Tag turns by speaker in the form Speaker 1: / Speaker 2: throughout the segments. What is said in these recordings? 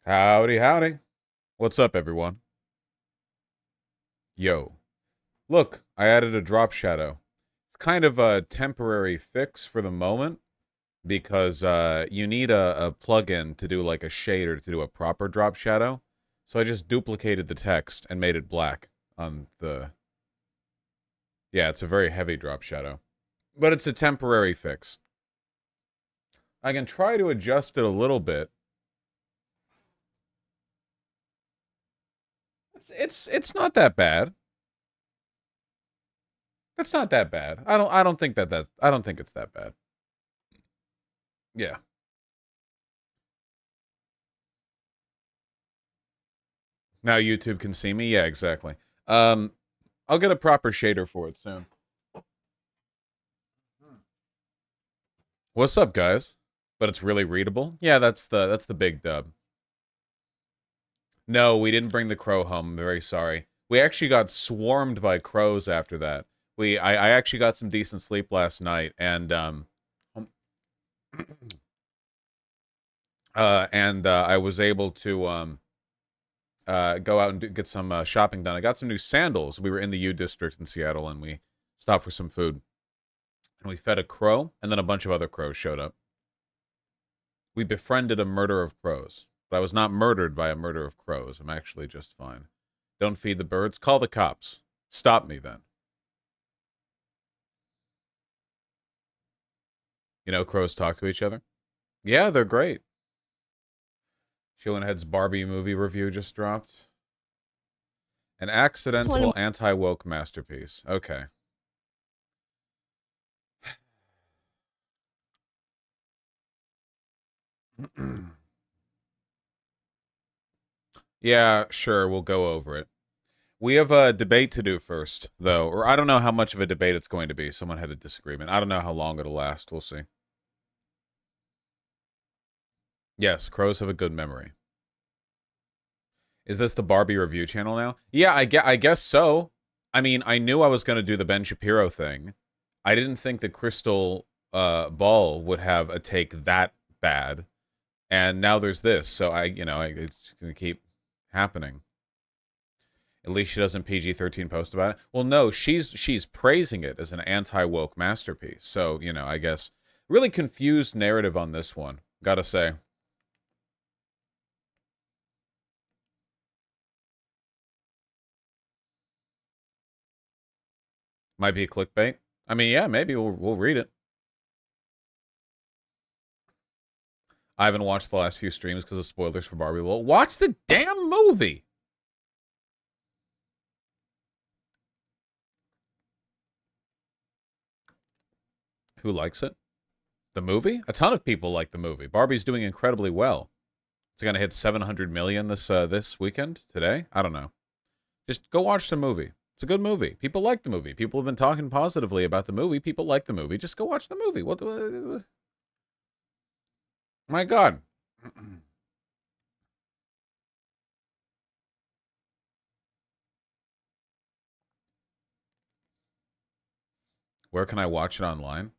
Speaker 1: Howdy, howdy. What's up, everyone? Yo. Look, I added a drop shadow. It's kind of a temporary fix for the moment because you need a plugin to do like a shader to do a proper drop shadow. So I just duplicated the text and made it black on the... Yeah, it's a very heavy drop shadow. But it's a temporary fix. I can try to adjust it a little bit. It's not that bad. It's not that bad. I don't think I don't think it's that bad. Yeah. Now YouTube can see me? Yeah, exactly. Um, I'll get a proper shader for it soon. What's up, guys? But it's really readable? Yeah, that's the big dub. No, we didn't bring the crow home. I'm very sorry. We actually got swarmed by crows after that. I actually got some decent sleep last night, I was able to go out and get some shopping done. I got some new sandals. We were in the U District in Seattle, and we stopped for some food. And we fed a crow, and then a bunch of other crows showed up. We befriended a murder of crows. But I was not murdered by a murder of crows. I'm actually just fine. Don't feed the birds. Call the cops. Stop me then. You know, crows talk to each other. Yeah, they're great. Shieldhead's Barbie movie review just dropped. An accidental anti-woke masterpiece. Okay. Yeah, sure, we'll go over it. We have a debate to do first, though, or I don't know how much of a debate it's going to be. Someone had a disagreement. I don't know how long it'll last. We'll see. Yes, crows have a good memory. Is this the Barbie review channel now? Yeah, I guess so. I mean, I knew I was going to do the Ben Shapiro thing. I didn't think the Crystal Ball would have a take that bad. And now there's this, so it's going to keep happening. At least she doesn't PG-13 post about it. Well, no, she's praising it as an anti-woke masterpiece. So, I guess really confused narrative on this one. Gotta say. Might be a clickbait. I mean, yeah, maybe we'll read it. I haven't watched the last few streams because of spoilers for Barbie. Well, watch the damn movie. Who likes it? The movie? A ton of people like the movie. Barbie's doing incredibly well. It's gonna hit 700 million this weekend today. I don't know. Just go watch the movie. It's a good movie. People like the movie. People have been talking positively about the movie. People like the movie. Just go watch the movie. What my God. Where can I watch it online?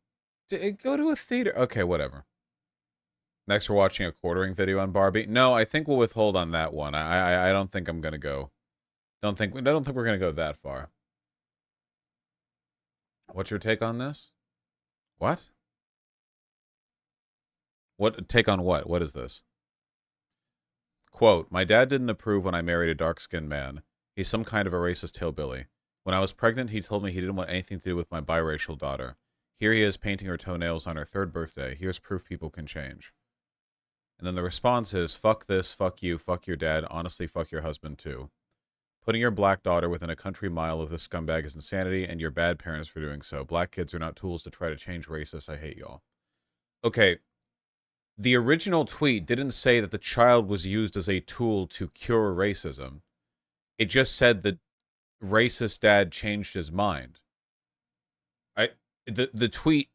Speaker 1: Go to a theater. Okay, whatever. Next, we're watching a quartering video on Barbie. No, I think we'll withhold on that one. I don't think I'm gonna go. I don't think we're gonna go that far. What's your take on this? What? What take on what? What is this? Quote, my dad didn't approve when I married a dark-skinned man. He's some kind of a racist hillbilly. When I was pregnant, he told me he didn't want anything to do with my biracial daughter. Here he is painting her toenails on her third birthday. Here's proof people can change. And then the response is, fuck this, fuck you, fuck your dad, honestly, fuck your husband too. Putting your black daughter within a country mile of this scumbag is insanity, and you're bad parents for doing so. Black kids are not tools to try to change racists. I hate y'all. Okay, the original tweet didn't say that the child was used as a tool to cure racism. It just said that racist dad changed his mind. The tweet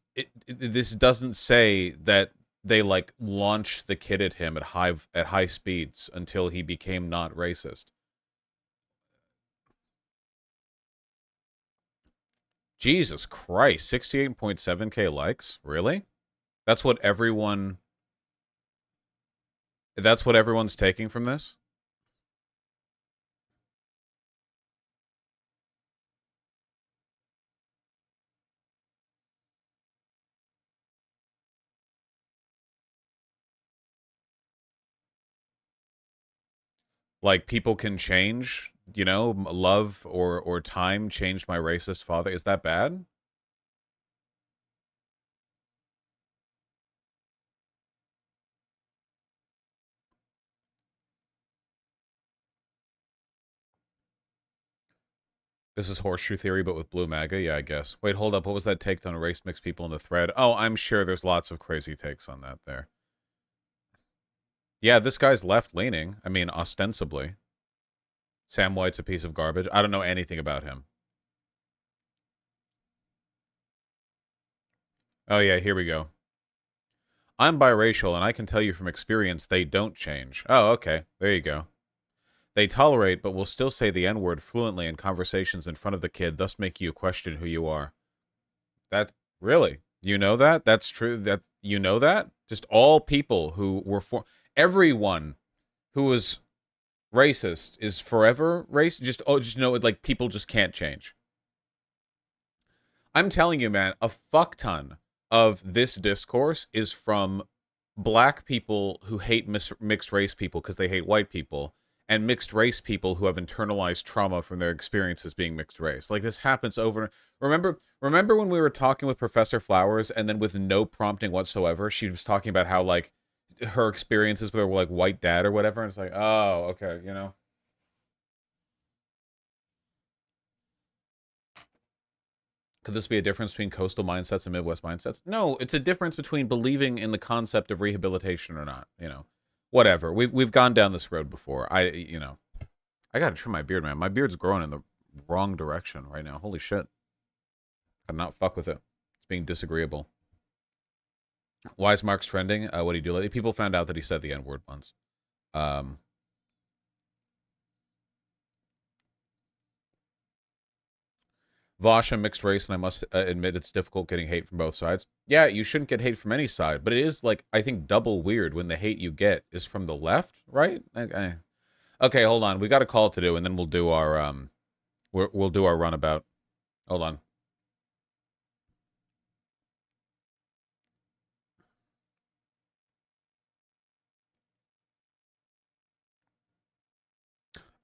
Speaker 1: this doesn't say that they like launched the kid at him at high speeds until he became not racist. Jesus Christ, 68.7K likes? Really? That's what everyone That's what everyone's taking from this? Like, people can change, you know, love or time changed my racist father. Is that bad? This is horseshoe theory, but with blue MAGA? Yeah, I guess. Wait, hold up. What was that take on race mixed people in the thread? Oh, I'm sure there's lots of crazy takes on that there. Yeah, this guy's left-leaning. I mean, ostensibly. Sam White's a piece of garbage. I don't know anything about him. Oh, yeah, here we go. I'm biracial, and I can tell you from experience they don't change. Oh, okay. There you go. They tolerate, but will still say the N-word fluently in conversations in front of the kid, thus make you question who you are. That, really? You know that? That's true? That, you know that? Just all people who were everyone who was racist is forever racist. Just know it, like, people just can't change. I'm telling you, man, a fuck ton of this discourse is from black people who hate mixed race people because they hate white people, and mixed race people who have internalized trauma from their experiences being mixed race. Like, this happens over. Remember when we were talking with Professor Flowers, and then with no prompting whatsoever, she was talking about how, like, her experiences with her, like, white dad or whatever, and it's like, oh, okay, you know. Could this be a difference between coastal mindsets and Midwest mindsets? No, it's a difference between believing in the concept of rehabilitation or not. You know, whatever. We've gone down this road before. I gotta trim my beard, man. My beard's growing in the wrong direction right now. Holy shit! I'm not fuck with it. It's being disagreeable. Why is Mark's trending? What do you do lately? People found out that he said the N word once. Um, Vosh, I'm mixed race, and I must admit it's difficult getting hate from both sides. Yeah, you shouldn't get hate from any side, but it is, like, I think double weird when the hate you get is from the left, right? Okay, hold on. We got a call to do, and then we'll do our we'll do our runabout. Hold on.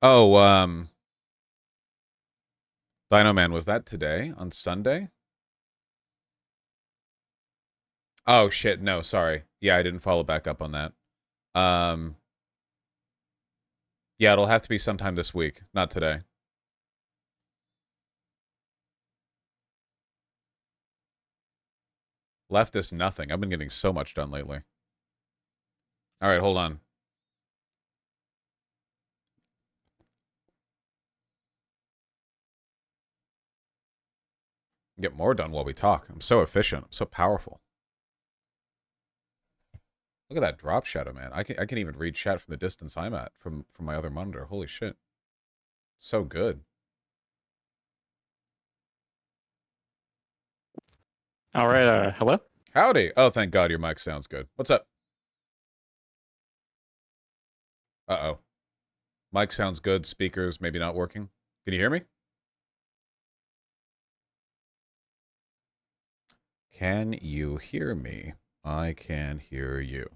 Speaker 1: Oh, Dino Man, was that today on Sunday? Oh shit, no, sorry. Yeah, I didn't follow back up on that. Um, yeah, it'll have to be sometime this week, not today. Leftist nothing. I've been getting so much done lately. All right, hold on. Get more done while we talk. I'm so efficient. I'm so powerful. Look at that drop shadow, man. I can even read chat from the distance I'm at from my other monitor. Holy shit. So good.
Speaker 2: All right, hello?
Speaker 1: Howdy. Oh, thank God your mic sounds good. What's up? Uh-oh. Mic sounds good. Speakers maybe not working. Can you hear me? Can you hear me? I can hear you.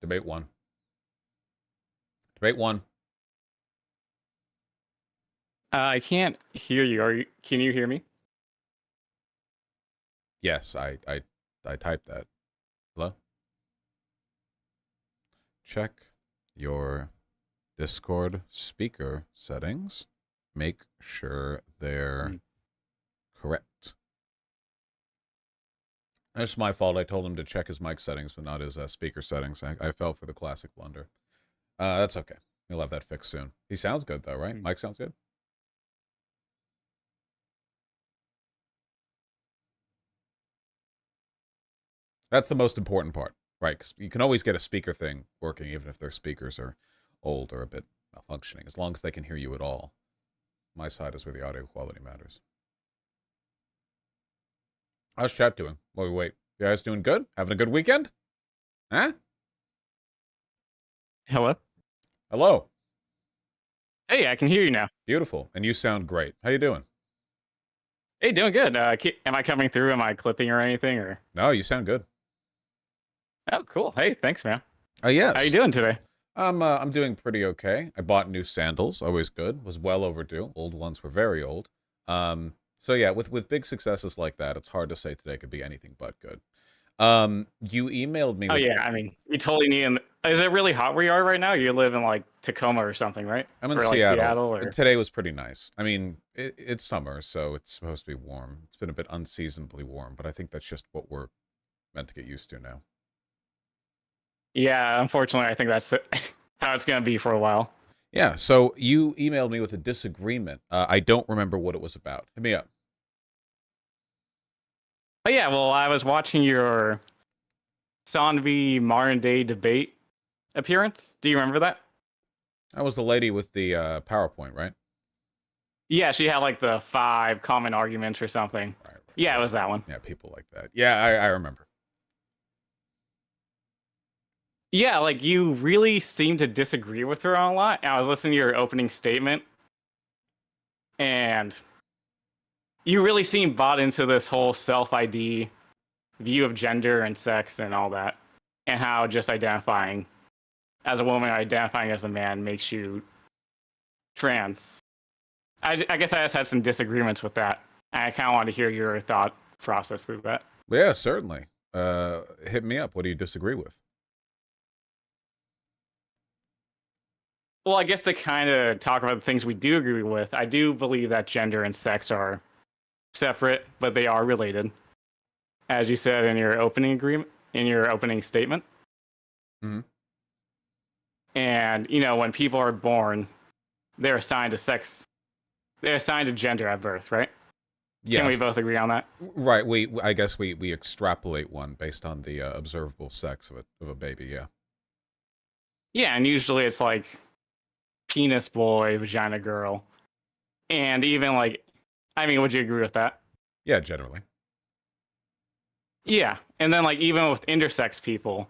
Speaker 1: Debate one. Debate one.
Speaker 2: I can't hear you. Can you hear me?
Speaker 1: Yes, I typed that. Hello? Check your Discord speaker settings. Make sure they're correct. It's my fault. I told him to check his mic settings, but not his speaker settings. I fell for the classic blunder. That's okay. He'll have that fixed soon. He sounds good, though, right? Mike sounds good? That's the most important part, right? Because you can always get a speaker thing working, even if their speakers are old or a bit malfunctioning, as long as they can hear you at all. My side is where the audio quality matters. How's chat doing while we wait? You guys doing good? Having a good weekend? Huh?
Speaker 2: Hello?
Speaker 1: Hello.
Speaker 2: Hey, I can hear you now.
Speaker 1: Beautiful. And you sound great. How you doing?
Speaker 2: Hey, doing good. Am I coming through? Am I clipping or anything? Or
Speaker 1: No, you sound good.
Speaker 2: oh, cool. Hey, thanks, man. How you
Speaker 1: Yes.
Speaker 2: doing today?
Speaker 1: I'm doing pretty okay. I bought new sandals, always good. Was well overdue. Old ones were very old. So yeah, with big successes like that, it's hard to say today could be anything but good. You emailed me
Speaker 2: Oh
Speaker 1: with
Speaker 2: yeah, I mean, you totally need. Is it really hot where you are right now? You live in like Tacoma or something, right?
Speaker 1: I'm in
Speaker 2: Or like
Speaker 1: Seattle.
Speaker 2: Seattle, or
Speaker 1: Today was pretty nice. I mean, it's summer, so it's supposed to be warm. It's been a bit unseasonably warm, but I think that's just what we're meant to get used to now.
Speaker 2: yeah. Unfortunately, I think that's how it's gonna be for a while.
Speaker 1: Yeah, so you emailed me with a disagreement. I don't remember what it was about. Hit me up.
Speaker 2: But yeah, well, I was watching your Sonvi modern day debate appearance. Do you remember that?
Speaker 1: That was the lady with the PowerPoint, right?
Speaker 2: Yeah, she had like the 5 common arguments or something.
Speaker 1: Right.
Speaker 2: Yeah, it was that one.
Speaker 1: Yeah, people like that. Yeah, I remember.
Speaker 2: Yeah, like you really seem to disagree with her on a lot. I was listening to your opening statement, and you really seem bought into this whole self ID view of gender and sex and all that, and how just identifying as a woman or identifying as a man makes you trans. I guess I just had some disagreements with that. And I kind of want to hear your thought process through that.
Speaker 1: Yeah, certainly. Hit me up. What do you disagree with?
Speaker 2: Well, I guess to kind of talk about the things we do agree with, I do believe that gender and sex are separate, but they are related, as you said in your opening agreement, in your opening statement.
Speaker 1: Hmm.
Speaker 2: And you know, when people are born, they're assigned to sex, they're assigned to gender at birth, right? Can we
Speaker 1: Yes.
Speaker 2: both agree on that?
Speaker 1: Right. I guess we extrapolate one based on the observable sex of a baby. Yeah.
Speaker 2: Yeah, and usually it's like penis boy, vagina girl, and even like, I mean, would you agree with that?
Speaker 1: Yeah, generally.
Speaker 2: Yeah, and then like even with intersex people,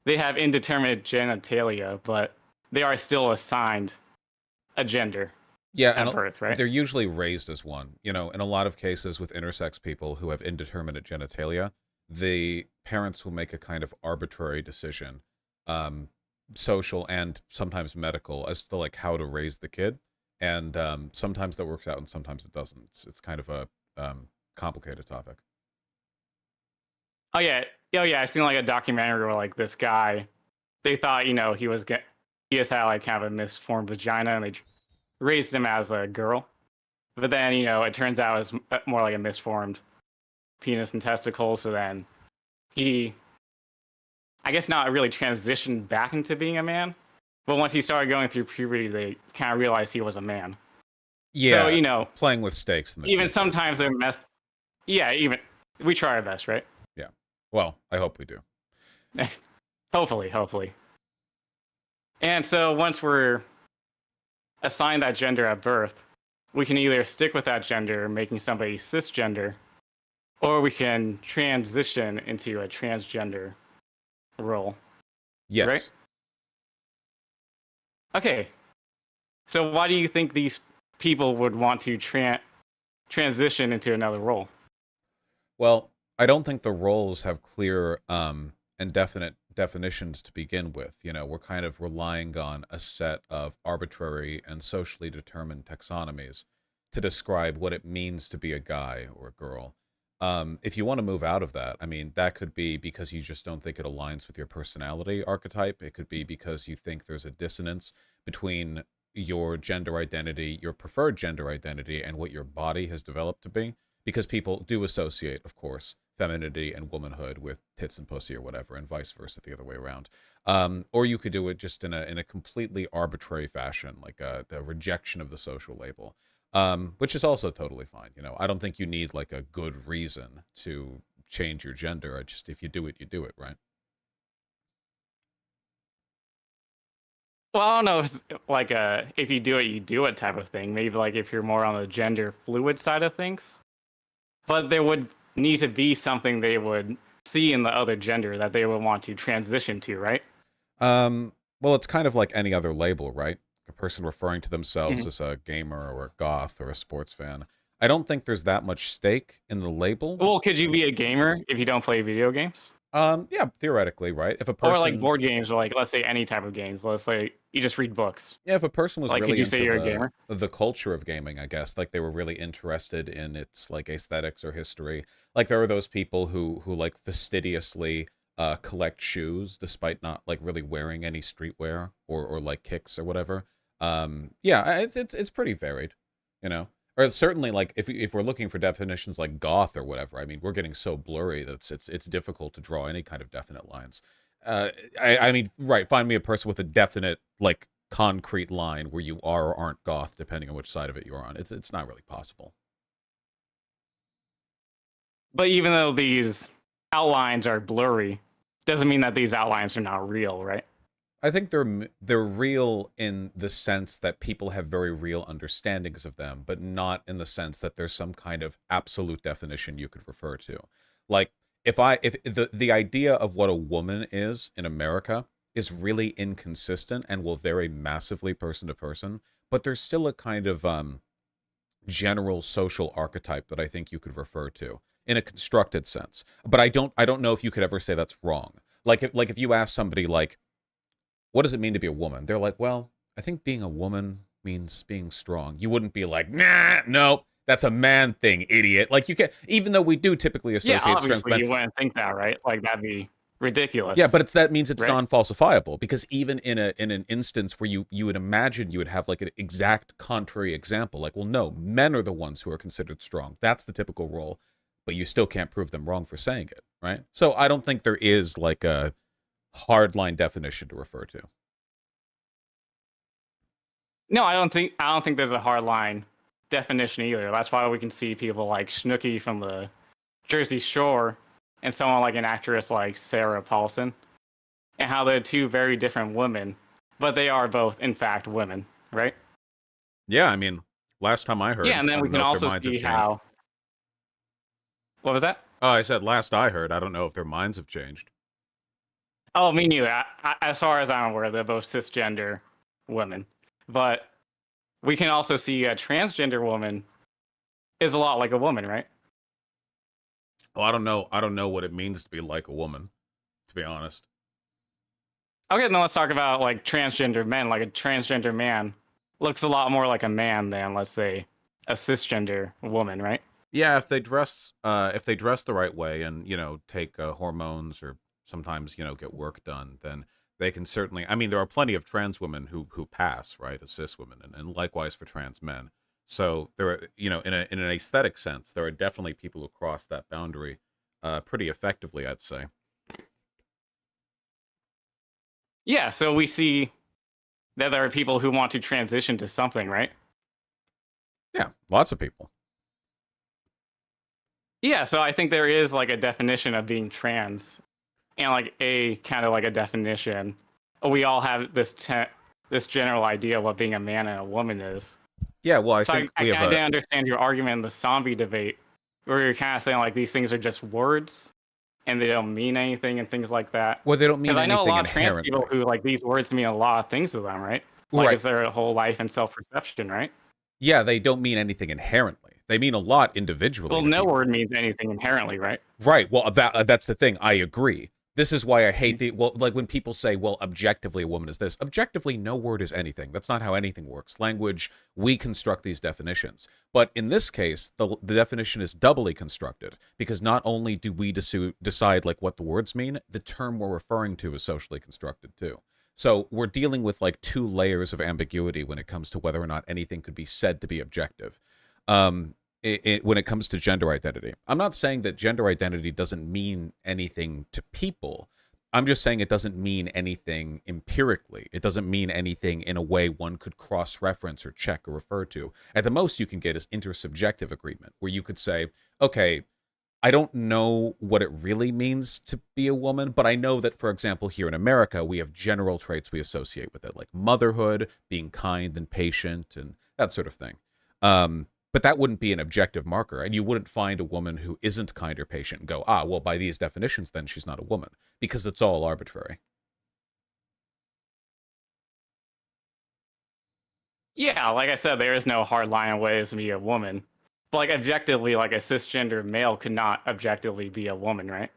Speaker 2: they have indeterminate genitalia, but they are still assigned a gender
Speaker 1: Yeah, and
Speaker 2: at birth, right?
Speaker 1: they're usually raised as one. You know, in a lot of cases with intersex people who have indeterminate genitalia, the parents will make a kind of arbitrary decision, um, social and sometimes medical, as to like how to raise the kid. And sometimes that works out and sometimes it doesn't. It's kind of a complicated topic.
Speaker 2: Oh yeah, oh yeah. I've seen like a documentary where like this guy, they thought you know he just had like kind of a misformed vagina, and they raised him as a girl. But then you know it turns out it was more like a misformed penis and testicle. So then he, I guess, not really transitioned back into being a man. But once he started going through puberty, they kind of realized he was a man. So
Speaker 1: Yeah,
Speaker 2: you know,
Speaker 1: playing with stakes in the
Speaker 2: even
Speaker 1: future.
Speaker 2: sometimes they're mess. Yeah, even we try our best, right?
Speaker 1: Yeah. Well, I hope we do.
Speaker 2: Hopefully, hopefully. And so once we're assigned that gender at birth, we can either stick with that gender, making somebody cisgender, or we can transition into a transgender role, right?
Speaker 1: Yes.
Speaker 2: Okay. So why do you think these people would want to transition into another role?
Speaker 1: Well, I don't think the roles have clear and definite definitions to begin with. You know, we're kind of relying on a set of arbitrary and socially determined taxonomies to describe what it means to be a guy or a girl. If you want to move out of that, I mean, that could be because you just don't think it aligns with your personality archetype. It could be because you think there's a dissonance between your gender identity, your preferred gender identity, and what your body has developed to be because people do associate, of course, femininity and womanhood with tits and pussy or whatever, and vice versa the other way around. Or you could do it just in a completely arbitrary fashion, like the rejection of the social label, which is also totally fine. You know, I don't think you need like a good reason to change your gender. I just if you do it, you do it, right?
Speaker 2: Well, I don't know if it's like a if you do it, you do it type of thing. Maybe like if you're more on the gender fluid side of things. But there would need to be something they would see in the other gender that they would want to transition to, right?
Speaker 1: Well, it's kind of like any other label, right? A person referring to themselves
Speaker 2: Mhm.
Speaker 1: as a gamer or a goth or a sports fan. I don't think there's that much stake in the label.
Speaker 2: Well, could you be a gamer if you don't play video games?
Speaker 1: Yeah, theoretically, right? If a
Speaker 2: Or like
Speaker 1: person,
Speaker 2: board games, or like let's say any type of games. Let's say you just read books.
Speaker 1: yeah, if a person was
Speaker 2: Like, could
Speaker 1: really
Speaker 2: you say
Speaker 1: into
Speaker 2: you're a gamer?
Speaker 1: the culture of gaming, I guess, like they were really interested in its like aesthetics or history. Like there are those people who like fastidiously collect shoes despite not like really wearing any streetwear or like kicks or whatever. Yeah, it's pretty varied, you know. Or certainly like if we're looking for definitions like goth or whatever, I mean, we're getting so blurry that it's difficult to draw any kind of definite lines. Uh, I mean, right, find me a person with a definite like concrete line where you are or aren't goth, depending on which side of it you're on. It's not really possible.
Speaker 2: But even though these outlines are blurry, doesn't mean that these outlines are not real, right?
Speaker 1: I think they're real in the sense that people have very real understandings of them, but not in the sense that there's some kind of absolute definition you could refer to. Like if the idea of what a woman is in America is really inconsistent and will vary massively person to person, but there's still a kind of general social archetype that I think you could refer to in a constructed sense. But I don't know if you could ever say that's wrong. Like if you ask somebody like what does it mean to be a woman? They're like, well, I think being a woman means being strong. You wouldn't be like, nah, no, that's a man thing, idiot. Like you can, even though we do typically
Speaker 2: Yeah,
Speaker 1: associate strength with
Speaker 2: obviously
Speaker 1: men.
Speaker 2: you wouldn't think that, right? Like that'd be
Speaker 1: Yeah,
Speaker 2: ridiculous,
Speaker 1: but that means it's
Speaker 2: right?
Speaker 1: non-falsifiable because even in an instance where you would imagine you would have like an exact contrary example, like, well, no, men are the ones who are considered strong. That's the typical role, but you still can't prove them wrong for saying it, right? So I don't think there is like a hard line definition to refer to.
Speaker 2: No, I don't think there's a hard line definition either. That's why we can see people like Snooki from the Jersey Shore and someone like an actress like Sarah Paulson, and how they're two very different women, but they are both in fact women, right?
Speaker 1: Yeah, I mean, last time I
Speaker 2: Yeah,
Speaker 1: heard,
Speaker 2: and then
Speaker 1: I
Speaker 2: we
Speaker 1: don't
Speaker 2: can
Speaker 1: know if their
Speaker 2: also
Speaker 1: minds have
Speaker 2: see
Speaker 1: changed.
Speaker 2: how. What was that?
Speaker 1: Oh, I said last I heard, I don't know if their minds have changed.
Speaker 2: Oh, me neither. As far as I'm aware, they're both cisgender women, but we can also see a transgender woman is a lot like a woman, right?
Speaker 1: Well, I don't know. I don't know what it means to be like a woman, to be honest.
Speaker 2: Okay, then let's talk about like transgender men. Like a transgender man looks a lot more like a man than, let's say, a cisgender woman, right?
Speaker 1: Yeah, if they dress the right way and take hormones or sometimes get work done, then they can certainly. I mean, there are plenty of trans women who pass right as cis women, and likewise for trans men. So there are in an aesthetic sense, there are definitely people who cross that boundary pretty effectively, I'd say.
Speaker 2: Yeah, so we see that there are people who want to transition to something, right?
Speaker 1: Yeah, lots of people.
Speaker 2: Yeah, so I think there is like a definition of being trans, and like a kind of like a definition. We all have this general idea of what being a man and a woman is.
Speaker 1: Yeah, well, I
Speaker 2: So I,
Speaker 1: think
Speaker 2: I
Speaker 1: we have
Speaker 2: kind of
Speaker 1: a
Speaker 2: didn't understand your argument in the zombie debate, where you're kind of saying like these things are just words and they don't mean anything and things like that.
Speaker 1: well, they don't mean
Speaker 2: Because I know a
Speaker 1: anything
Speaker 2: lot of trans people
Speaker 1: inherently.
Speaker 2: who like these words mean a lot of things to them, right? Like
Speaker 1: Right.
Speaker 2: it's their whole life and self perception, right?
Speaker 1: Yeah, they don't mean anything inherently. They mean a lot individually
Speaker 2: Well,
Speaker 1: to
Speaker 2: no
Speaker 1: people.
Speaker 2: word means anything inherently, right?
Speaker 1: Right. Well, that's the thing. I agree. This is why I hate like when people say, well, objectively a woman is this. Objectively, no word is anything. That's not how anything works. Language, we construct these definitions. But in this case, the definition is doubly constructed because not only do we decide like what the words mean, the term we're referring to is socially constructed too. So we're dealing with like two layers of ambiguity when it comes to whether or not anything could be said to be objective. Um, when it comes to gender identity. I'm not saying that gender identity doesn't mean anything to people. I'm just saying it doesn't mean anything empirically. It doesn't mean anything in a way one could cross-reference or check or refer to. At the most you can get is intersubjective agreement, where you could say, okay, I don't know what it really means to be a woman, but I know that, for example, here in America, we have general traits we associate with it, like motherhood, being kind and patient, and that sort of thing. But that wouldn't be an objective marker, and you wouldn't find a woman who isn't kind or patient and go, well, by these definitions, then she's not a woman, because it's all arbitrary.
Speaker 2: Yeah, like I said, there is no hard line of ways to be a woman. But like objectively, like a cisgender male could not objectively be a woman, right?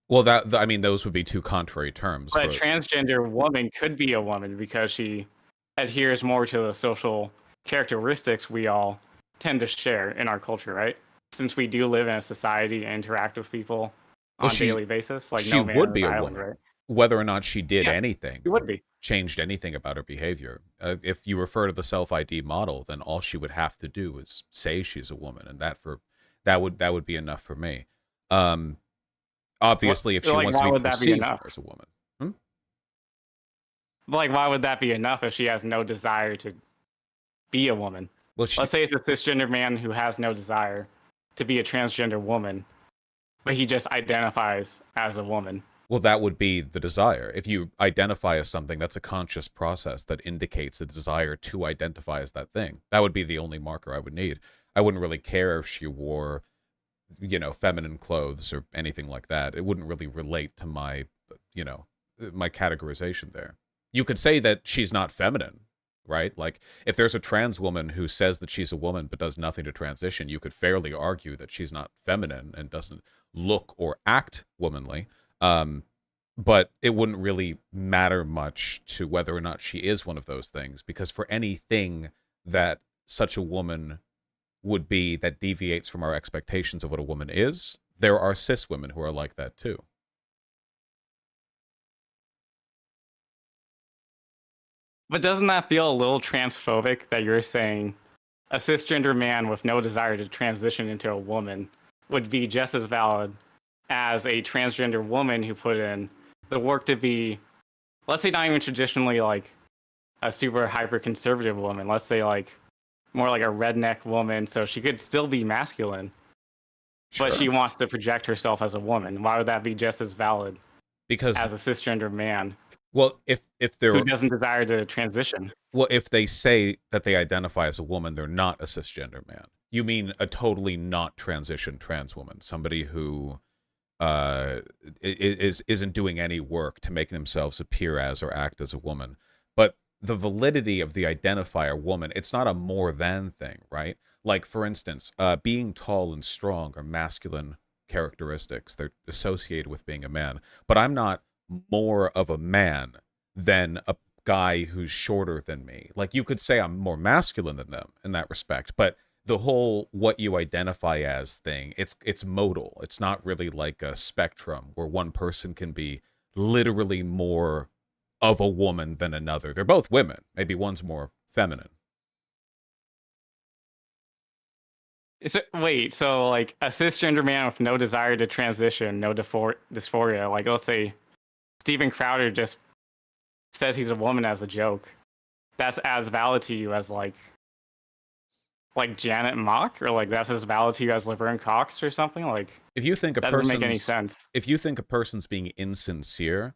Speaker 1: Well, I mean, those would be two contrary terms.
Speaker 2: But a transgender woman could be a woman because she adheres more to the social characteristics we all tend to share in our culture, right? Since we do live in a society and interact with people
Speaker 1: Well,
Speaker 2: on a daily basis, like
Speaker 1: she
Speaker 2: no man
Speaker 1: would
Speaker 2: on
Speaker 1: be
Speaker 2: an
Speaker 1: a
Speaker 2: island,
Speaker 1: woman,
Speaker 2: right?
Speaker 1: whether or not she did
Speaker 2: Yeah,
Speaker 1: anything
Speaker 2: she would
Speaker 1: or
Speaker 2: be.
Speaker 1: changed anything about her behavior. If you refer to the self-ID model, then all she would have to do is say she's a woman, and that would be enough for me. Um,
Speaker 2: What,
Speaker 1: Obviously, if she
Speaker 2: like,
Speaker 1: wants to
Speaker 2: why
Speaker 1: be
Speaker 2: would that be
Speaker 1: perceived
Speaker 2: enough?
Speaker 1: as a woman. Hmm?
Speaker 2: Like, why would that be enough if she has no desire to be a woman?
Speaker 1: Well,
Speaker 2: Let's say it's a cisgender man who has no desire to be a transgender woman, but he just identifies as a woman.
Speaker 1: well, that would be the desire. If you identify as something, that's a conscious process that indicates a desire to identify as that thing. That would be the only marker I would need. I wouldn't really care if she wore, feminine clothes or anything like that. It wouldn't really relate to my categorization there. You could say that she's not feminine, right? Like, if there's a trans woman who says that she's a woman but does nothing to transition, you could fairly argue that she's not feminine and doesn't look or act womanly. But it wouldn't really matter much to whether or not she is one of those things, because for anything that such a woman would be that deviates from our expectations of what a woman is, there are cis women who are like that too.
Speaker 2: But doesn't that feel a little transphobic that you're saying a cisgender man with no desire to transition into a woman would be just as valid as a transgender woman who put in the work to be, let's say, not even traditionally like a super hyper conservative woman. Let's say like more like a redneck woman, so she could still be masculine, but
Speaker 1: Sure.
Speaker 2: she wants to project herself as a woman. Why would that be just as valid
Speaker 1: Because,
Speaker 2: as a cisgender man
Speaker 1: well, if
Speaker 2: who
Speaker 1: they're
Speaker 2: doesn't desire to transition?
Speaker 1: well, if they say that they identify as a woman, they're not a cisgender man. You mean a totally not transition trans woman, somebody who isn't doing any work to make themselves appear as or act as a woman. But the validity of the identifier woman, it's not a more than thing, right? Like, for instance, being tall and strong are masculine characteristics. They're associated with being a man. But I'm not more of a man than a guy who's shorter than me. Like, you could say I'm more masculine than them in that respect, but the whole what you identify as thing, it's modal. It's not really like a spectrum where one person can be literally more of a woman than another. They're both women. Maybe one's more feminine.
Speaker 2: Wait, so like a cisgender man with no desire to transition, no dysphoria, like let's say Steven Crowder just says he's a woman as a joke. That's as valid to you as like Janet Mock, or like that's as valid to you as Laverne Cox or something? Like
Speaker 1: If you think a
Speaker 2: that doesn't make any
Speaker 1: person's
Speaker 2: sense.
Speaker 1: if you think a person's being insincere,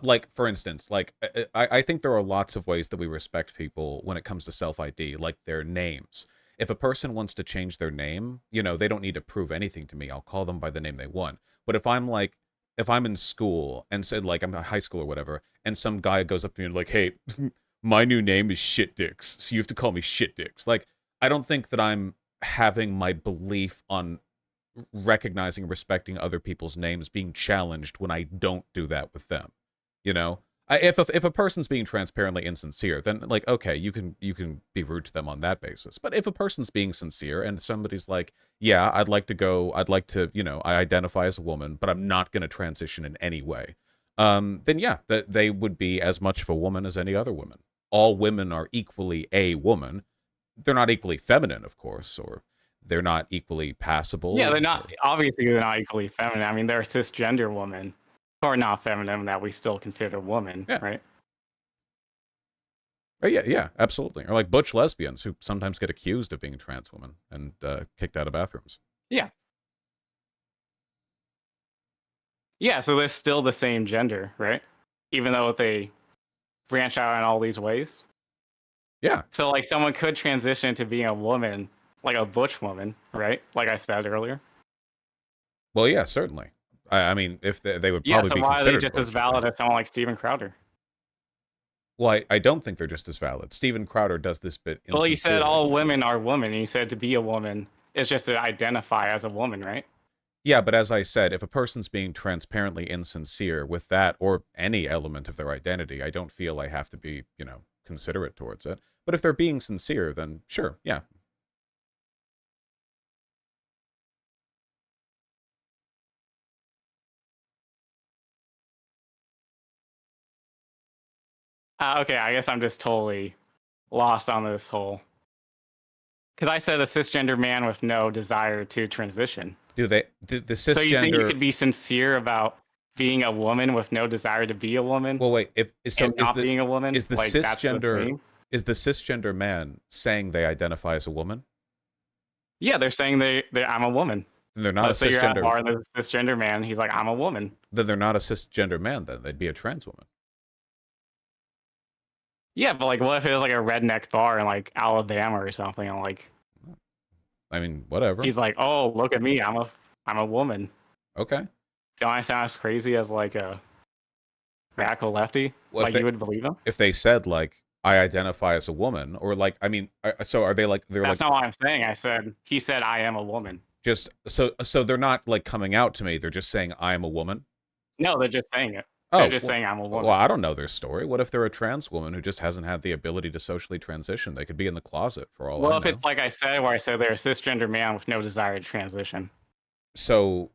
Speaker 1: like, for instance, like, I think there are lots of ways that we respect people when it comes to self-ID, like their names. If a person wants to change their name, they don't need to prove anything to me. I'll call them by the name they want. But if I'm in school and said, like, I'm in high school or whatever, and some guy goes up to me and like, hey, my new name is Shit Dicks, so you have to call me Shit Dicks. Like, I don't think that I'm having my belief on recognizing and respecting other people's names being challenged when I don't do that with them. You know, if a person's being transparently insincere, then, like, okay, you can be rude to them on that basis. But if a person's being sincere and somebody's like, yeah, I'd like to, I identify as a woman, but I'm not going to transition in any way, then yeah, that they would be as much of a woman as any other woman. All women are equally a woman. They're not equally feminine, of course, or they're not equally
Speaker 2: Yeah,
Speaker 1: passable.
Speaker 2: they're not, obviously they're not equally feminine. I mean, they're cisgender women who are not feminine that we still consider women,
Speaker 1: Yeah.
Speaker 2: right?
Speaker 1: Oh, yeah, yeah, absolutely. Or like butch lesbians who sometimes get accused of being trans women and kicked out of bathrooms.
Speaker 2: Yeah. Yeah, so they're still the same gender, right? Even though they branch out in all these ways.
Speaker 1: Yeah.
Speaker 2: So like someone could transition to being a woman, like a butch woman, right? Like I said earlier.
Speaker 1: Well, yeah, certainly. I mean, if they would
Speaker 2: Yeah,
Speaker 1: probably
Speaker 2: so
Speaker 1: be
Speaker 2: why are they
Speaker 1: considered
Speaker 2: just as
Speaker 1: butch, I think.
Speaker 2: valid as someone like Steven Crowder?
Speaker 1: Well, I don't think they're just as valid. Steven Crowder does this bit
Speaker 2: Well, you said
Speaker 1: insincerely.
Speaker 2: all women are women, and you said to be a woman is just to identify as a woman, right?
Speaker 1: Yeah, but as I said, if a person's being transparently insincere with that or any element of their identity, I don't feel I have to be, considerate towards it. But if they're being sincere, then sure, yeah.
Speaker 2: Okay, I guess I'm just totally lost on this whole. Because I said a cisgender man with no desire to transition.
Speaker 1: Do they the
Speaker 2: So you think you
Speaker 1: cisgender?
Speaker 2: could be sincere about being a woman with no desire to be a woman
Speaker 1: Well, wait. If
Speaker 2: and
Speaker 1: so,
Speaker 2: not being a woman?
Speaker 1: is the
Speaker 2: Like that's the
Speaker 1: cisgender
Speaker 2: same?
Speaker 1: is the cisgender man saying they identify as a woman?
Speaker 2: Yeah, they're saying they I'm a woman.
Speaker 1: Then they're not a
Speaker 2: Let's say you're at a
Speaker 1: cisgender.
Speaker 2: bar and there's a cisgender man. He's like, I'm a woman.
Speaker 1: Then they're not a cisgender man. Then they'd be a trans woman.
Speaker 2: Yeah, but like, what if it was like a redneck bar in like Alabama or something? And like,
Speaker 1: I mean, whatever.
Speaker 2: he's like, oh, look at me, I'm a woman.
Speaker 1: Okay.
Speaker 2: Don't I sound as crazy as like a radical lefty?
Speaker 1: Well,
Speaker 2: Like you would believe him?
Speaker 1: if they said like I identify as a woman, or like I mean, so are they like they're
Speaker 2: That's
Speaker 1: like
Speaker 2: not what I'm saying. He said I am a woman.
Speaker 1: just so they're not like coming out to me. They're just saying I am a woman.
Speaker 2: No, they're just saying it. They're
Speaker 1: Oh,
Speaker 2: just saying I'm a
Speaker 1: well,
Speaker 2: woman.
Speaker 1: I don't know their story. What if they're a trans woman who just hasn't had the ability to socially transition? They could be in the closet for all I
Speaker 2: Well, if
Speaker 1: know.
Speaker 2: it's like I said, where I said they're a cisgender man with no desire to transition.
Speaker 1: So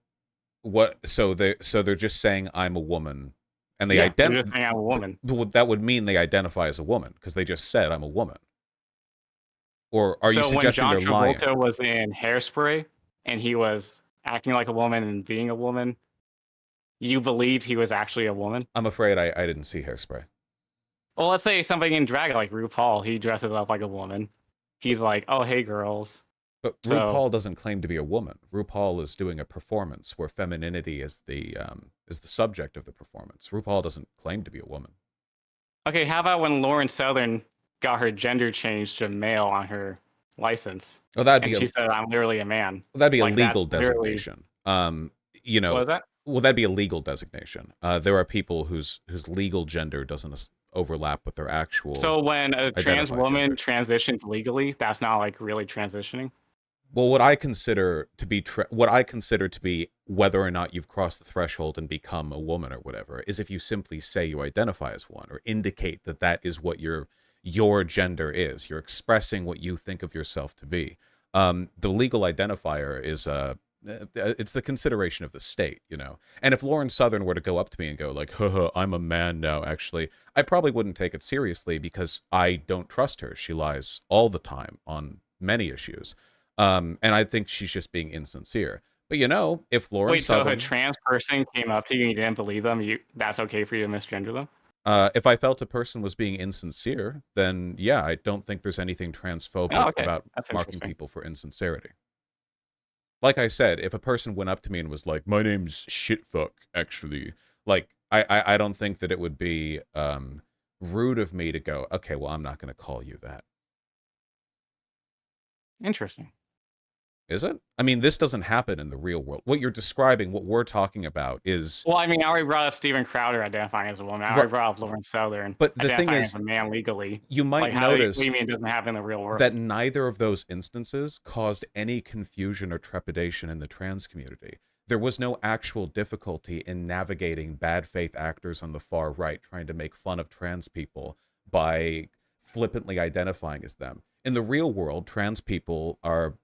Speaker 1: what? So they're just saying I'm a woman, and they
Speaker 2: Yeah, they're just saying I'm a woman.
Speaker 1: that would mean they identify as a woman because they just said I'm a woman. Or are you
Speaker 2: So when
Speaker 1: suggesting
Speaker 2: John
Speaker 1: they're lying?
Speaker 2: Travolta was in Hairspray and he was acting like a woman and being a woman, you believed he was actually a woman?
Speaker 1: I'm afraid I didn't see Hairspray.
Speaker 2: Well, let's say somebody in drag like RuPaul, he dresses up like a woman. He's like, "Oh, hey, girls."
Speaker 1: But
Speaker 2: So,
Speaker 1: RuPaul doesn't claim to be a woman. RuPaul is doing a performance where femininity is the subject of the performance. RuPaul doesn't claim to be a woman.
Speaker 2: okay, how about when Lauren Southern got her gender changed to male on her license,
Speaker 1: Oh, that'd be
Speaker 2: and
Speaker 1: a
Speaker 2: she said, "I'm literally a man." Like that's
Speaker 1: legal
Speaker 2: literally
Speaker 1: designation.
Speaker 2: what was that?
Speaker 1: Well, that'd be a legal designation. There are people whose legal gender doesn't overlap with their actual
Speaker 2: So when a trans
Speaker 1: identified
Speaker 2: woman
Speaker 1: gender.
Speaker 2: transitions legally, that's not like really transitioning.
Speaker 1: Well, what I consider to be whether or not you've crossed the threshold and become a woman or whatever is if you simply say you identify as one or indicate that that is what your gender is. You're expressing what you think of yourself to be. The legal identifier is it's the consideration of the state, you know. And if Lauren Southern were to go up to me and go like, "Haha, I'm a man now," actually, I probably wouldn't take it seriously because I don't trust her. She lies all the time on many issues. And I think she's just being insincere. But if Lauren
Speaker 2: Wait, so if a
Speaker 1: Southern,
Speaker 2: trans person came up to you and you didn't believe them, that's okay for you to misgender them?
Speaker 1: if I felt a person was being insincere, then yeah, I don't think there's anything
Speaker 2: Oh,
Speaker 1: transphobic
Speaker 2: okay,
Speaker 1: about
Speaker 2: that's
Speaker 1: marking
Speaker 2: interesting.
Speaker 1: people for insincerity. Like I said, if a person went up to me and was like, "My name's shitfuck," actually, like I don't think that it would be rude of me to go, "Okay, well, I'm not going to call you that."
Speaker 2: Interesting.
Speaker 1: Is it? I mean, this doesn't happen in the real world. What you're describing, what we're talking about is
Speaker 2: Well, I mean, I already brought up Steven Crowder identifying as a woman. I
Speaker 1: ri-
Speaker 2: already brought up Lauren Southern
Speaker 1: but the thing
Speaker 2: identifying as
Speaker 1: is,
Speaker 2: a man legally.
Speaker 1: you might
Speaker 2: Like, what do
Speaker 1: notice
Speaker 2: you mean it doesn't happen in the real
Speaker 1: that
Speaker 2: world?
Speaker 1: neither of those instances caused any confusion or trepidation in the trans community. There was no actual difficulty in navigating bad faith actors on the far right trying to make fun of trans people by flippantly identifying as them. In the real world, trans people are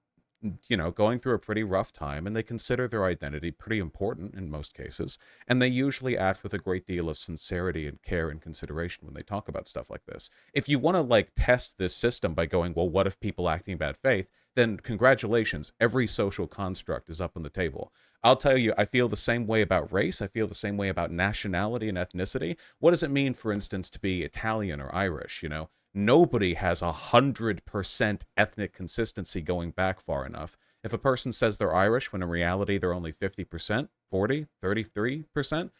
Speaker 1: going through a pretty rough time and they consider their identity pretty important in most cases. And they usually act with a great deal of sincerity and care and consideration when they talk about stuff like this. If you want to like test this system by going, well, what if people acting in bad faith? Then congratulations, every social construct is up on the table. I'll tell you, I feel the same way about race. I feel the same way about nationality and ethnicity. What does it mean, for instance, to be Italian or Irish? Nobody has 100% ethnic consistency going back far enough. If a person says they're Irish when in reality they're only 50%, 40, 33%,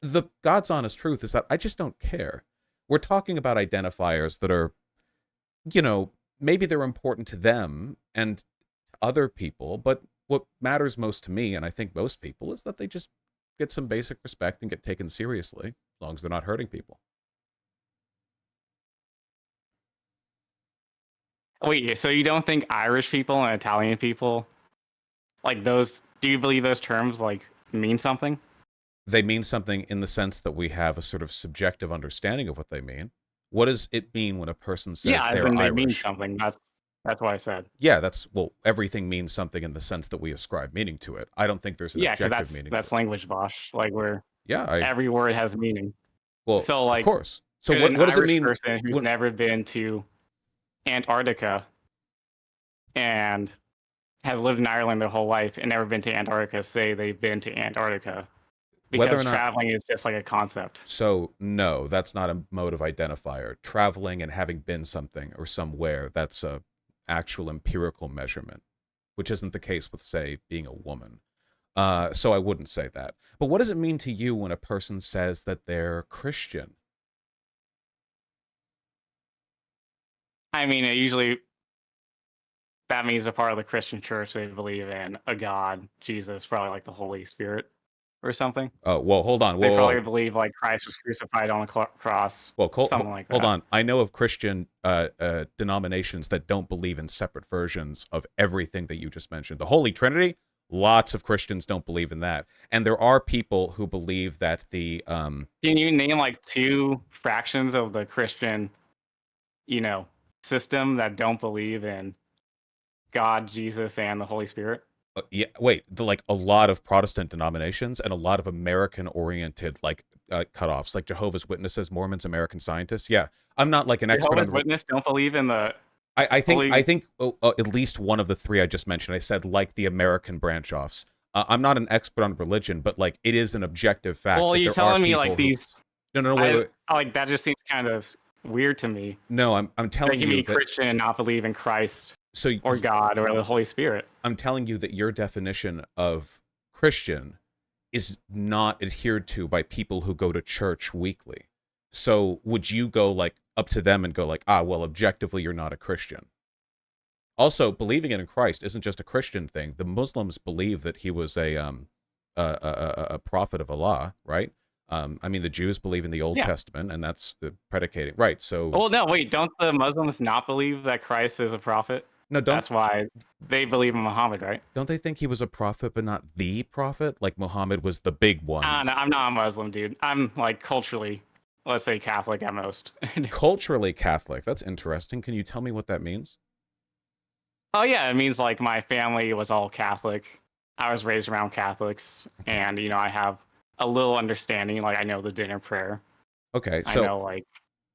Speaker 1: the God's honest truth is that I just don't care. We're talking about identifiers that are you know, maybe they're important to them and to other people, but what matters most to me, and I think most people, is that they just get some basic respect and get taken seriously, as long as they're not hurting people.
Speaker 2: Wait, so you don't think Irish people and Italian people, like those, do you believe those terms like mean something?
Speaker 1: They mean something in the sense that we have a sort of subjective understanding of what they mean. What does it mean when a person
Speaker 2: Yeah,
Speaker 1: says
Speaker 2: as
Speaker 1: they're
Speaker 2: in they mean
Speaker 1: Irish?
Speaker 2: something. That's what I said.
Speaker 1: Yeah, well, everything means something in the sense that we ascribe meaning to it. I don't think there's an
Speaker 2: Yeah, because
Speaker 1: objective meaning to
Speaker 2: that's
Speaker 1: it.
Speaker 2: language bosh. Like where
Speaker 1: Yeah,
Speaker 2: every word has meaning.
Speaker 1: well,
Speaker 2: So
Speaker 1: of
Speaker 2: like,
Speaker 1: course. So
Speaker 2: could an
Speaker 1: what does it
Speaker 2: Irish
Speaker 1: mean
Speaker 2: person who's
Speaker 1: when
Speaker 2: never been to Antarctica and has lived in Ireland their whole life and never been to Antarctica say they've been to Antarctica?
Speaker 1: whether or
Speaker 2: Because
Speaker 1: not
Speaker 2: traveling is just like a concept.
Speaker 1: so no, that's not a mode of identifier. Traveling and having been something or somewhere, that's a actual empirical measurement, which isn't the case with, say, being a woman. So I wouldn't say that. But what does it mean to you when a person says that they're Christian?
Speaker 2: I mean, it usually that means they're part of the Christian church. They believe in a God, Jesus, probably like the Holy Spirit or something.
Speaker 1: Oh, whoa, hold on.
Speaker 2: They
Speaker 1: Whoa,
Speaker 2: probably
Speaker 1: whoa.
Speaker 2: believe like Christ was crucified on a cross,
Speaker 1: Well,
Speaker 2: something like
Speaker 1: hold
Speaker 2: that.
Speaker 1: on. I know of Christian denominations that don't believe in separate versions of everything that you just mentioned. The Holy Trinity, lots of Christians don't believe in that. And there are people who believe that the
Speaker 2: Can you name like two fractions of the Christian, you know, system that don't believe in God, Jesus, and the Holy Spirit?
Speaker 1: yeah, wait, like a lot of Protestant denominations and a lot of American-oriented like cutoffs, like Jehovah's Witnesses, Mormons, American Scientists. Yeah, I'm not like an expert
Speaker 2: Jehovah's
Speaker 1: on.
Speaker 2: Witness don't believe in the
Speaker 1: I
Speaker 2: Holy.
Speaker 1: think at least one of the three I just mentioned. I said like the American branch offs. I'm not an expert on religion, but like it is an objective fact
Speaker 2: Well,
Speaker 1: that
Speaker 2: you're
Speaker 1: there are
Speaker 2: telling me like
Speaker 1: people who.
Speaker 2: these.
Speaker 1: No, no, no, wait, wait.
Speaker 2: I like that just seems kind of weird to me.
Speaker 1: No, I'm
Speaker 2: They
Speaker 1: telling
Speaker 2: can
Speaker 1: you
Speaker 2: be
Speaker 1: that.
Speaker 2: Christian and not believe in Christ
Speaker 1: So
Speaker 2: or God or the Holy Spirit.
Speaker 1: I'm telling you that your definition of Christian is not adhered to by people who go to church weekly. So would you go like up to them and go like, ah, well, objectively, you're not a Christian? Also, believing in Christ isn't just a Christian thing. The Muslims believe that he was a prophet of Allah, right? I mean, the Jews believe in the Old
Speaker 2: Yeah.
Speaker 1: Testament, and that's the predicating, right? So,
Speaker 2: Well, no, wait. Don't the Muslims not believe that Christ is a prophet?
Speaker 1: no,
Speaker 2: That's why they believe in Muhammad, right?
Speaker 1: don't they think he was a prophet, but not the prophet? Like Muhammad was the big one.
Speaker 2: No, I'm not a Muslim, dude. I'm like culturally, let's say Catholic at most.
Speaker 1: Culturally Catholic. That's interesting. Can you tell me what that means?
Speaker 2: Oh yeah, it means like my family was all Catholic. I was raised around Catholics, and you know I have a little understanding. Like I know the dinner prayer.
Speaker 1: Okay,
Speaker 2: I
Speaker 1: so
Speaker 2: know like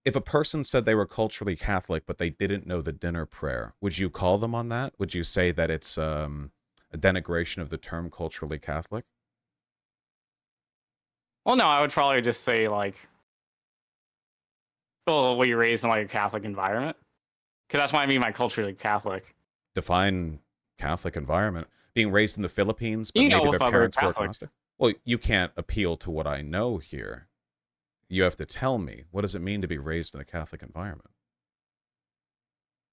Speaker 1: if a person said they were culturally Catholic, but they didn't know the dinner prayer, would you call them on that? Would you say that it's a denigration of the term culturally Catholic?
Speaker 2: well, no, I would probably just say like, well, were you raised in like a Catholic environment? Because that's why I mean my culturally Catholic.
Speaker 1: Define Catholic environment. Being raised in the Philippines, but
Speaker 2: You know,
Speaker 1: maybe their
Speaker 2: with other
Speaker 1: parents were
Speaker 2: Catholics.
Speaker 1: agnostic. Well, you can't appeal to what I know here. You have to tell me, what does it mean to be raised in a Catholic environment?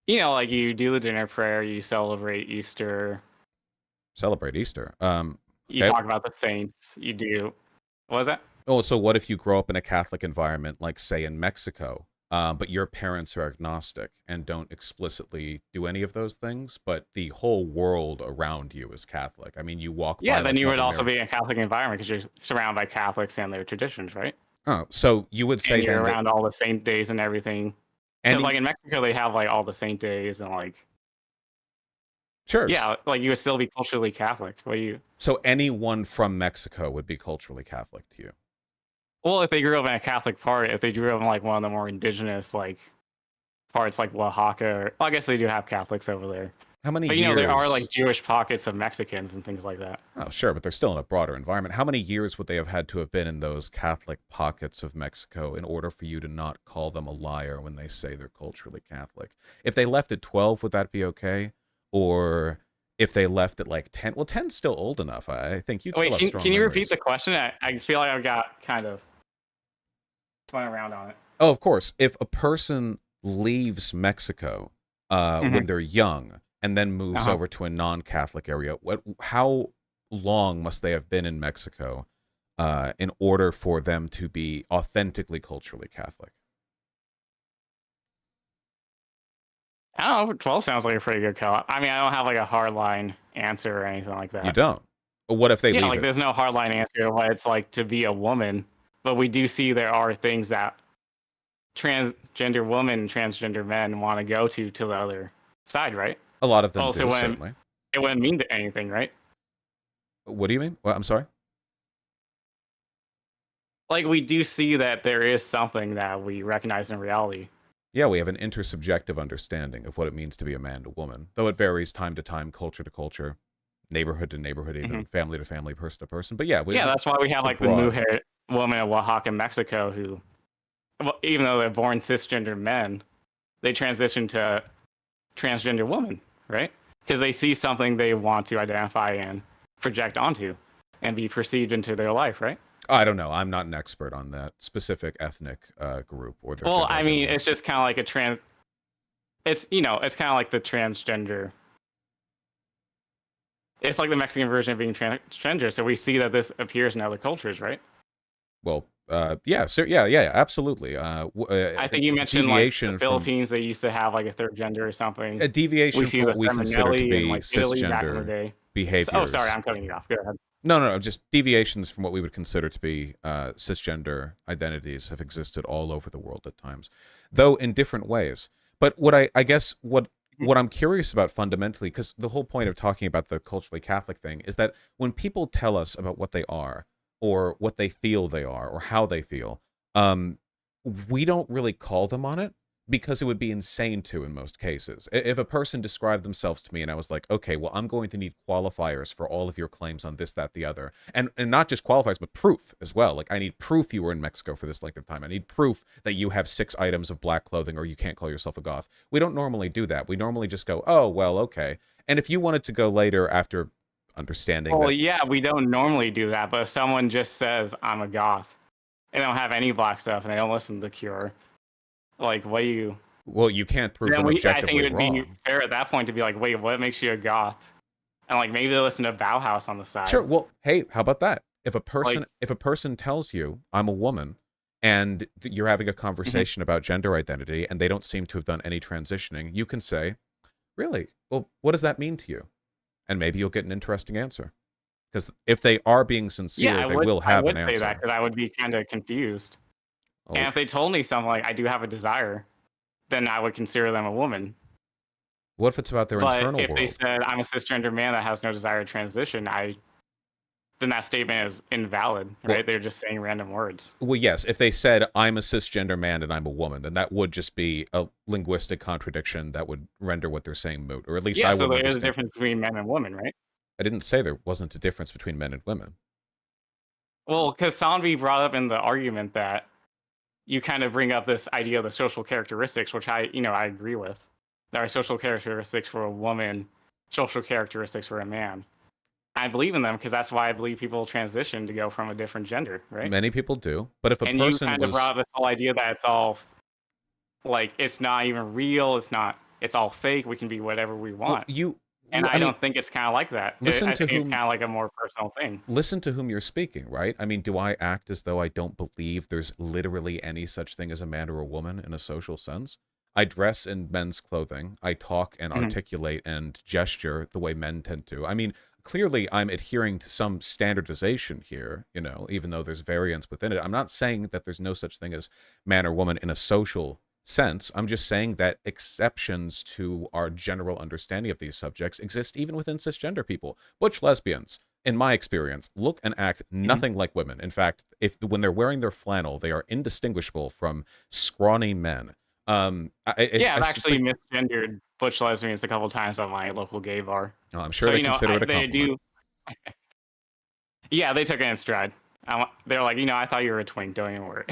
Speaker 2: You know, like you do the dinner prayer, you celebrate Easter,
Speaker 1: Celebrate Easter.
Speaker 2: you
Speaker 1: Okay.
Speaker 2: talk about the saints, you do. What was that?
Speaker 1: Oh, so what if you grow up in a Catholic environment, like say in Mexico, but your parents are agnostic and don't explicitly do any of those things, but the whole world around you is Catholic? I mean, you walk by
Speaker 2: Yeah, then
Speaker 1: like
Speaker 2: you would
Speaker 1: Mother
Speaker 2: also
Speaker 1: Mary.
Speaker 2: be in a Catholic environment because you're surrounded by Catholics and their traditions, right?
Speaker 1: Oh, so you would
Speaker 2: And
Speaker 1: say
Speaker 2: you're
Speaker 1: then that
Speaker 2: around all the saint days and everything. Because
Speaker 1: any
Speaker 2: like in Mexico, they have like all the saint days and like
Speaker 1: sure.
Speaker 2: yeah, like you would still be culturally Catholic. What do you?
Speaker 1: So anyone from Mexico would be culturally Catholic to you.
Speaker 2: Well, if they grew up in a Catholic part, if they grew up in like one of the more indigenous like parts like Oaxaca, or well, I guess they do have Catholics over there.
Speaker 1: How many
Speaker 2: But you know, there are like
Speaker 1: years?
Speaker 2: Jewish pockets of Mexicans and things like that.
Speaker 1: Oh, sure, but they're still in a broader environment. How many years would they have had to have been in those Catholic pockets of Mexico in order for you to not call them a liar when they say they're culturally Catholic? If they left at 12, would that be okay? Or if they left at like 10? Well, 10's still old enough. I think you'd still
Speaker 2: Wait,
Speaker 1: have strong
Speaker 2: can you repeat
Speaker 1: memories.
Speaker 2: the question? I feel like I got kind of went around on it.
Speaker 1: Oh, of course. If a person leaves Mexico
Speaker 2: Hmm.
Speaker 1: when they're young and then moves
Speaker 2: Uh-huh.
Speaker 1: over to a non-Catholic area, how long must they have been in Mexico in order for them to be authentically culturally Catholic?
Speaker 2: I don't know. 12 sounds like a pretty good call. I mean, I don't have like a hard line answer or anything like
Speaker 1: You
Speaker 2: that.
Speaker 1: don't. What if they
Speaker 2: Yeah,
Speaker 1: leave
Speaker 2: like
Speaker 1: it?
Speaker 2: there's no hard line answer to what it's like to be a woman, but we do see there are things that transgender women and transgender men want to go to the other side, right?
Speaker 1: A lot of them
Speaker 2: Also,
Speaker 1: do,
Speaker 2: when
Speaker 1: certainly.
Speaker 2: it wouldn't mean to anything, right?
Speaker 1: What do you mean? Well, I'm sorry.
Speaker 2: Like we do see that there is something that we recognize in reality.
Speaker 1: Yeah, we have an intersubjective understanding of what it means to be a man to woman, though it varies time to time, culture to culture, neighborhood to neighborhood,
Speaker 2: Hmm.
Speaker 1: even family to family, person to person. But yeah,
Speaker 2: Yeah, that's why we have
Speaker 1: it's a
Speaker 2: like the
Speaker 1: broad.
Speaker 2: new-haired woman in Oaxaca, Mexico, who, well, even though they're born cisgender men, they transition to transgender woman, right? Because they see something they want to identify and project onto and be perceived into their life, right?
Speaker 1: I don't know. I'm not an expert on that specific ethnic group or their
Speaker 2: Well,
Speaker 1: gender
Speaker 2: I mean,
Speaker 1: identity.
Speaker 2: it's just kind of like a trans. It's it's kind of like the transgender. It's like the Mexican version of being transgender. So we see that this appears in other cultures, right?
Speaker 1: Well, yeah, so yeah, absolutely.
Speaker 2: I think you mentioned like the
Speaker 1: Deviation from
Speaker 2: Philippines. They used to have like a third gender or something.
Speaker 1: a
Speaker 2: We
Speaker 1: deviation
Speaker 2: see
Speaker 1: from
Speaker 2: the
Speaker 1: what we consider to
Speaker 2: Feminelli in
Speaker 1: be
Speaker 2: like Italy back in the
Speaker 1: cisgender
Speaker 2: day. So, oh, sorry,
Speaker 1: behaviors.
Speaker 2: I'm cutting you off. Go ahead.
Speaker 1: No, just deviations from what we would consider to be cisgender identities have existed all over the world at times, though in different ways. But I guess what I'm curious about fundamentally, because the whole point of talking about the culturally Catholic thing is that when people tell us about what they are, or what they feel they are, or how they feel, um, we don't really call them on it because it would be insane to in most cases. If a person described themselves to me and I was like, okay, well, I'm going to need qualifiers for all of your claims on this, that, the other. And not just qualifiers, but proof as well. Like, I need proof you were in Mexico for this length of time. I need proof that you have 6 items of black clothing or you can't call yourself a goth. We don't normally do that. We normally just go, oh, well, okay. And if you wanted to go later after understanding
Speaker 2: Well,
Speaker 1: that,
Speaker 2: yeah, we don't normally do that, but if someone just says I'm a goth and they don't have any black stuff and they don't listen to The Cure, like, what do you?
Speaker 1: well, you can't prove
Speaker 2: Then
Speaker 1: them
Speaker 2: I think it
Speaker 1: objectively
Speaker 2: would be
Speaker 1: wrong.
Speaker 2: fair at that point to be like, wait, what makes you a goth? And like maybe they listen to Bauhaus on the
Speaker 1: Sure.
Speaker 2: side.
Speaker 1: Well, hey, how about that?
Speaker 2: Like,
Speaker 1: If a person tells you I'm a woman and you're having a
Speaker 2: mhm.
Speaker 1: conversation about gender identity and they don't seem to have done any transitioning, you can say, "Really? Well, what does that mean to you?" And maybe you'll get an interesting answer. Because if they are being
Speaker 2: Yeah,
Speaker 1: sincere, they will
Speaker 2: I
Speaker 1: have an
Speaker 2: would say that
Speaker 1: answer.
Speaker 2: because I would be kind of confused. And
Speaker 1: Oh,
Speaker 2: if they told me something like I do have a desire, then I would consider them a woman.
Speaker 1: what if it's about their
Speaker 2: But
Speaker 1: internal
Speaker 2: if they
Speaker 1: world?
Speaker 2: said I'm a cisgender man that has no desire to transition, I then that statement is invalid,
Speaker 1: Well,
Speaker 2: right? They're just saying random words.
Speaker 1: yes, if they said I'm a cisgender man and I'm a woman, then that would just be a linguistic contradiction that would render what they're saying moot, or at least
Speaker 2: Yeah,
Speaker 1: I
Speaker 2: so
Speaker 1: wouldn't
Speaker 2: there is a
Speaker 1: understand.
Speaker 2: difference between men and women, right?
Speaker 1: I didn't say there wasn't a difference between men and women.
Speaker 2: Well, because Sanvi brought up in the argument that you kind of bring up this idea of the social characteristics, which I agree with. There are social characteristics for a woman, social characteristics for a man. I believe in them because that's why I believe people transition to go from a different gender, right?
Speaker 1: Many people do, but if a
Speaker 2: And you
Speaker 1: person
Speaker 2: kind of
Speaker 1: was,
Speaker 2: brought up this whole idea that it's all like it's not even real. It's all fake. We can be whatever we
Speaker 1: well,
Speaker 2: want. And
Speaker 1: I
Speaker 2: I
Speaker 1: mean,
Speaker 2: don't think it's kind of like that.
Speaker 1: listen
Speaker 2: I
Speaker 1: to
Speaker 2: think it's
Speaker 1: whom
Speaker 2: kind of like a more personal thing.
Speaker 1: listen to whom you're speaking, right? I mean, do I act as though I don't believe there's literally any such thing as a man or a woman in a social sense? I dress in men's clothing. I talk and
Speaker 2: Mhm.
Speaker 1: articulate and gesture the way men tend to. I mean, clearly I'm adhering to some standardization here, even though there's variance within it. I'm not saying that there's no such thing as man or woman in a social sense. I'm just saying that exceptions to our general understanding of these subjects exist even within cisgender people. Butch lesbians, in my experience, look and act
Speaker 2: Mhm.
Speaker 1: nothing like women. In fact, if when they're wearing their flannel, they are indistinguishable from scrawny men.
Speaker 2: Yeah, I've
Speaker 1: It's just
Speaker 2: actually
Speaker 1: like,
Speaker 2: misgendered butch lesbians a couple times at my local gay bar.
Speaker 1: oh, I'm sure
Speaker 2: So
Speaker 1: they consider it a
Speaker 2: they
Speaker 1: compliment.
Speaker 2: do. Yeah, they took it in stride. They're like, I thought you were a twink. Don't even worry.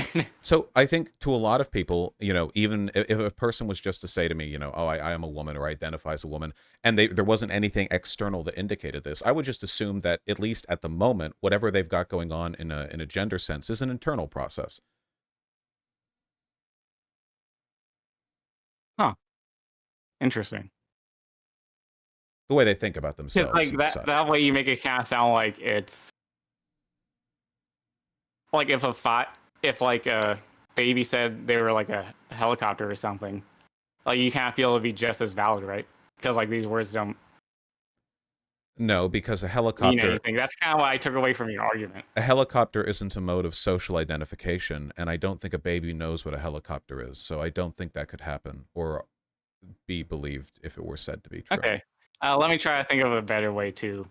Speaker 1: So I think to a lot of people, even if a person was just to say to me, oh, I am a woman or I identify as a woman, and there wasn't anything external that indicated this, I would just assume that at least at the moment, whatever they've got going on in a gender sense is an internal process.
Speaker 2: Huh. Interesting.
Speaker 1: The way they think about
Speaker 2: Because
Speaker 1: themselves
Speaker 2: like
Speaker 1: and
Speaker 2: that
Speaker 1: such.
Speaker 2: way you make it kind of sound like it's like if like a baby said they were like a helicopter or something, like you kind of feel it'd be just as valid, right? Because like these words don't
Speaker 1: No, because
Speaker 2: mean anything. That's kind of what I took away from your argument.
Speaker 1: a helicopter isn't a mode of social identification, and I don't think a baby knows what a helicopter is, so I don't think that could happen or be believed if it were said to be true.
Speaker 2: Okay, let me try to think of a better way to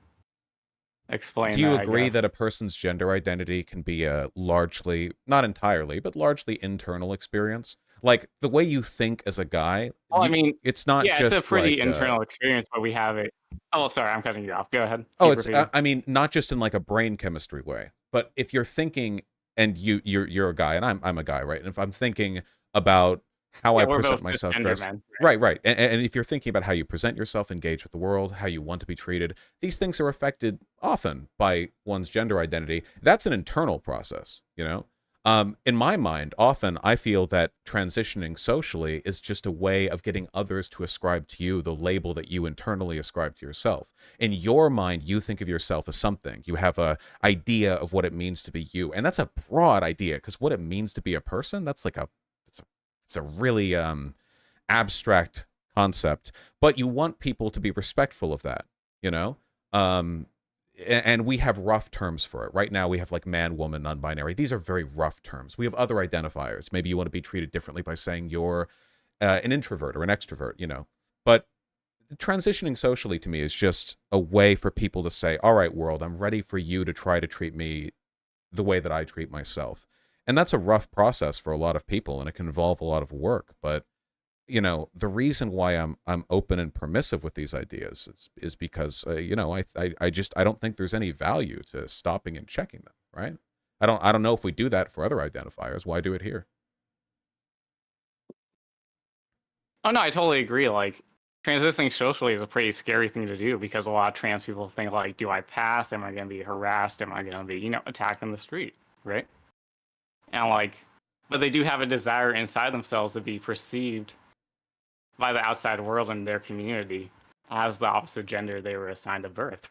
Speaker 1: Do
Speaker 2: explain
Speaker 1: you
Speaker 2: that, I
Speaker 1: agree
Speaker 2: guess.
Speaker 1: that a person's gender identity can be a largely, not entirely, but largely internal experience? Like the way you think as a guy,
Speaker 2: Well, I mean,
Speaker 1: it's not
Speaker 2: yeah, it's a
Speaker 1: just
Speaker 2: pretty
Speaker 1: like
Speaker 2: internal experience, but we have it. Oh, sorry, I'm cutting you off. Go ahead.
Speaker 1: oh,
Speaker 2: Keep
Speaker 1: it's
Speaker 2: repeating.
Speaker 1: I mean not just in like a brain chemistry way, but if you're thinking and you're a guy and I'm a guy, right? And if I'm thinking about how I
Speaker 2: Yeah, we're
Speaker 1: present
Speaker 2: both
Speaker 1: myself
Speaker 2: cisgender
Speaker 1: dressed,
Speaker 2: men.
Speaker 1: right, right, and if you're thinking about how you present yourself, engage with the world, how you want to be treated, these things are affected often by one's gender identity. That's an internal process, you know. In my mind, often I feel that transitioning socially is just a way of getting others to ascribe to you the label that you internally ascribe to yourself. In your mind, you think of yourself as something. You have a idea of what it means to be you, and that's a broad idea because what it means to be a person, that's like a it's a really abstract concept. But you want people to be respectful of that, you know. Um, and we have rough terms for it. Right now, we have like man, woman, non binary. These are very rough terms. We have other identifiers. Maybe you want to be treated differently by saying you're an introvert or an extrovert, you know. But transitioning socially to me is just a way for people to say, all right, world, I'm ready for you to try to treat me the way that I treat myself. And that's a rough process for a lot of people and it can involve a lot of work. But you know the reason why I'm open and permissive with these ideas is because you know I just I don't think there's any value to stopping and checking them, right? I don't know if we do that for other identifiers. Why do it here?
Speaker 2: Oh no, I totally agree. Like transitioning socially is a pretty scary thing to do because a lot of trans people think like, do I pass? Am I going to be harassed? Am I going to be, attacked in the street? Right? And like, but they do have a desire inside themselves to be perceived by the outside world and their community as the opposite gender they were assigned at birth.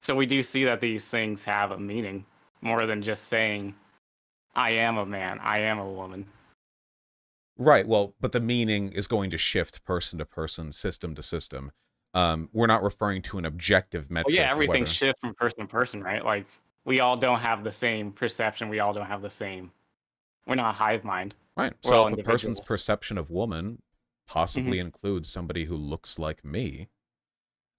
Speaker 2: So we do see that these things have a meaning more than just saying, I am a man, I am a woman.
Speaker 1: Right. Well, but the meaning is going to shift person to person, system to system. We're not referring to an objective
Speaker 2: Well, yeah,
Speaker 1: metric of
Speaker 2: everything
Speaker 1: whether
Speaker 2: shifts from person to person, right? Like we all don't have the same perception. We all don't have the same. We're not a hive mind.
Speaker 1: right.
Speaker 2: We're
Speaker 1: So
Speaker 2: all
Speaker 1: if a person's
Speaker 2: individuals.
Speaker 1: perception of woman possibly
Speaker 2: Hmm.
Speaker 1: includes somebody who looks like me,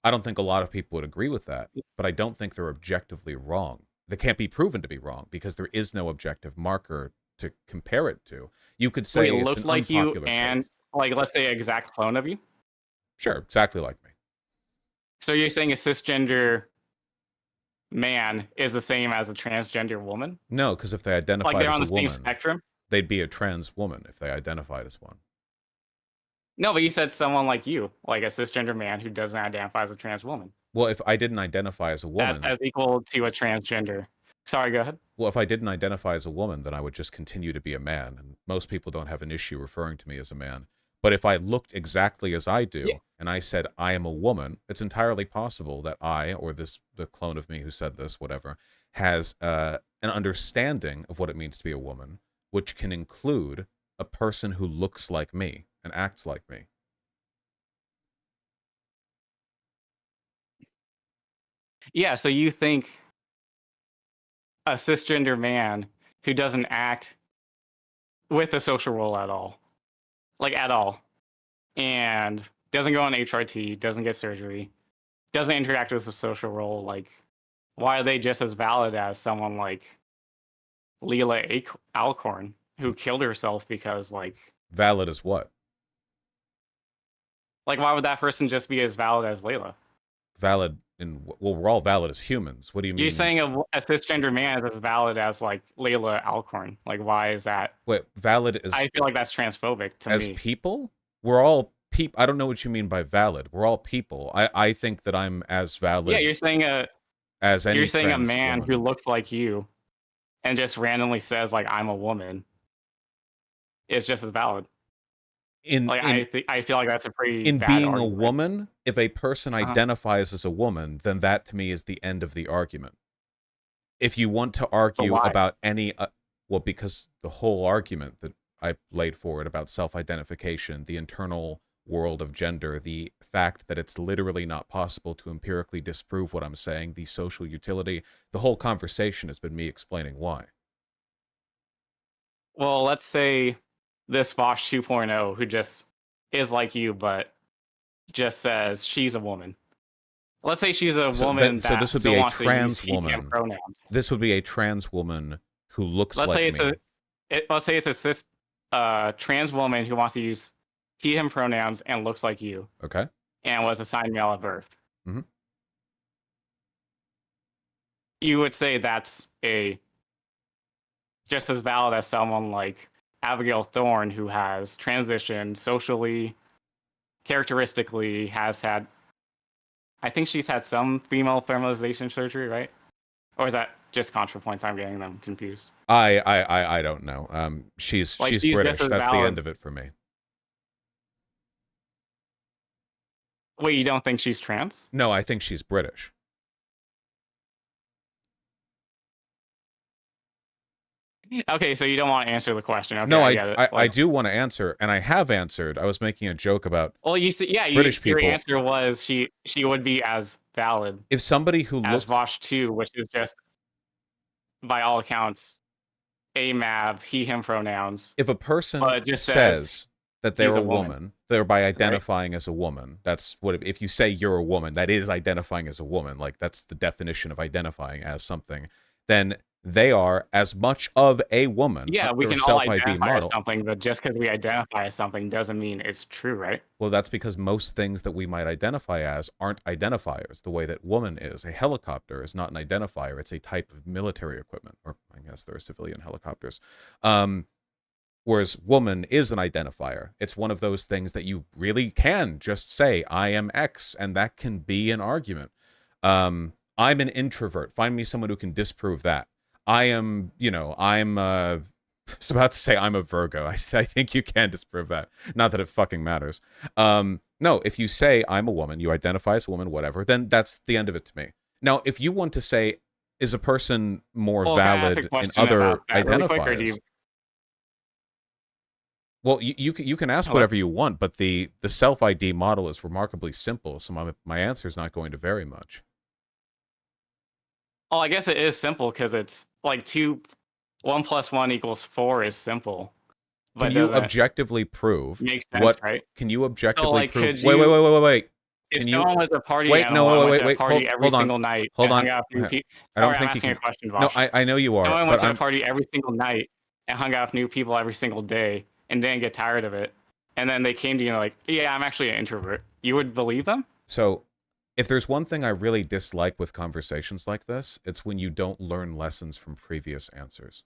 Speaker 1: I don't think a lot of people would agree with that, but I don't think they're objectively wrong. They can't be proven to be wrong because there is no objective marker to compare it to. You could
Speaker 2: Wait,
Speaker 1: say it's
Speaker 2: looked
Speaker 1: an
Speaker 2: like you
Speaker 1: unpopular take.
Speaker 2: and like let's say exact clone of you.
Speaker 1: Sure, exactly like me.
Speaker 2: So you're saying a cisgender man is the same as a transgender woman?
Speaker 1: No, because if they
Speaker 2: Like
Speaker 1: identified
Speaker 2: they're
Speaker 1: as
Speaker 2: on
Speaker 1: a
Speaker 2: the same
Speaker 1: woman,
Speaker 2: spectrum?
Speaker 1: they'd be a trans woman if they identified as one.
Speaker 2: No, but you said someone like you, like a cisgender man who doesn't identify as a trans woman,
Speaker 1: Well, if I didn't identify as a
Speaker 2: as
Speaker 1: woman,
Speaker 2: as equal to a transgender. Sorry, go ahead.
Speaker 1: well, if I didn't identify as a woman, then I would just continue to be a man. And most people don't have an issue referring to me as a man. But if I looked exactly as I
Speaker 2: Yeah.
Speaker 1: do and I said I am a woman, it's entirely possible that I, or the clone of me who said this, whatever, has an understanding of what it means to be a woman, which can include a person who looks like me and acts like me.
Speaker 2: Yeah, so you think a cisgender man who doesn't act with the social role at all, like at all, and doesn't go on HRT, doesn't get surgery, doesn't interact with the social role, like why are they just as valid as someone like Alcorn who killed herself because
Speaker 1: Valid as what?
Speaker 2: why would that person just be as valid as Layla?
Speaker 1: Valid in, well, we're all valid as humans. What do you
Speaker 2: You're
Speaker 1: mean?
Speaker 2: saying a cisgender man is as valid as like Layla Alcorn. Like why is that?
Speaker 1: Wait, valid
Speaker 2: I feel like that's transphobic to
Speaker 1: as
Speaker 2: me.
Speaker 1: people? We're all people. I don't know what you mean by valid. We're all people. I think that I'm as
Speaker 2: Yeah,
Speaker 1: valid as
Speaker 2: you're
Speaker 1: any
Speaker 2: saying a
Speaker 1: trans
Speaker 2: man who
Speaker 1: woman.
Speaker 2: looks like you and just randomly says like I'm a woman is just as valid.
Speaker 1: In
Speaker 2: Like
Speaker 1: in
Speaker 2: I feel like that's a pretty
Speaker 1: in
Speaker 2: bad
Speaker 1: being a
Speaker 2: argument.
Speaker 1: woman, if a person
Speaker 2: Uh-huh.
Speaker 1: identifies as a woman, then that to me is the end of the argument. If you want to
Speaker 2: But
Speaker 1: argue
Speaker 2: why?
Speaker 1: about any, well, because the whole argument that I laid forward about self-identification, the internal world of gender, the fact that it's literally not possible to empirically disprove what I'm saying, the social utility, the whole conversation has been me explaining why.
Speaker 2: Well, let's say this Vosh 2.0 who just is like you, but just says she's a woman. Let's say she's a woman
Speaker 1: So this
Speaker 2: that
Speaker 1: would be
Speaker 2: still
Speaker 1: a
Speaker 2: wants to use
Speaker 1: trans
Speaker 2: he, him
Speaker 1: woman.
Speaker 2: pronouns.
Speaker 1: This would be a trans woman who looks
Speaker 2: Let's say
Speaker 1: like
Speaker 2: it's a
Speaker 1: me.
Speaker 2: let's say it's a trans woman who wants to use he, him pronouns and looks like you
Speaker 1: Okay.
Speaker 2: and was assigned male at birth.
Speaker 1: Mhm.
Speaker 2: You would say that's a just as valid as someone like Abigail Thorne, who has transitioned socially, characteristically, has had. I think she's had some female feminization surgery, right? Or is that just ContraPoints? I'm getting them confused.
Speaker 1: I don't know.
Speaker 2: Like
Speaker 1: She's
Speaker 2: she's just
Speaker 1: British.
Speaker 2: as
Speaker 1: That's the
Speaker 2: valid.
Speaker 1: end of it for me.
Speaker 2: Wait, you don't think she's trans?
Speaker 1: No, I think she's British.
Speaker 2: Okay, so you don't want to answer the question. Okay,
Speaker 1: No,
Speaker 2: I get it.
Speaker 1: I
Speaker 2: Like,
Speaker 1: do want to answer, and I have answered. I was making a joke about
Speaker 2: well, you see, yeah,
Speaker 1: British
Speaker 2: your
Speaker 1: people.
Speaker 2: answer was she would be as valid
Speaker 1: If somebody who
Speaker 2: as
Speaker 1: looks,
Speaker 2: Vosh 2, which is just by all accounts a Mav, he him pronouns,
Speaker 1: if a person
Speaker 2: but it just says
Speaker 1: says that they're
Speaker 2: he's
Speaker 1: a
Speaker 2: a woman,
Speaker 1: woman, thereby
Speaker 2: right?
Speaker 1: identifying as a woman, that's what, if you say you're a woman, that is identifying as a woman. Like, that's the definition of identifying as something. Then they are as much of a woman
Speaker 2: Yeah, we
Speaker 1: under a
Speaker 2: can all
Speaker 1: self-ID
Speaker 2: identify as
Speaker 1: model.
Speaker 2: something, but just because we identify as something doesn't mean it's true, right?
Speaker 1: Well, that's because most things that we might identify as aren't identifiers, the way that woman is. A helicopter is not an identifier. It's a type of military equipment, or I guess there are civilian helicopters. Whereas woman is an identifier. It's one of those things that you really can just say, I am X, and that can be an argument. I'm an introvert. Find me someone who can disprove that. I am, I was about to say I'm a Virgo. I think you can disprove that. Not that it fucking matters. No, if you say I'm a woman, you identify as a woman, whatever, then that's the end of it to me. Now, if you want to say, is a person more
Speaker 2: Well, can I ask a
Speaker 1: valid in
Speaker 2: question
Speaker 1: other
Speaker 2: about that really quick, or do
Speaker 1: identifiers?
Speaker 2: you?
Speaker 1: Well, you can ask
Speaker 2: Hello?
Speaker 1: whatever you want, but the self-ID model is remarkably simple, so my answer is not going to vary much.
Speaker 2: Oh, I guess it is simple because it's like 1 + 1 = 4 is simple, but
Speaker 1: Can
Speaker 2: it
Speaker 1: you
Speaker 2: doesn't
Speaker 1: objectively prove
Speaker 2: make sense,
Speaker 1: what?
Speaker 2: right?
Speaker 1: Can you
Speaker 2: So,
Speaker 1: objectively
Speaker 2: like,
Speaker 1: prove?
Speaker 2: could
Speaker 1: Wait, wait,
Speaker 2: you,
Speaker 1: wait, wait, wait, wait.
Speaker 2: if
Speaker 1: Can you
Speaker 2: someone was a party
Speaker 1: wait? No,
Speaker 2: animal and
Speaker 1: wait,
Speaker 2: went
Speaker 1: wait,
Speaker 2: to a
Speaker 1: wait,
Speaker 2: party
Speaker 1: wait.
Speaker 2: every
Speaker 1: Hold on,
Speaker 2: single night
Speaker 1: hold
Speaker 2: and
Speaker 1: on.
Speaker 2: hung out with new people,
Speaker 1: I don't
Speaker 2: sorry, I'm
Speaker 1: think you
Speaker 2: asking a
Speaker 1: can.
Speaker 2: question,
Speaker 1: No,
Speaker 2: Vosh.
Speaker 1: I know you are,
Speaker 2: Someone went
Speaker 1: but
Speaker 2: to a
Speaker 1: I'm.
Speaker 2: party every single night and hung out with new people every single day and didn't get tired of it, and then they came to you and like, yeah, I'm actually an introvert. You would believe them?
Speaker 1: So, if there's one thing I really dislike with conversations like this, it's when you don't learn lessons from previous answers.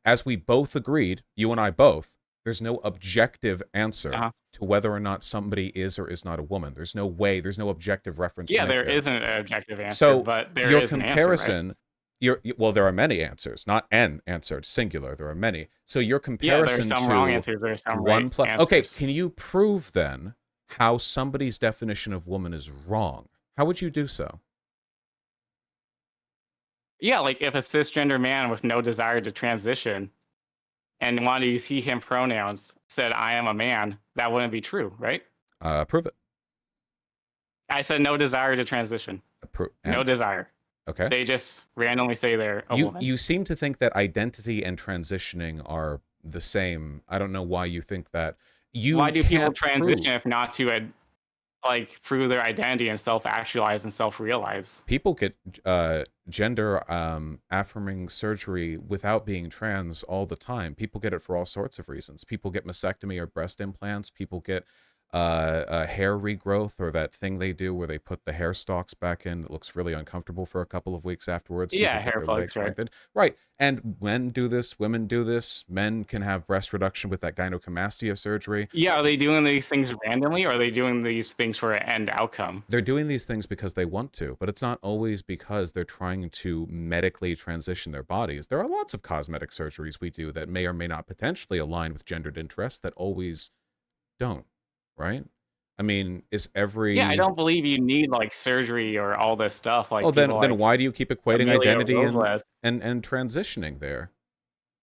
Speaker 1: As we both agreed, you and I both, there's no objective answer
Speaker 2: Uh-huh.
Speaker 1: to whether or not somebody is or is not a woman. There's no way, there's no objective reference to
Speaker 2: Yeah,
Speaker 1: make
Speaker 2: there
Speaker 1: there.
Speaker 2: isn't an objective answer,
Speaker 1: So,
Speaker 2: but there
Speaker 1: your
Speaker 2: is an answer, right?
Speaker 1: comparison, well, there are many answers, not an answer, singular. There are many. So your
Speaker 2: Yeah, there are
Speaker 1: comparison
Speaker 2: some wrong
Speaker 1: to
Speaker 2: answers, there are some
Speaker 1: one
Speaker 2: right
Speaker 1: plus. Okay,
Speaker 2: answers.
Speaker 1: can you prove then how somebody's definition of woman is wrong? How would you do so?
Speaker 2: Yeah, like if a cisgender man with no desire to transition and wanted to use he, him pronouns said, I am a man, that wouldn't be true, right?
Speaker 1: Prove it.
Speaker 2: I said no desire to transition. No
Speaker 1: And
Speaker 2: desire.
Speaker 1: okay.
Speaker 2: They just randomly say they're a woman.
Speaker 1: You seem to think that identity and transitioning are the same. I don't know why you think that. You
Speaker 2: Why do people
Speaker 1: can't
Speaker 2: transition
Speaker 1: prove.
Speaker 2: if not to like prove their identity and self-actualize and self-realize?
Speaker 1: People get gender affirming surgery without being trans all the time. People get it for all sorts of reasons. People get mastectomy or breast implants. People get a hair regrowth, or that thing they do where they put the hair stalks back in that looks really uncomfortable for a couple of weeks afterwards. People
Speaker 2: Yeah,
Speaker 1: get
Speaker 2: hair
Speaker 1: their
Speaker 2: plugs,
Speaker 1: legs
Speaker 2: right?
Speaker 1: lengthened. Right. And men do this, women do this. Men can have breast reduction with that gynecomastia surgery.
Speaker 2: Yeah, are they doing these things randomly, or are they doing these things for an end outcome?
Speaker 1: They're doing these things because they want to, but it's not always because they're trying to medically transition their bodies. There are lots of cosmetic surgeries we do that may or may not potentially align with gendered interests that always don't, right? I mean, is
Speaker 2: Yeah, I
Speaker 1: every...
Speaker 2: don't believe you need like surgery or all this stuff
Speaker 1: Oh,
Speaker 2: like people
Speaker 1: then
Speaker 2: like
Speaker 1: why do you keep equating
Speaker 2: Emilio
Speaker 1: identity and
Speaker 2: Robles.
Speaker 1: transitioning there?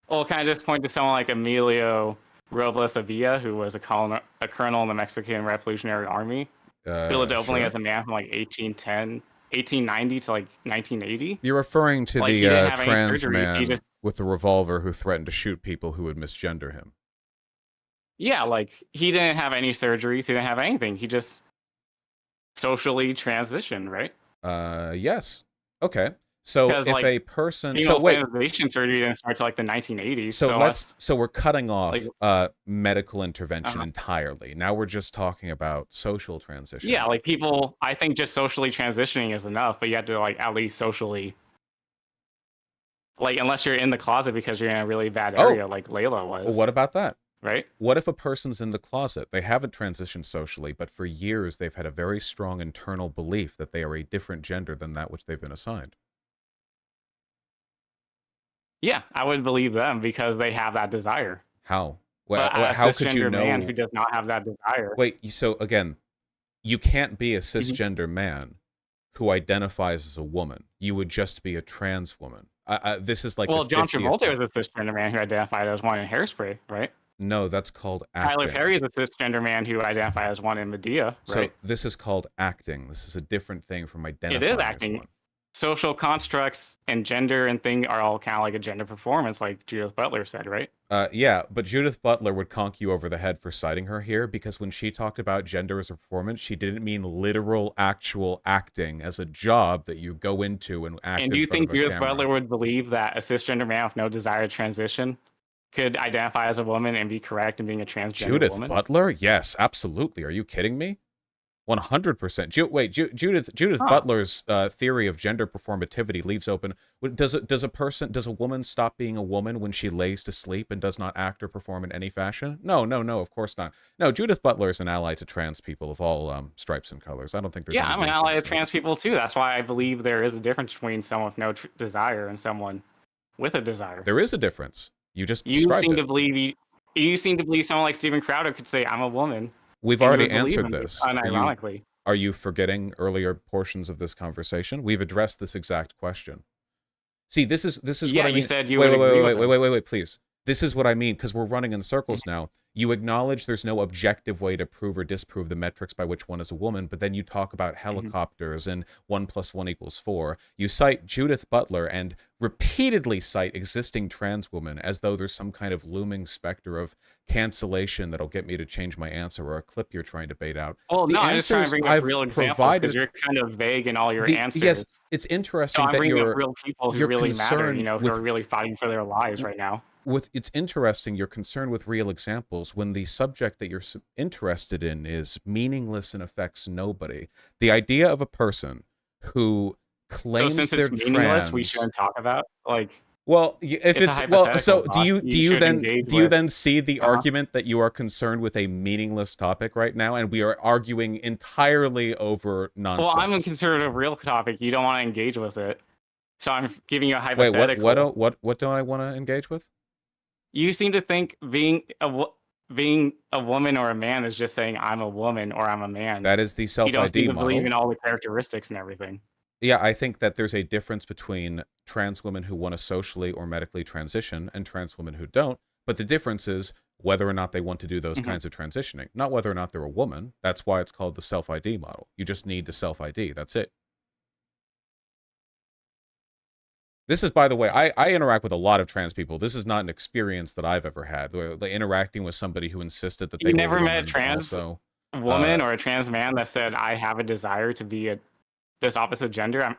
Speaker 2: Well, can I just point to someone like Emilio Robles Avila, who was a colonel in the Mexican Revolutionary Army, billed openly
Speaker 1: Sure.
Speaker 2: as a man from like 1890 to like 1980.
Speaker 1: You're referring to
Speaker 2: Like
Speaker 1: the
Speaker 2: he didn't have any
Speaker 1: trans
Speaker 2: surgeries. He
Speaker 1: man
Speaker 2: just
Speaker 1: with the revolver who threatened to shoot people who would misgender him.
Speaker 2: yeah, like he didn't have any surgeries. He didn't have anything. He just socially transitioned, right?
Speaker 1: Yes. Okay. So
Speaker 2: Because
Speaker 1: if
Speaker 2: like
Speaker 1: a person... So
Speaker 2: female
Speaker 1: wait.
Speaker 2: feminization surgery didn't start till like the 1980s.
Speaker 1: So
Speaker 2: So
Speaker 1: let's...
Speaker 2: that's
Speaker 1: So we're cutting
Speaker 2: like
Speaker 1: off medical intervention
Speaker 2: uh,
Speaker 1: entirely. Now we're just talking about social
Speaker 2: yeah,
Speaker 1: transitioning.
Speaker 2: like people. I think just socially transitioning is enough, but you have to like at least socially like unless you're in the closet because you're in a really bad
Speaker 1: Oh,
Speaker 2: area, like Layla
Speaker 1: well,
Speaker 2: was,
Speaker 1: what about that?
Speaker 2: right?
Speaker 1: What if a person's in the closet? They haven't transitioned socially, but for years they've had a very strong internal belief that they are a different gender than that which they've been assigned.
Speaker 2: Yeah, I would believe them because they have that desire.
Speaker 1: How?
Speaker 2: But a
Speaker 1: How could you
Speaker 2: cisgender man who
Speaker 1: know?
Speaker 2: does not have that desire,
Speaker 1: Wait, so again, you can't be a
Speaker 2: mhm.
Speaker 1: cisgender man who identifies as a woman. You would just be a trans woman. This is like the
Speaker 2: Well, John
Speaker 1: 50th
Speaker 2: Travolta
Speaker 1: time.
Speaker 2: is a cisgender man who identified as one in Hairspray, right?
Speaker 1: No, that's called
Speaker 2: Tyler
Speaker 1: acting.
Speaker 2: Perry is a cisgender man who identified as one in Medea,
Speaker 1: So
Speaker 2: right?
Speaker 1: this is called acting. This is a different thing from
Speaker 2: It is
Speaker 1: identifying as
Speaker 2: acting.
Speaker 1: one.
Speaker 2: Social constructs and gender and thing are all kind of like a gender performance, like Judith Butler said, right?
Speaker 1: Yeah, but Judith Butler would conk you over the head for citing her here because when she talked about gender as a performance, she didn't mean literal, actual acting as a job that you go into and act
Speaker 2: And
Speaker 1: in
Speaker 2: do you
Speaker 1: front
Speaker 2: think
Speaker 1: of a
Speaker 2: Judith
Speaker 1: camera.
Speaker 2: Butler would believe that a cisgender man with no desire to transition could identify as a woman and be correct in being a transgender
Speaker 1: Judith
Speaker 2: woman?
Speaker 1: Butler? Yes, absolutely. Are you kidding me? 100%. Judith
Speaker 2: Huh.
Speaker 1: Butler's theory of gender performativity leaves open. Does a woman stop being a woman when she lays to sleep and does not act or perform in any fashion? No, no, no. Of course not. No, Judith Butler is an ally to trans people of all stripes and colors. I don't think there's
Speaker 2: Yeah,
Speaker 1: any
Speaker 2: I'm an ally of
Speaker 1: misunderstanding.
Speaker 2: trans people too. That's why I believe there is a difference between someone with no desire and someone with a desire.
Speaker 1: There is a difference. You just
Speaker 2: You
Speaker 1: described
Speaker 2: seem
Speaker 1: it.
Speaker 2: to believe you seem to believe someone like Steven Crowder could say I'm a woman,
Speaker 1: We've
Speaker 2: and you
Speaker 1: already
Speaker 2: would believe
Speaker 1: answered
Speaker 2: him
Speaker 1: this.
Speaker 2: unironically.
Speaker 1: Are you forgetting earlier portions of this conversation? We've addressed this exact question. See, this is what
Speaker 2: Yeah,
Speaker 1: I
Speaker 2: you
Speaker 1: mean.
Speaker 2: said you
Speaker 1: Wait,
Speaker 2: would
Speaker 1: wait, wait,
Speaker 2: agree
Speaker 1: wait,
Speaker 2: with
Speaker 1: wait, wait,
Speaker 2: him.
Speaker 1: wait, wait, wait, please. This is what I mean because we're running in circles now. You acknowledge there's no objective way to prove or disprove the metrics by which one is a woman, but then you talk about
Speaker 2: Mhm.
Speaker 1: helicopters and 1 + 1 = 4. You cite Judith Butler and repeatedly cite existing trans women as though there's some kind of looming specter of cancellation that'll get me to change my answer or a clip you're trying to bait out.
Speaker 2: Well, no,
Speaker 1: The
Speaker 2: I'm just trying to
Speaker 1: answers
Speaker 2: bring up
Speaker 1: I've
Speaker 2: real examples because
Speaker 1: provided...
Speaker 2: you're kind of vague in all your
Speaker 1: Yes,
Speaker 2: answers.
Speaker 1: it's
Speaker 2: So
Speaker 1: interesting
Speaker 2: I'm
Speaker 1: that
Speaker 2: bringing up real people who
Speaker 1: you're
Speaker 2: really matter,
Speaker 1: concerned
Speaker 2: who are really fighting for their lives right now.
Speaker 1: it's interesting you're concerned with real examples when the subject that you're interested in is meaningless and affects nobody. The idea of a person who
Speaker 2: So
Speaker 1: claims
Speaker 2: since
Speaker 1: they're
Speaker 2: it's meaningless, we
Speaker 1: trans...
Speaker 2: shouldn't talk about like
Speaker 1: Well, if
Speaker 2: it's a
Speaker 1: it's... Well,
Speaker 2: hypothetical,
Speaker 1: so
Speaker 2: Josh. You should engage
Speaker 1: do you
Speaker 2: with.
Speaker 1: then see the
Speaker 2: Uh huh.
Speaker 1: argument that you are concerned with a meaningless topic right now and we are arguing entirely over
Speaker 2: Well, I'm
Speaker 1: nonsense?
Speaker 2: considered a real topic. You don't want to engage with it, so I'm giving you a
Speaker 1: Wait,
Speaker 2: hypothetical.
Speaker 1: what don't I want to engage with?
Speaker 2: You seem to think being a woman or a man is just saying I'm a woman or I'm a man.
Speaker 1: That is the
Speaker 2: You don't seem
Speaker 1: self-ID
Speaker 2: to believe
Speaker 1: model.
Speaker 2: in all the characteristics and everything.
Speaker 1: Yeah, I think that there's a difference between trans women who want to socially or medically transition and trans women who don't. But the difference is whether or not they want to do those
Speaker 2: Mhm.
Speaker 1: kinds of transitioning, not whether or not they're a woman. That's why it's called the self-ID model. You just need to self-ID. That's it. This is, by the way, I interact with a lot of trans people. This is not an experience that I've ever had. Like, interacting with somebody who insisted that they
Speaker 2: You
Speaker 1: were a
Speaker 2: never met a
Speaker 1: woman, but
Speaker 2: trans
Speaker 1: also...
Speaker 2: woman or a trans man that said I have a desire to be this opposite gender.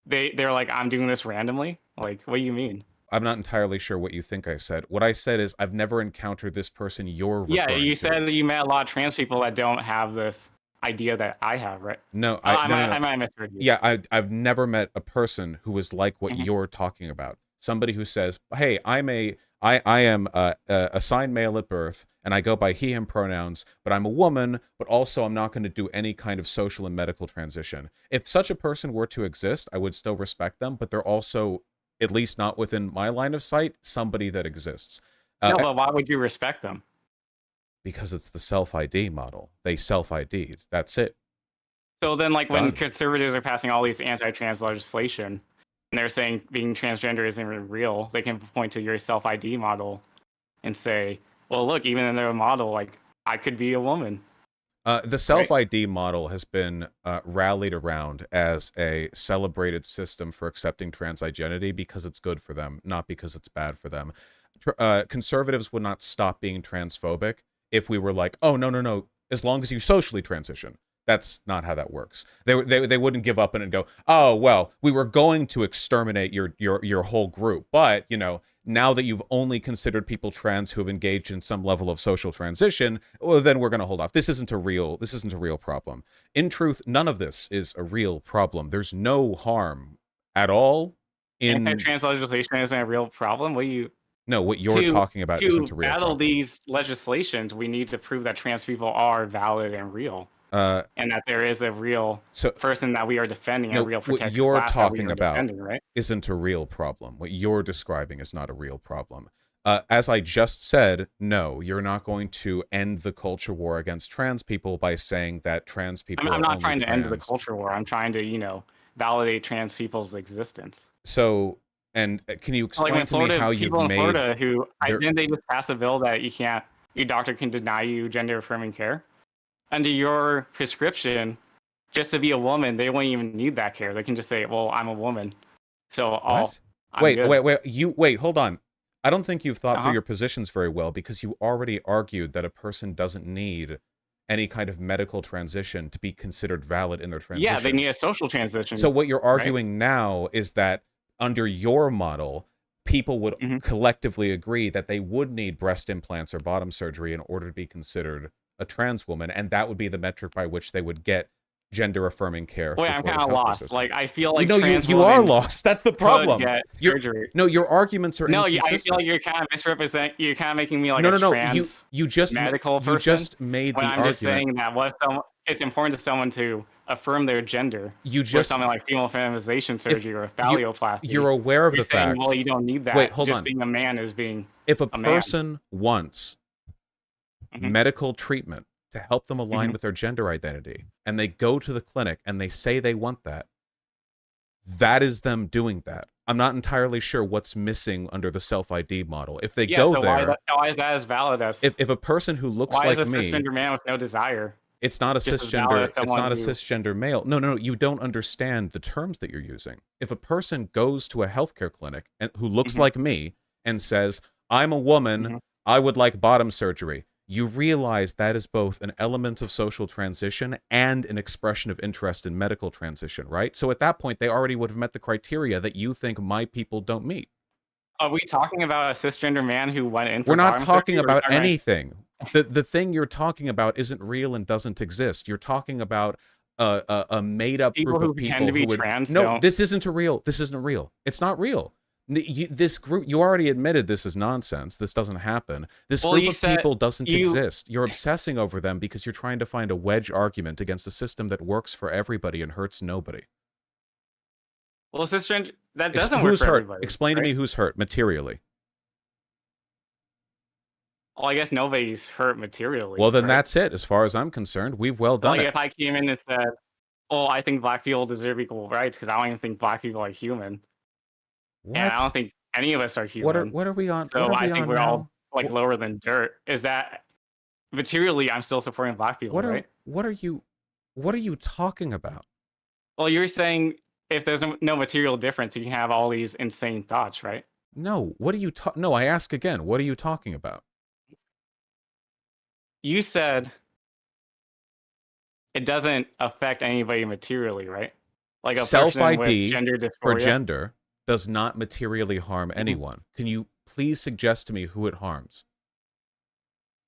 Speaker 2: They're like I'm doing this randomly. Like what do you mean?
Speaker 1: I'm not entirely sure what you think I said. What I said is I've never encountered this person you're
Speaker 2: Yeah,
Speaker 1: referring
Speaker 2: you
Speaker 1: to.
Speaker 2: said that you met a lot of trans people that don't have this idea that I have, right?
Speaker 1: No,
Speaker 2: Oh, I
Speaker 1: no, no,
Speaker 2: might
Speaker 1: no.
Speaker 2: I might have misheard you.
Speaker 1: Yeah, I've never met a person who is like what
Speaker 2: Mhm.
Speaker 1: you're talking about. Somebody who says, "Hey, I am assigned male at birth, and I go by he/him pronouns, but I'm a woman, but also I'm not going to do any kind of social and medical transition." If such a person were to exist, I would still respect them, but they're also, at least not within my line of sight, somebody that exists.
Speaker 2: No,
Speaker 1: Uh,
Speaker 2: but why would you respect them?
Speaker 1: Because it's the self-ID model. They self-ID'd. That's it.
Speaker 2: So then, like,
Speaker 1: It's
Speaker 2: when
Speaker 1: done.
Speaker 2: conservatives are passing all these anti-trans legislation, and they're saying being transgender isn't even real, they can point to your self-ID model and say, well, look, even in their model, like, I could be a woman.
Speaker 1: The self-ID model has been rallied around as a celebrated system for accepting trans identity because it's good for them, not because it's bad for them. Conservatives would not stop being transphobic if we were like, oh, no, no, no, as long as you socially transition. That's not how that works. They wouldn't give up and go, oh, well, we were going to exterminate your whole group, but, you know, now that you've only considered people trans who have engaged in some level of social transition, well, then we're going to hold off. This isn't a real problem. In truth, none of this is a real problem. There's no harm at all in
Speaker 2: anti-trans legislation isn't a real problem. What you
Speaker 1: No, what you're talking about isn't a real problem.
Speaker 2: To battle these legislations, we need to prove that trans people are valid and real. And that there is a real person that we are defending, a real protected class
Speaker 1: you're talking
Speaker 2: that we are
Speaker 1: about
Speaker 2: defending, right?
Speaker 1: Isn't a real problem. What you're describing is not a real problem. As I just said, no, you're not going to end the culture war against trans people by saying that trans people
Speaker 2: I'm not trying
Speaker 1: to
Speaker 2: end the culture war. I'm trying to, you know, validate trans people's existence.
Speaker 1: So, and can you explain to me how you've made...
Speaker 2: People in Florida who, didn't they just pass a bill that your doctor can deny you gender-affirming care? Under your prescription, just to be a woman, they won't even need that care. They can just say, well, I'm a woman. So
Speaker 1: wait, hold on. I don't think you've thought through your positions very well, because you already argued that a person doesn't need any kind of medical transition to be considered valid in their transition.
Speaker 2: Yeah, they need a social transition.
Speaker 1: So what you're arguing now is that under your model, people would collectively agree that they would need breast implants or bottom surgery in order to be considered a trans woman, and that would be the metric by which they would get gender-affirming care.
Speaker 2: Wait, I'm kind of lost. Like, I feel like
Speaker 1: you are lost. That's the problem. Your arguments are inconsistent.
Speaker 2: I feel like you're kind of misrepresenting. You're kind of making me like
Speaker 1: trans
Speaker 2: medical person.
Speaker 1: You just made the argument.
Speaker 2: I'm just saying that it's important to someone to affirm their gender.
Speaker 1: For
Speaker 2: something like female feminization surgery or phalloplasty.
Speaker 1: You're aware of the fact.
Speaker 2: Well, you don't need that.
Speaker 1: Wait, hold on.
Speaker 2: Being a man is being.
Speaker 1: If a person wants medical treatment to help them align with their gender identity, and they go to the clinic and they say they want that, that is them doing that. I'm not entirely sure what's missing under the self-ID model. If they go there,
Speaker 2: why is that as valid as?
Speaker 1: If a person who looks like me,
Speaker 2: why is a cisgender man with no desire?
Speaker 1: It's not a cisgender. It's not a cisgender male. No. You don't understand the terms that you're using. If a person goes to a healthcare clinic and who looks like me and says, "I'm a woman, I would like bottom surgery," you realize that is both an element of social transition and an expression of interest in medical transition, right? So at that point, they already would have met the criteria that you think my people don't meet.
Speaker 2: Are we talking about a cisgender man who went in for
Speaker 1: We're not talking about anything. The thing you're talking about isn't real and doesn't exist. You're talking about a made-up group of people who would...
Speaker 2: Trans,
Speaker 1: no, this isn't real. This isn't real. It's not real. This group, you already admitted this is nonsense. This doesn't happen. This group of people doesn't exist. You're obsessing over them because you're trying to find a wedge argument against a system that works for everybody and hurts nobody.
Speaker 2: Well, cisgender, that doesn't work for everybody.
Speaker 1: Explain to me who's hurt materially.
Speaker 2: Well, I guess nobody's hurt materially.
Speaker 1: Well, then that's it. As far as I'm concerned, we've well done it.
Speaker 2: If I came in and said, "Oh, I think black people deserve equal rights," because I don't even think black people are human.
Speaker 1: What?
Speaker 2: Yeah, I don't think any of us are human.
Speaker 1: What are we on?
Speaker 2: So I think we're all like lower than dirt. Is that materially? I'm still supporting black people, right?
Speaker 1: What are you talking about?
Speaker 2: Well, you're saying if there's no material difference, you can have all these insane thoughts, right?
Speaker 1: No. What are you talking? No, I ask again. What are you talking about?
Speaker 2: You said it doesn't affect anybody materially, right? Like a
Speaker 1: self-ID
Speaker 2: gender dysphoria
Speaker 1: for gender does not materially harm anyone. Can you please suggest to me who it harms?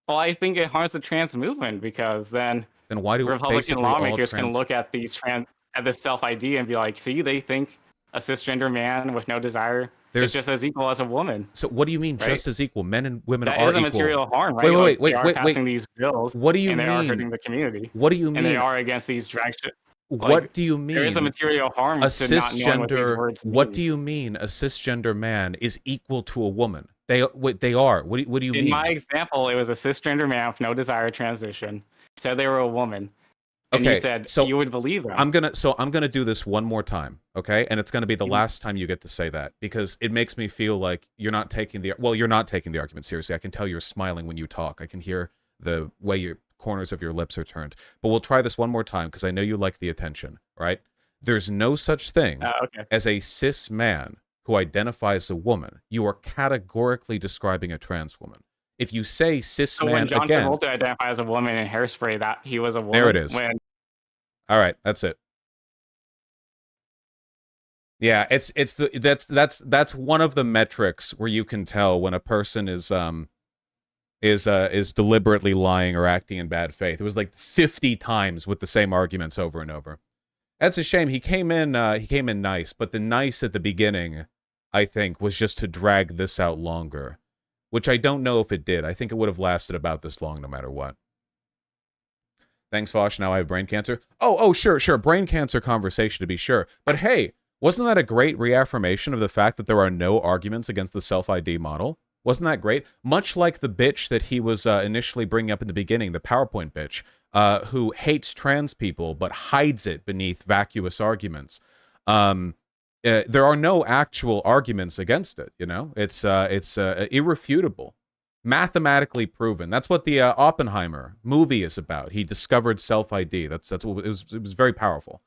Speaker 2: Well, I think it harms the trans movement because then
Speaker 1: why do
Speaker 2: Republican lawmakers can look at these at this self-ID and be like, see, they think a cisgender man with no desire is just as equal as a woman.
Speaker 1: So what do you mean just as equal? Men and women are equal.
Speaker 2: That is a material harm, right?
Speaker 1: Wait.
Speaker 2: Passing these bills.
Speaker 1: What do you mean?
Speaker 2: And they are hurting the community.
Speaker 1: What do you mean?
Speaker 2: And they are against these drag shit.
Speaker 1: What do you
Speaker 2: There is a
Speaker 1: mean?
Speaker 2: material harm
Speaker 1: A
Speaker 2: to not knowing what these
Speaker 1: cisgender.
Speaker 2: words
Speaker 1: What
Speaker 2: mean.
Speaker 1: do you mean? A cisgender man is equal to a woman? They are. What do you
Speaker 2: In
Speaker 1: mean?
Speaker 2: my example, it was a cisgender man with no desire to transition, said they were a woman, and you
Speaker 1: Okay,
Speaker 2: said
Speaker 1: so
Speaker 2: you would believe them.
Speaker 1: I'm gonna do this one more time, okay? And it's gonna be the last time you get to say that because it makes me feel like you're not taking the argument seriously. I can tell you're smiling when you talk. I can hear the way your corners of your lips are turned. But we'll try this one more time because I know you like the attention, right? There's no such thing
Speaker 2: Okay.
Speaker 1: as a cis man who identifies as a woman. You are categorically describing a trans woman. If you say cis
Speaker 2: So
Speaker 1: man
Speaker 2: when John
Speaker 1: again,
Speaker 2: Travolta identified as a woman in Hairspray, that he was a woman.
Speaker 1: there it is.
Speaker 2: When
Speaker 1: All right, that's it. Yeah, that's one of the metrics where you can tell when a person is deliberately lying or acting in bad faith. It was like 50 times with the same arguments over and over. That's a shame. He came in nice, but the nice at the beginning, I think, was just to drag this out longer, which I don't know if it did. I think it would have lasted about this long no matter what. Thanks, Vosh. Now I have brain cancer. Oh, sure. Brain cancer conversation to be sure. But hey, wasn't that a great reaffirmation of the fact that there are no arguments against the self-ID model? Wasn't that great? Much like the bitch that he was initially bringing up in the beginning, the PowerPoint bitch, who hates trans people but hides it beneath vacuous arguments. There are no actual arguments against it. You know, it's irrefutable, mathematically proven. That's what the Oppenheimer movie is about. He discovered self-ID. That's what it was. It was very powerful.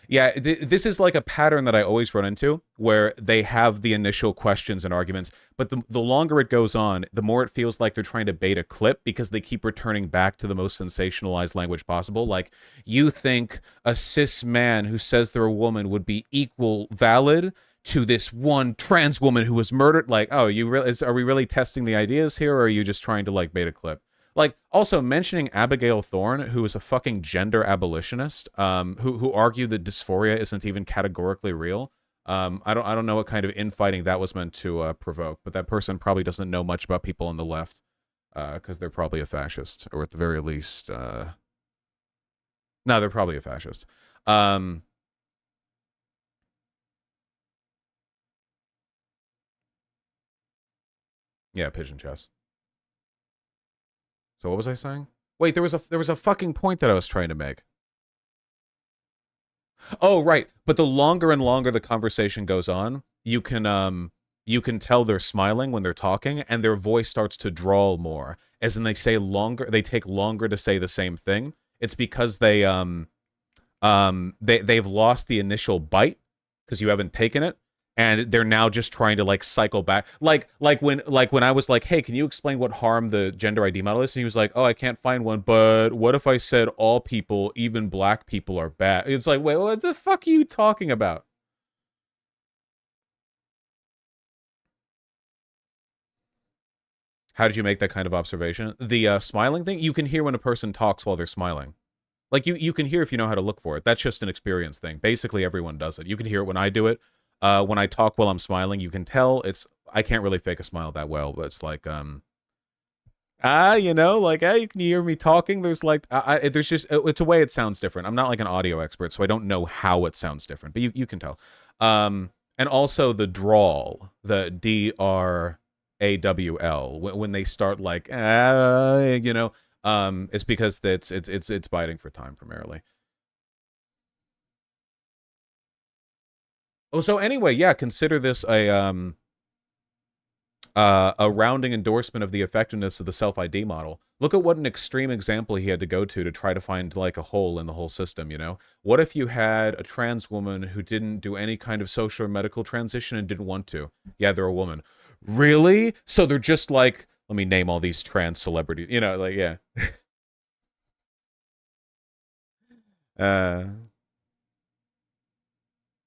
Speaker 1: Yeah, this is like a pattern that I always run into where they have the initial questions and arguments, but the longer it goes on, the more it feels like they're trying to bait a clip because they keep returning back to the most sensationalized language possible. Like, you think a cis man who says they're a woman would be equal valid to this one trans woman who was murdered? Like, oh, are we really testing the ideas here, or are you just trying to like bait a clip? Like, also mentioning Abigail Thorne, who is a fucking gender abolitionist, who argued that dysphoria isn't even categorically real. I don't know what kind of infighting that was meant to provoke, but that person probably doesn't know much about people on the left, because they're probably a fascist, or at the very least, no, they're probably a fascist. Yeah, pigeon chess. So what was I saying? Wait, there was a fucking point that I was trying to make. Oh, right. But the longer and longer the conversation goes on, you can tell they're smiling when they're talking, and their voice starts to drawl more. As in they take longer to say the same thing. It's because they've lost the initial bite because you haven't taken it, and they're now just trying to like cycle back. Like when I was like, hey, can you explain what harm the gender ID model is? And he was like, oh, I can't find one, but what if I said all people, even black people, are bad? It's like, wait, what the fuck are you talking about? How did you make that kind of observation? The smiling thing, you can hear when a person talks while they're smiling. Like, you can hear if you know how to look for it. That's just an experience thing. Basically, everyone does it. You can hear it when I do it. When I talk while I'm smiling, you can tell I can't really fake a smile that well, but it's like, you know, like, you can hear me talking. There's like, there's just, it's a way it sounds different. I'm not like an audio expert, so I don't know how it sounds different, but you can tell. And also the drawl, the DRAWL, when they start like, you know, it's because it's biting for time primarily. Oh, so anyway, yeah, consider this a rounding endorsement of the effectiveness of the self-ID model. Look at what an extreme example he had to go to try to find like a hole in the whole system, you know? What if you had a trans woman who didn't do any kind of social or medical transition and didn't want to? Yeah, they're a woman. Really? So they're just like, let me name all these trans celebrities, you know, like, yeah.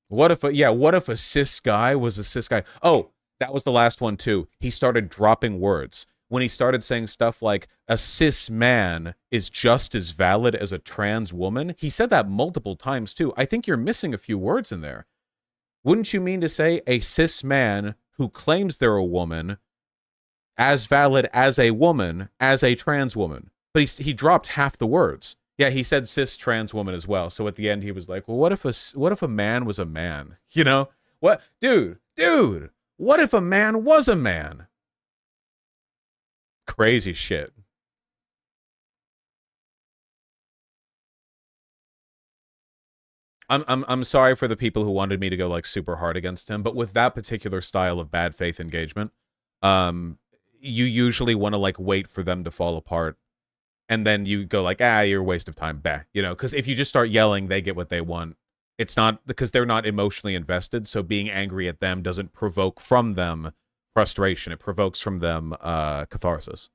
Speaker 1: What if a cis guy was a cis guy? Oh, that was the last one too. He started dropping words. When he started saying stuff like a cis man is just as valid as a trans woman, he said that multiple times too. I think you're missing a few words in there. Wouldn't you mean to say a cis man who claims they're a woman as valid as a woman, as a trans woman. But he dropped half the words. Yeah, he said cis trans woman as well. So at the end, he was like, "Well, what if a man was a man? You know what, dude? What if a man was a man?" Crazy shit. I'm sorry for the people who wanted me to go like super hard against him, but with that particular style of bad faith engagement, you usually want to like wait for them to fall apart, and then you go like, you're a waste of time, bah, you know, because if you just start yelling, they get what they want. It's not because they're not emotionally invested, so being angry at them doesn't provoke from them frustration. It provokes from them catharsis.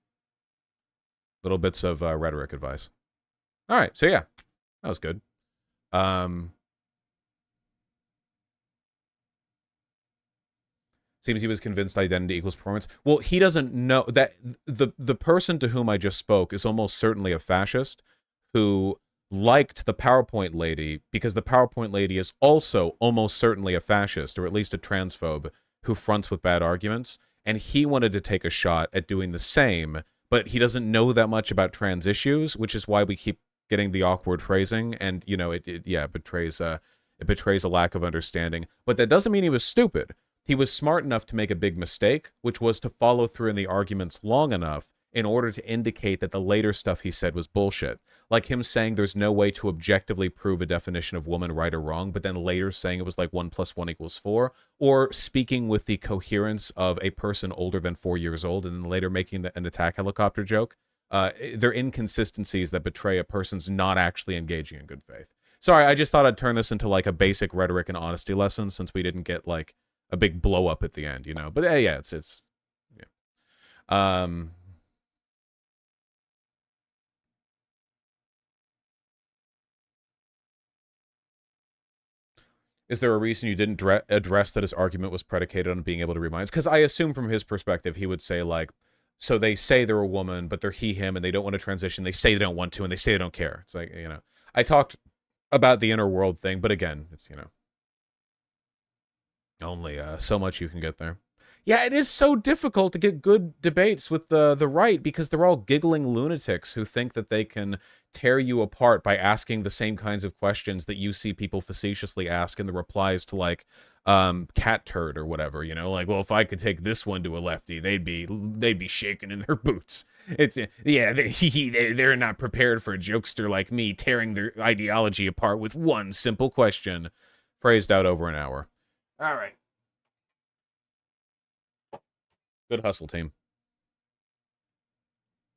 Speaker 1: Little bits of rhetoric advice. All right, so yeah, that was good. Seems he was convinced identity equals performance. Well, he doesn't know that the person to whom I just spoke is almost certainly a fascist who liked the PowerPoint lady because the PowerPoint lady is also almost certainly a fascist, or at least a transphobe who fronts with bad arguments. And he wanted to take a shot at doing the same, but he doesn't know that much about trans issues, which is why we keep getting the awkward phrasing. And, you know, it betrays a lack of understanding. But that doesn't mean he was stupid. He was smart enough to make a big mistake, which was to follow through in the arguments long enough in order to indicate that the later stuff he said was bullshit. Like him saying there's no way to objectively prove a definition of woman right or wrong, but then later saying it was like 1 + 1 = 4, or speaking with the coherence of a person older than 4 years old, and then later making an attack helicopter joke. They're inconsistencies that betray a person's not actually engaging in good faith. Sorry, I just thought I'd turn this into like a basic rhetoric and honesty lesson since we didn't get like a big blow up at the end, you know. But yeah, it's yeah. Is there a reason you didn't address that his argument was predicated on being able to read minds? Because I assume from his perspective, he would say like, so they say they're a woman, but they're he, him, and they don't want to transition. They say they don't want to, and they say they don't care. It's like, you know, I talked about the inner world thing, but again, it's, you know, only so much you can get there. Yeah, it is so difficult to get good debates with the right because they're all giggling lunatics who think that they can tear you apart by asking the same kinds of questions that you see people facetiously ask in the replies to like cat turd or whatever, you know, like, well, if I could take this one to a lefty, they'd be shaking in their boots. It's yeah, they're not prepared for a jokester like me tearing their ideology apart with one simple question phrased out over an hour. All right. Good hustle, team.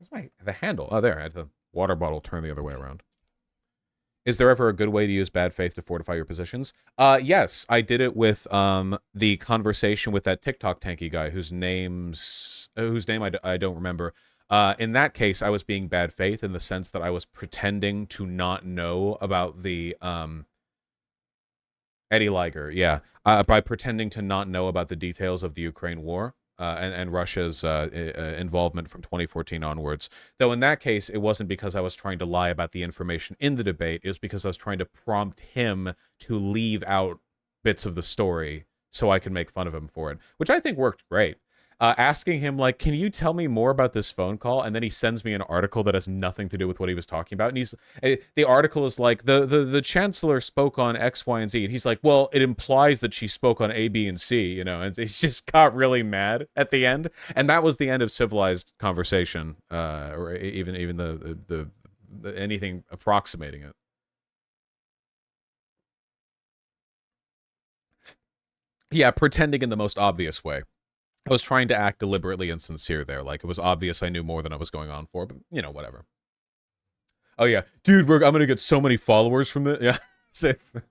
Speaker 1: Where's the handle? Oh, there. I had the water bottle turned the other way around. Is there ever a good way to use bad faith to fortify your positions? Yes, I did it with the conversation with that TikTok tanky guy whose name I don't remember. In that case, I was being bad faith in the sense that I was pretending to not know about the Eddie Liger, yeah, by pretending to not know about the details of the Ukraine war. And Russia's involvement from 2014 onwards. Though in that case, it wasn't because I was trying to lie about the information in the debate. It was because I was trying to prompt him to leave out bits of the story so I could make fun of him for it, which I think worked great. Asking him, like, can you tell me more about this phone call? And then he sends me an article that has nothing to do with what he was talking about. And the article is like, the chancellor spoke on X, Y, and Z. And he's like, well, it implies that she spoke on A, B, and C, you know, and he's just got really mad at the end. And that was the end of civilized conversation, or even the anything approximating it. Yeah, pretending in the most obvious way. I was trying to act deliberately and sincere there. Like, it was obvious I knew more than I was going on for, but, you know, whatever. Oh, yeah. Dude, I'm going to get so many followers from this. Yeah. I'm going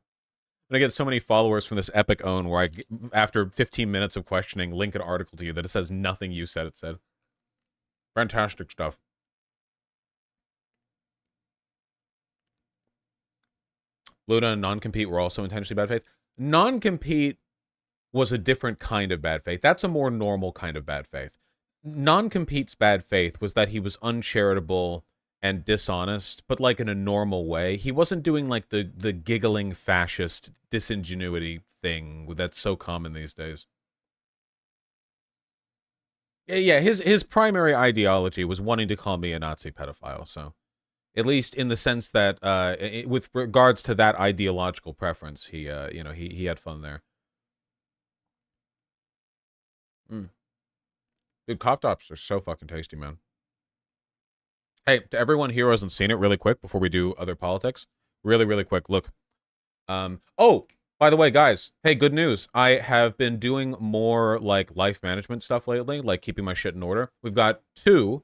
Speaker 1: to get so many followers from this epic own where I, after 15 minutes of questioning, link an article to you that it says nothing you said it said. Fantastic stuff. Luna and non-compete were also intentionally bad faith. Non-compete was a different kind of bad faith. That's a more normal kind of bad faith. Non-compete's bad faith was that he was uncharitable and dishonest, but like in a normal way. He wasn't doing like the giggling fascist disingenuity thing that's so common these days. Yeah, his primary ideology was wanting to call me a Nazi pedophile. So at least in the sense that with regards to that ideological preference, he he had fun there. Mm. Dude, cough drops are so fucking tasty, man. Hey, to everyone here who hasn't seen it, really quick before we do other politics, really quick. Look, oh, by the way, guys, hey, good news. I have been doing more like life management stuff lately, like keeping my shit in order. We've got count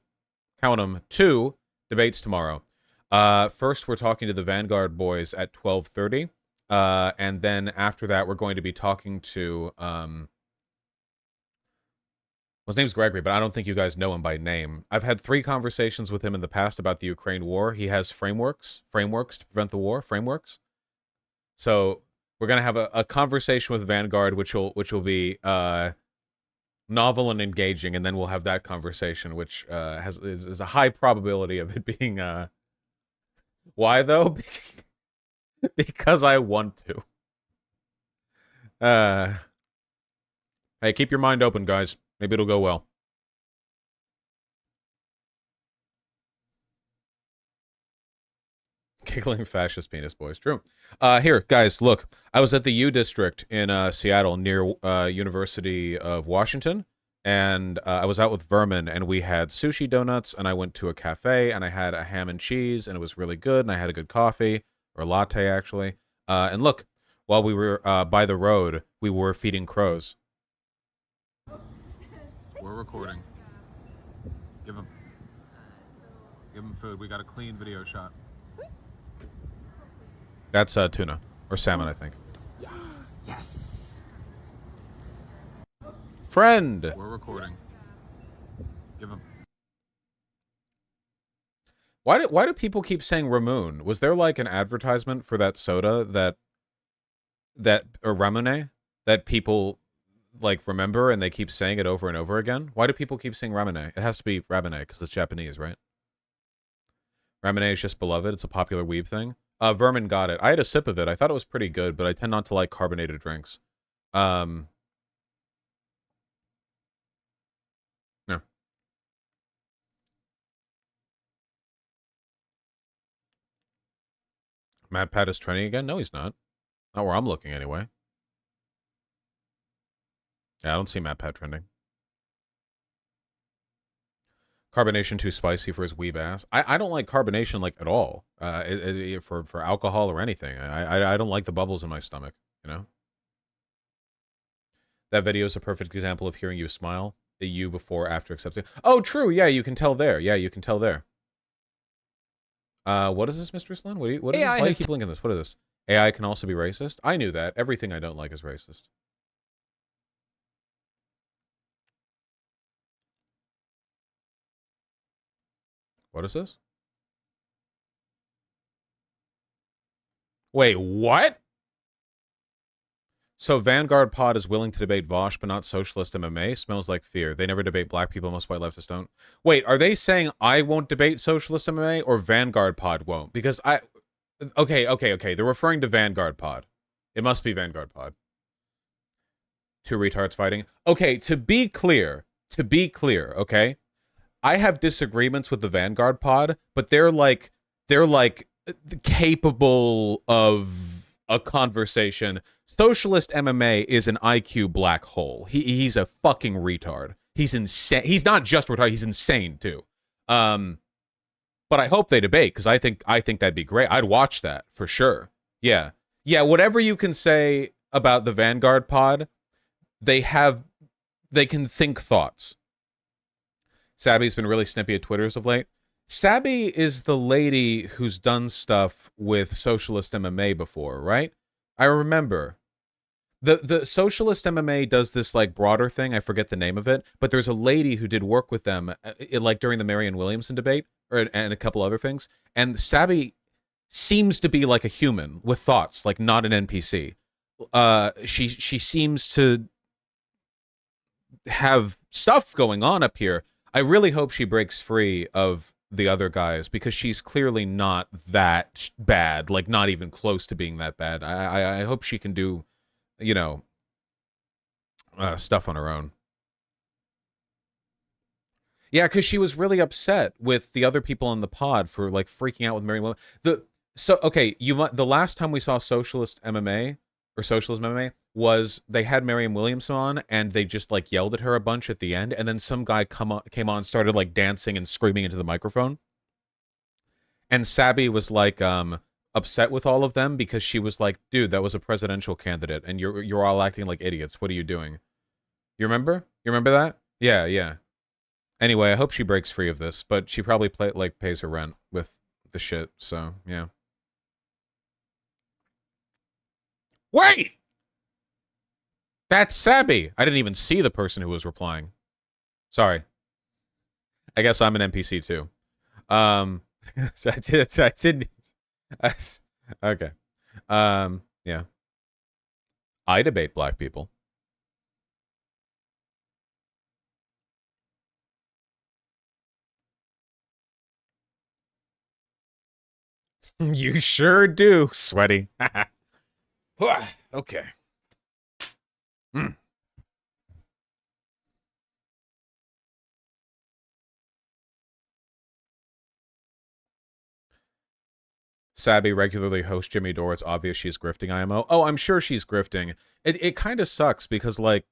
Speaker 1: them, two debates tomorrow. First, we're talking to the Vanguard boys at 12:30, and then after that, we're going to be talking to his name's Gregory, but I don't think you guys know him by name. I've had 3 conversations with him in the past about the Ukraine war. He has frameworks to prevent the war, frameworks. So we're gonna have a conversation with Vanguard, which will be novel and engaging, and then we'll have that conversation, which is a high probability of it being why though? Because I want to. Hey, keep your mind open, guys. Maybe it'll go well. Giggling fascist penis boys. True. Here, guys, look. I was at the U District in Seattle near University of Washington, and I was out with Vermin, and we had sushi donuts, and I went to a cafe, and I had a ham and cheese, and it was really good, and I had a good coffee, or latte, actually. And look, while we were by the road, we were feeding crows. We're recording. Give them food. We got a clean video shot. That's tuna or salmon, I think.
Speaker 3: Yes.
Speaker 1: Friend. We're recording. Give him. Why do people keep saying Ramoon? Was there like an advertisement for that soda that or Ramune that people like remember and they keep saying it over and over again? Why do people keep saying Ramune? It has to be Ramune because it's Japanese, right? Ramune is just beloved. It's a popular weeb thing. Vermin got it. I had a sip of it. I thought it was pretty good, but I tend not to like carbonated drinks. No. MatPat is trending again? No, he's not. Not where I'm looking, anyway. Yeah, I don't see MatPat trending. Carbonation too spicy for his weeb ass. I don't like carbonation like at all. For alcohol or anything. I don't like the bubbles in my stomach. You know. That video is a perfect example of hearing you smile. The you before after accepting. Oh, true. Yeah, you can tell there. Yeah, you can tell there. What is this, Mr. Slyn? What is this? Why do you keep linking this? What is this? AI can also be racist. I knew that. Everything I don't like is racist. What is this? Wait, what? So Vanguard Pod is willing to debate Vosh, but not socialist MMA? Smells like fear. They never debate black people, most white leftists don't. Wait, are they saying I won't debate socialist MMA or Vanguard Pod won't? Because okay. They're referring to Vanguard Pod. It must be Vanguard Pod. 2 retards fighting. Okay, to be clear, okay? I have disagreements with the Vanguard Pod, but they're like capable of a conversation. Socialist MMA is an IQ black hole. He's a fucking retard. He's insane. He's not just retarded. He's insane too. But I hope they debate because I think that'd be great. I'd watch that for sure. Yeah. Whatever you can say about the Vanguard Pod, they can think thoughts. Sabby's been really snippy at Twitter as of late. Sabby is the lady who's done stuff with Socialist MMA before, right? I remember. The Socialist MMA does this like broader thing. I forget the name of it, but there's a lady who did work with them like during the Marianne Williamson debate and a couple other things. And Sabby seems to be like a human with thoughts, like not an NPC. She seems to have stuff going on up here. I really hope she breaks free of the other guys because she's clearly not that bad, like not even close to being that bad. I hope she can do, you know, stuff on her own. Yeah, because she was really upset with the other people in the pod for like freaking out with Merriam. Okay, the last time we saw socialist MMA or socialism MMA was they had Miriam Williams on and they just like yelled at her a bunch at the end, and then some guy came on, started like dancing and screaming into the microphone, and Sabby was like upset with all of them because she was like, dude, that was a presidential candidate and you're all acting like idiots. What are you doing? You remember? You remember that? Yeah, yeah. Anyway, I hope she breaks free of this, but she probably pays her rent with the shit, so yeah. Wait! That's Sabby! I didn't even see the person who was replying. Sorry. I guess I'm an NPC too. So I didn't. Okay. Yeah. I debate black people. You sure do, sweaty. Okay. Mm. Sabby regularly hosts Jimmy Dore. It's obvious she's grifting IMO. Oh, I'm sure she's grifting. It kind of sucks because, like,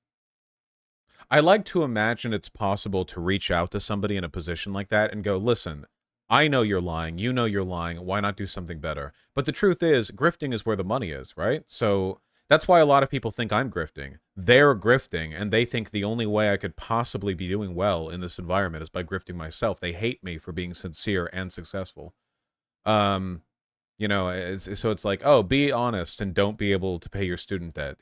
Speaker 1: I like to imagine it's possible to reach out to somebody in a position like that and go, listen, I know you're lying. You know you're lying. Why not do something better? But the truth is, grifting is where the money is, right? So that's why a lot of people think I'm grifting. They're grifting, and they think the only way I could possibly be doing well in this environment is by grifting myself. They hate me for being sincere and successful. You know, so it's like, oh, be honest and don't be able to pay your student debt.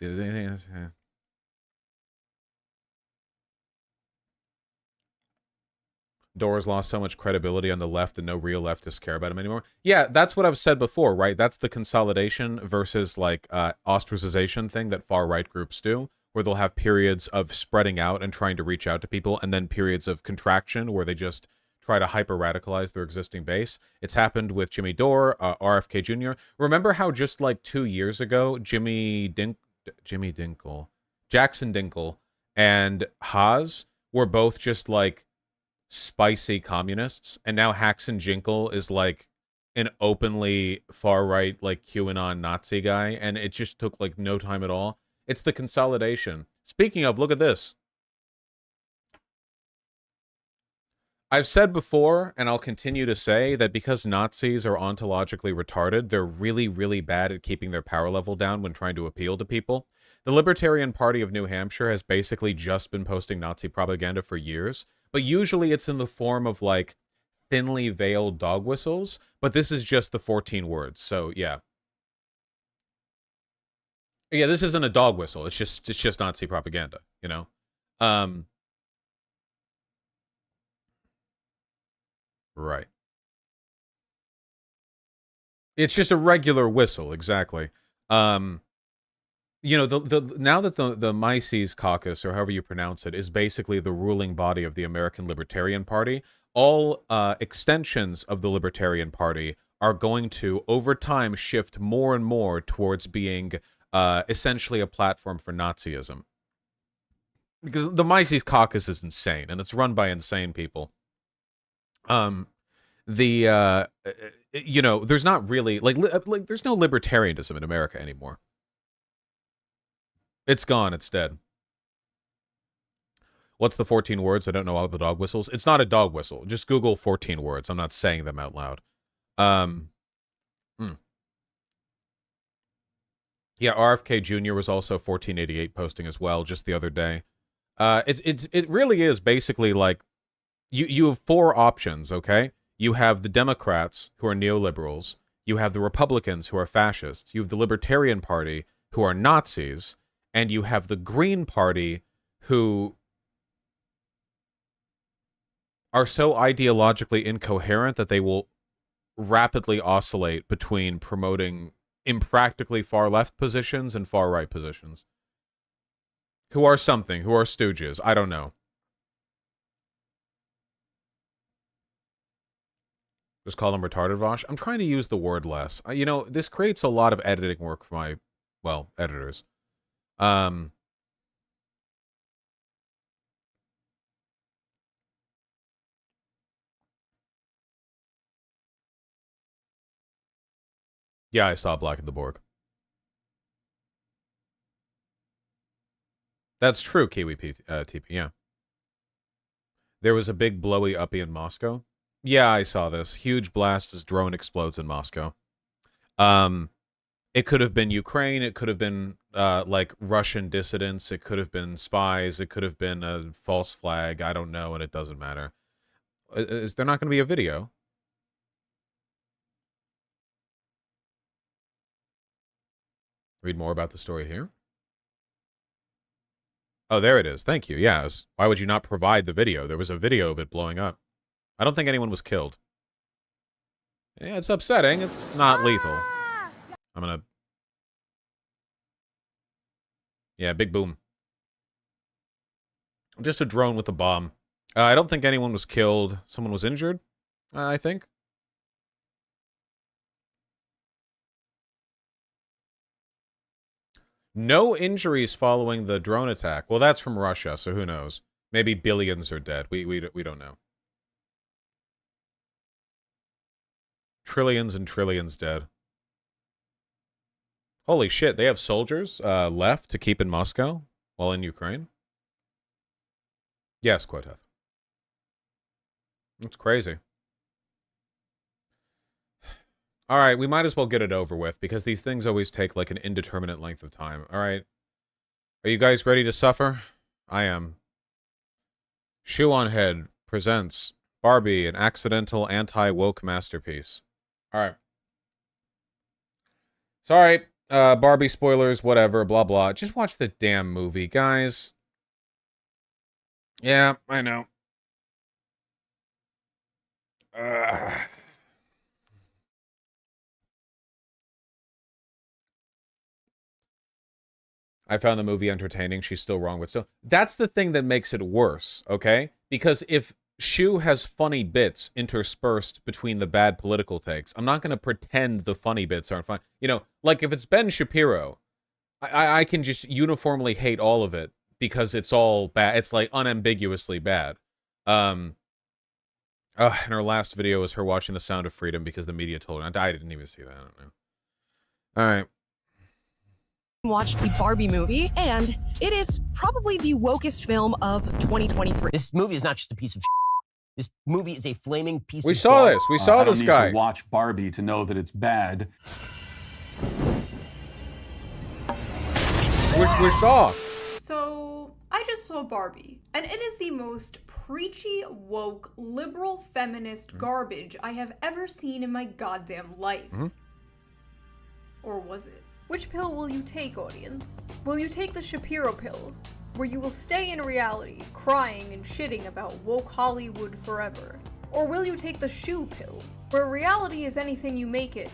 Speaker 1: Dora's lost so much credibility on the left that no real leftists care about him anymore. Yeah, that's what I've said before, right? That's the consolidation versus like ostracization thing that far-right groups do, where they'll have periods of spreading out and trying to reach out to people, and then periods of contraction where they just try to hyper-radicalize their existing base. It's happened with Jimmy Dore, RFK Jr. Remember how just like 2 years ago, Jackson Dinkle, and Haas were both just like spicy communists, and now Haxon Jinkle is like an openly far-right, like QAnon Nazi guy, and it just took like no time at all. It's the consolidation. Speaking of, look at this. I've said before, and I'll continue to say, that because Nazis are ontologically retarded, they're really, really bad at keeping their power level down when trying to appeal to people. The Libertarian Party of New Hampshire has basically just been posting Nazi propaganda for years, but usually it's in the form of, like, thinly veiled dog whistles, but this is just the 14 words, so yeah. Yeah, this isn't a dog whistle, it's just Nazi propaganda, you know? Right. It's just a regular whistle, exactly. You know, now that the Mises Caucus, or however you pronounce it, is basically the ruling body of the American Libertarian Party, all extensions of the Libertarian Party are going to, over time, shift more and more towards being essentially a platform for Nazism. Because the Mises Caucus is insane, and it's run by insane people. You know, there's not really like there's no libertarianism in America anymore. It's gone. It's dead. What's the 14 words? I don't know all the dog whistles. It's not a dog whistle. Just Google 14 words. I'm not saying them out loud. Yeah, RFK Jr. was also 1488 posting as well just the other day. It really is basically like you have four options, okay? You have the Democrats, who are neoliberals. You have the Republicans, who are fascists. You have the Libertarian Party, who are Nazis. And you have the Green Party, who are so ideologically incoherent that they will rapidly oscillate between promoting impractically far-left positions and far-right positions. Who are something, who are stooges, I don't know. Just call them retarded Vosh. I'm trying to use the word less. You know, this creates a lot of editing work for my, well, editors. Yeah, I saw Black and the Borg. That's true, Kiwi TP, yeah. There was a big blowy uppie in Moscow. Yeah, I saw this. Huge blast as drone explodes in Moscow. It could have been Ukraine. It could have been, like, Russian dissidents. It could have been spies. It could have been a false flag. I don't know, and it doesn't matter. Is there not going to be a video? Read more about the story here. Oh, there it is. Thank you. Yeah. Why would you not provide the video? There was a video of it blowing up. I don't think anyone was killed. Yeah, it's upsetting. It's not lethal. I'm gonna... Yeah, big boom. Just a drone with a bomb. I don't think anyone was killed. Someone was injured, I think. No injuries following the drone attack. Well, that's from Russia, so who knows? Maybe billions are dead. We don't know. Trillions and trillions dead. Holy shit, they have soldiers left to keep in Moscow while in Ukraine? Yes, Quoteth. It's crazy. All right, we might as well get it over with, because these things always take, like, an indeterminate length of time. All right. Are you guys ready to suffer? I am. Shoe on Head presents Barbie, an accidental anti-woke masterpiece. All right. Sorry, Barbie spoilers, whatever, blah, blah. Just watch the damn movie, guys. Yeah, I know. I found the movie entertaining. She's still wrong, but still. That's the thing that makes it worse, okay? Because if Shu has funny bits interspersed between the bad political takes, I'm not going to pretend the funny bits aren't fun. You know, like if it's Ben Shapiro, I can just uniformly hate all of it because it's all bad. It's like unambiguously bad. And her last video was her watching The Sound of Freedom because the media told her. I didn't even see that. I don't know. All right.
Speaker 4: Watched the Barbie movie, and it is probably the wokest film of 2023.
Speaker 5: This movie is not just a piece of shit. This movie is a flaming piece of
Speaker 1: We saw
Speaker 5: dog.
Speaker 1: this. We saw this guy.
Speaker 6: I don't need to watch Barbie to know that it's bad.
Speaker 1: We saw.
Speaker 7: So, I just saw Barbie, and it is the most preachy, woke, liberal, feminist garbage I have ever seen in my goddamn life. Or was it? Which pill will you take, audience? Will you take the Shapiro pill, where you will stay in reality, crying and shitting about woke Hollywood forever? Or will you take the Shoe pill, where reality is anything you make it,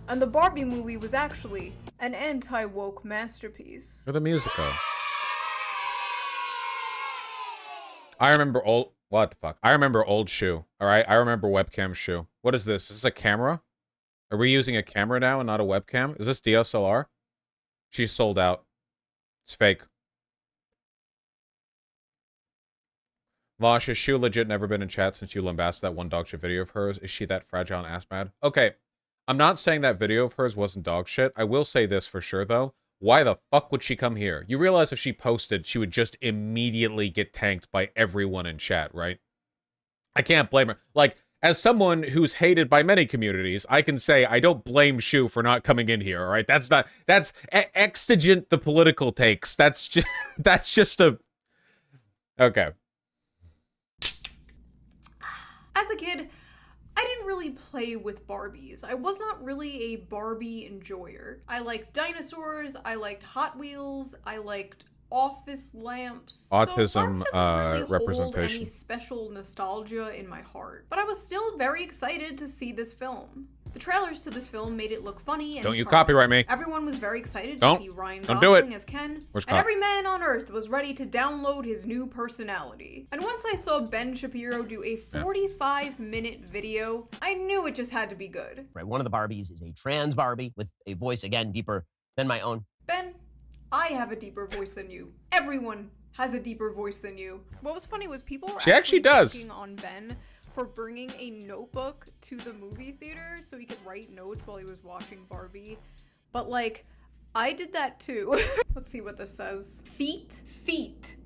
Speaker 7: and the Barbie movie was actually an anti-woke masterpiece?
Speaker 1: For the musical. I remember old... What the fuck? I remember old Shoe. All right? I remember webcam Shoe. What is this? Is this a camera? Are we using a camera now and not a webcam? Is this DSLR? She's sold out. It's fake. Vosh, has Shoe legit never been in chat since you lambasted that one dog shit video of hers? Is she that fragile and ass mad? Okay. I'm not saying that video of hers wasn't dog shit. I will say this for sure, though. Why the fuck would she come here? You realize if she posted, she would just immediately get tanked by everyone in chat, right? I can't blame her. Like, as someone who's hated by many communities, I can say I don't blame Shu for not coming in here, all right? That's exigent the political takes. That's just a... Okay.
Speaker 7: As a kid, I didn't really play with Barbies. I was not really a Barbie enjoyer. I liked dinosaurs, I liked Hot Wheels, I liked office lamps.
Speaker 1: Autism
Speaker 7: so Barbie doesn't really
Speaker 1: representation.
Speaker 7: hold any special nostalgia in my heart. But I was still very excited to see this film. The trailers to this film made it look funny and
Speaker 1: Don't you
Speaker 7: charming.
Speaker 1: copyright me.
Speaker 7: Everyone was very excited
Speaker 1: Don't.
Speaker 7: to see Ryan
Speaker 1: Don't do
Speaker 7: Gosling
Speaker 1: it.
Speaker 7: as Ken.
Speaker 1: Where's
Speaker 7: And
Speaker 1: Cop?
Speaker 7: every man on Earth was ready to download his new personality. And once I saw Ben Shapiro do a 45-minute video, I knew it just had to be good.
Speaker 5: Right, one of the Barbies is a trans Barbie with a voice, again, deeper than my own.
Speaker 7: Ben, I have a deeper voice than you. Everyone has a deeper voice than you. What was funny was people were
Speaker 1: She actually does.
Speaker 7: picking on Ben for bringing a notebook to the movie theater so he could write notes while he was watching Barbie. But like, I did that too. Let's see what this says. Feet.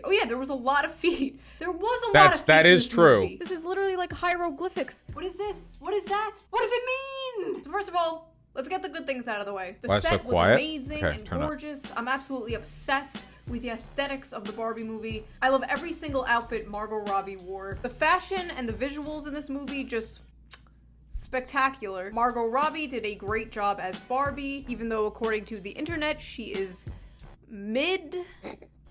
Speaker 7: Oh yeah, there was a lot of feet. There was a lot of feet.
Speaker 1: That
Speaker 7: in
Speaker 1: is
Speaker 7: this
Speaker 1: true.
Speaker 7: movie. This is literally like hieroglyphics. What is this? What is that? What does it mean? So first of all, let's get the good things out of the way. The
Speaker 1: Why is it
Speaker 7: set
Speaker 1: so
Speaker 7: was
Speaker 1: quiet?
Speaker 7: amazing
Speaker 1: Okay,
Speaker 7: and
Speaker 1: turn up.
Speaker 7: gorgeous. I'm absolutely obsessed with the aesthetics of the Barbie movie. I love every single outfit Margot Robbie wore. The fashion and the visuals in this movie just spectacular. Margot Robbie did a great job as Barbie, even though according to the internet, she is mid.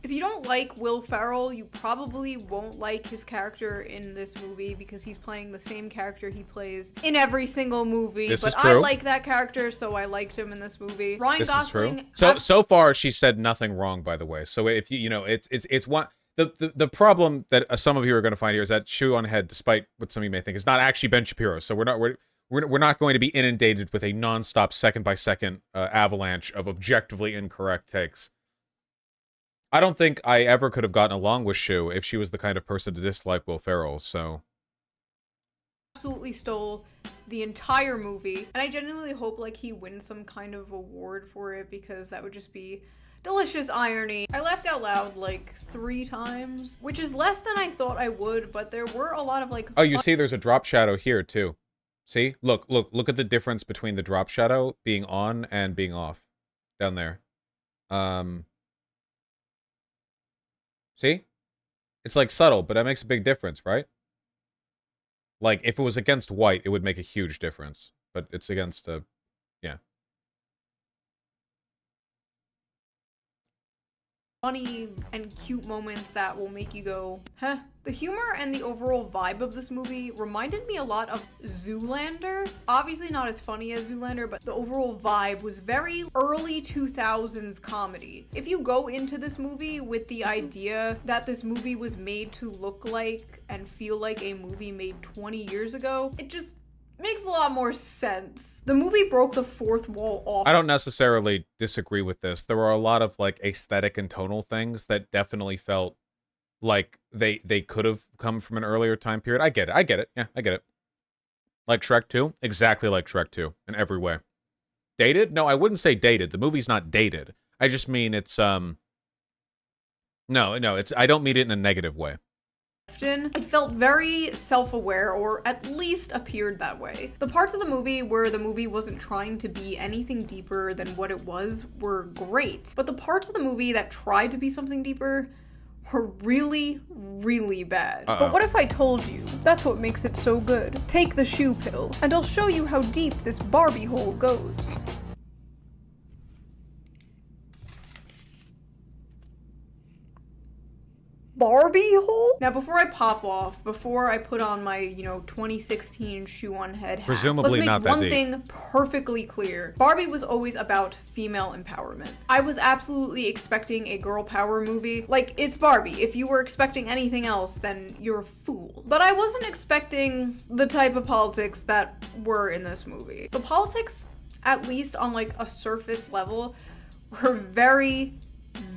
Speaker 7: If you don't like Will Ferrell, you probably won't like his character in this movie because he's playing the same character he plays in every single movie.
Speaker 1: This
Speaker 7: but
Speaker 1: is true.
Speaker 7: I like that character, so I liked him in this movie. Ryan
Speaker 1: This is true.
Speaker 7: Gosling.
Speaker 1: So far she said nothing wrong, by the way. So if you know, it's one the problem that some of you are going to find here is that Shoe on Head, despite what some of you may think, is not actually Ben Shapiro. So we're not going to be inundated with a nonstop second by second avalanche of objectively incorrect takes. I don't think I ever could have gotten along with Shoe if she was the kind of person to dislike Will Ferrell. So
Speaker 7: Absolutely stole the entire movie, and I genuinely hope like he wins some kind of award for it because that would just be delicious irony. I laughed out loud like 3 times, which is less than I thought I would, but there were a lot of like
Speaker 1: oh, you see, there's a drop shadow here too. See, look at the difference between the drop shadow being on and being off down there. See, it's like subtle, but that makes a big difference, right? Like if it was against white, it would make a huge difference, but it's against yeah.
Speaker 7: funny and cute moments that will make you go, huh? The humor and the overall vibe of this movie reminded me a lot of Zoolander. Obviously not as funny as Zoolander, but the overall vibe was very early 2000s comedy. If you go into this movie with the idea that this movie was made to look like and feel like a movie made 20 years ago, it just makes a lot more sense. The movie broke the fourth wall off.
Speaker 1: I don't necessarily disagree with this. There were a lot of like aesthetic and tonal things that definitely felt like they could have come from an earlier time period. I get it. Yeah, I get it. Like Shrek 2? Exactly like Shrek 2 in every way. Dated? No, I wouldn't say dated. The movie's not dated. I just mean it's no, it's I don't mean it in a negative way.
Speaker 7: It felt very self-aware, or at least appeared that way. The parts of the movie where the movie wasn't trying to be anything deeper than what it was were great, but the parts of the movie that tried to be something deeper were really, really bad. But what if I told you that's what makes it so good? Take the shoe pill, and I'll show you how deep this Barbie hole goes. Barbie hole? Now, before I pop off, before I put on my, 2016 shoe on head hat,
Speaker 1: Presumably
Speaker 7: let's make
Speaker 1: not that
Speaker 7: one
Speaker 1: deep.
Speaker 7: thing perfectly clear. Barbie was always about female empowerment. I was absolutely expecting a girl power movie. Like, it's Barbie. If you were expecting anything else, then you're a fool. But I wasn't expecting the type of politics that were in this movie. The politics, at least on like a surface level, were very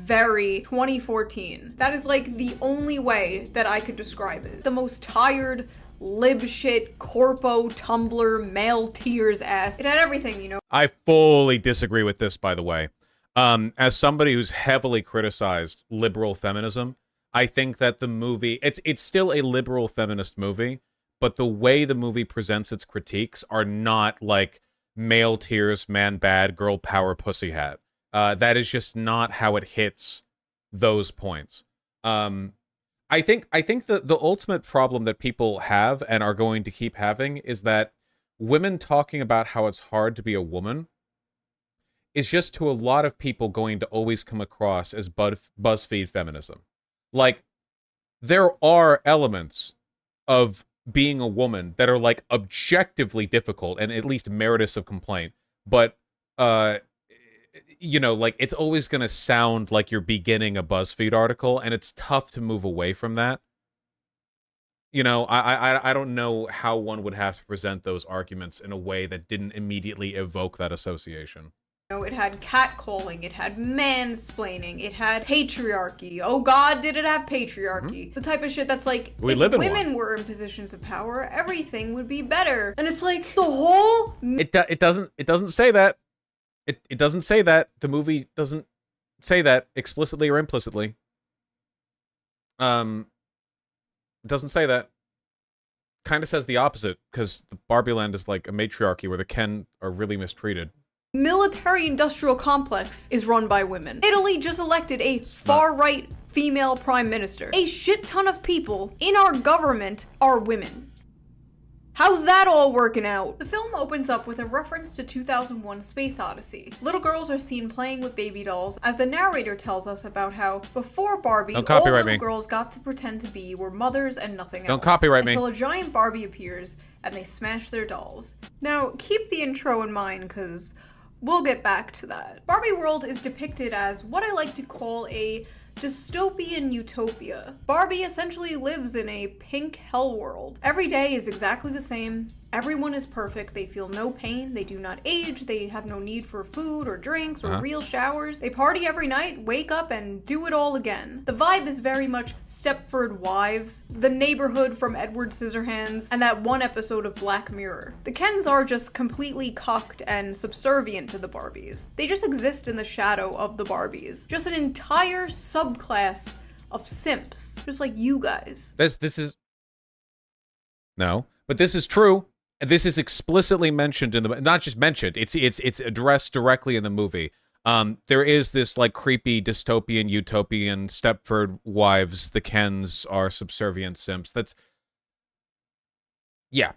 Speaker 7: 2014. That is like the only way that I could describe it. The most tired, lib shit, corpo, Tumblr, male tears ass. It had everything,
Speaker 1: I fully disagree with this, by the way. As somebody who's heavily criticized liberal feminism, I think that the movie, it's still a liberal feminist movie, but the way the movie presents its critiques are not like male tears, man bad, girl power, pussy hat. That is just not how it hits those points. I think the ultimate problem that people have and are going to keep having is that women talking about how it's hard to be a woman is just to a lot of people going to always come across as BuzzFeed feminism. Like, there are elements of being a woman that are like objectively difficult and at least meritorious of complaint, but like it's always going to sound like you're beginning a BuzzFeed article, and it's tough to move away from that. I don't know how one would have to present those arguments in a way that didn't immediately evoke that association.
Speaker 7: It had catcalling, it had mansplaining, it had patriarchy. Oh god, did it have patriarchy? The type of shit that's like,
Speaker 1: We
Speaker 7: if
Speaker 1: live in
Speaker 7: women
Speaker 1: one.
Speaker 7: were in positions of power, everything would be better. And it's like, the whole...
Speaker 1: It doesn't say that. It doesn't say that. The movie doesn't say that explicitly or implicitly. It doesn't say that. Kind of says the opposite, because the Barbie Land is like a matriarchy where the Ken are really mistreated.
Speaker 7: Military-industrial complex is run by women. Italy just elected a far-right female prime minister. A shit ton of people in our government are women. How's that all working out? The film opens up with a reference to 2001: Space Odyssey. Little girls are seen playing with baby dolls as the narrator tells us about how before Barbie,
Speaker 1: Don't
Speaker 7: all
Speaker 1: copyright
Speaker 7: little
Speaker 1: me.
Speaker 7: girls got to pretend to be were mothers and nothing else.
Speaker 1: Don't copyright me.
Speaker 7: Until a giant Barbie appears and they smash their dolls. Now, keep the intro in mind because we'll get back to that. Barbie World is depicted as what I like to call a dystopian utopia. Barbie essentially lives in a pink hell world. Every day is exactly the same. Everyone is perfect. They feel no pain. They do not age. They have no need for food or drinks or real showers. They party every night, wake up, and do it all again. The vibe is very much Stepford Wives, The Neighborhood from Edward Scissorhands, and that one episode of Black Mirror. The Kens are just completely cocked and subservient to the Barbies. They just exist in the shadow of the Barbies. Just an entire subclass of simps, just like you guys.
Speaker 1: This is... No, but this is true. This is explicitly mentioned in the... Not just mentioned, it's addressed directly in the movie. There is this, like, creepy, dystopian, utopian, Stepford Wives, the Kens are subservient simps. That's... Yeah.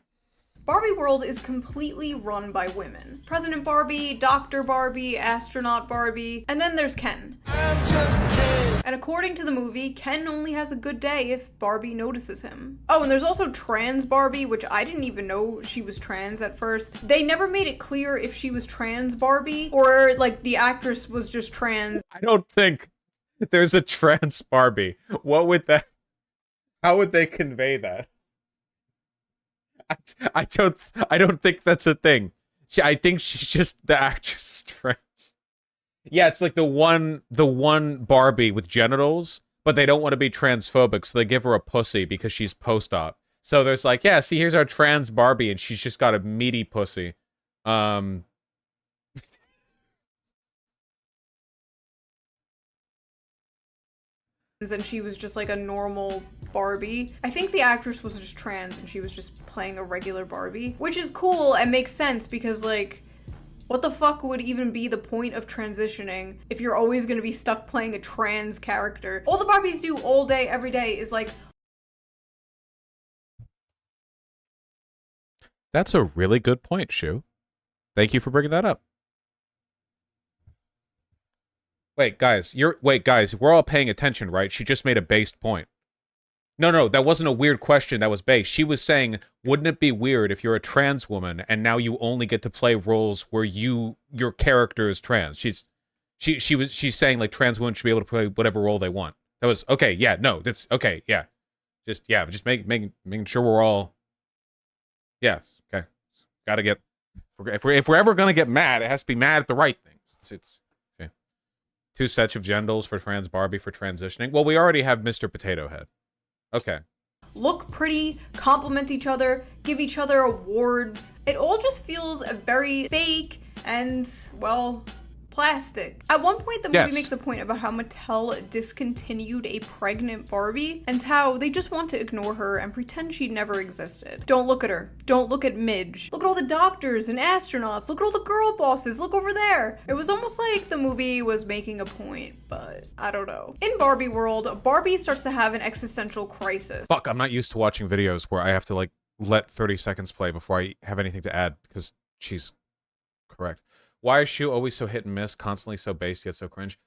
Speaker 7: Barbie World is completely run by women. President Barbie, Dr. Barbie, Astronaut Barbie, and then there's Ken. I'm just Ken. And according to the movie, Ken only has a good day if Barbie notices him. Oh, and there's also trans Barbie, which I didn't even know she was trans at first. They never made it clear if she was trans Barbie or like the actress was just trans.
Speaker 1: I don't think there's a trans Barbie. What would that... How would they convey that? I don't think that's a thing. I think she's just the actress trans. Yeah, it's like the one Barbie with genitals, but they don't want to be transphobic, so they give her a pussy because she's post-op. So there's like, yeah, see, here's our trans Barbie, and she's just got a meaty pussy. And
Speaker 7: she was just like a normal Barbie. I think the actress was just trans and she was just playing a regular Barbie, which is cool and makes sense because, like, what the fuck would even be the point of transitioning if you're always gonna be stuck playing a trans character? All the Barbies do all day, every day is like...
Speaker 1: that's a really good point, Shu. Thank you for bringing that up. Wait, guys, we're all paying attention, right? She just made a based point. No, that wasn't a weird question. That was based. She was saying, wouldn't it be weird if you're a trans woman and now you only get to play roles where your character is trans? She's saying like trans women should be able to play whatever role they want. That was okay. Yeah, no, that's okay. Yeah, just making sure we're all. Yes, okay. Got to get. If we're ever gonna get mad, it has to be mad at the right things. It's okay. 2 sets of genitals for trans Barbie for transitioning. Well, we already have Mr. Potato Head. Okay.
Speaker 7: Look pretty, compliment each other, give each other awards. It all just feels very fake and, well, plastic. At one point, the movie makes a point about how Mattel discontinued a pregnant Barbie and how they just want to ignore her and pretend she never existed. Don't look at her. Don't look at Midge. Look at all the doctors and astronauts. Look at all the girl bosses. Look over there. It was almost like the movie was making a point, but I don't know. In Barbie World, Barbie starts to have an existential crisis.
Speaker 1: Fuck, I'm not used to watching videos where I have to, like, let 30 seconds play before I have anything to add, because she's correct. Why is Shu always so hit and miss, constantly so base, yet so cringe?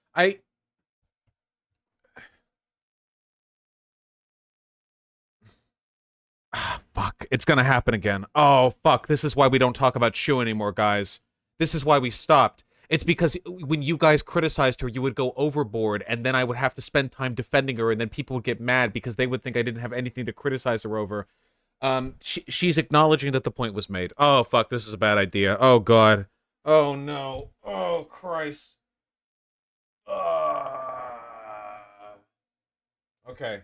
Speaker 1: Fuck, it's gonna happen again. Oh, fuck, this is why we don't talk about Shu anymore, guys. This is why we stopped. It's because when you guys criticized her, you would go overboard, and then I would have to spend time defending her, and then people would get mad because they would think I didn't have anything to criticize her over. She's acknowledging that the point was made. Oh, fuck, this is a bad idea. Oh, God. Oh no. Oh Christ. Okay.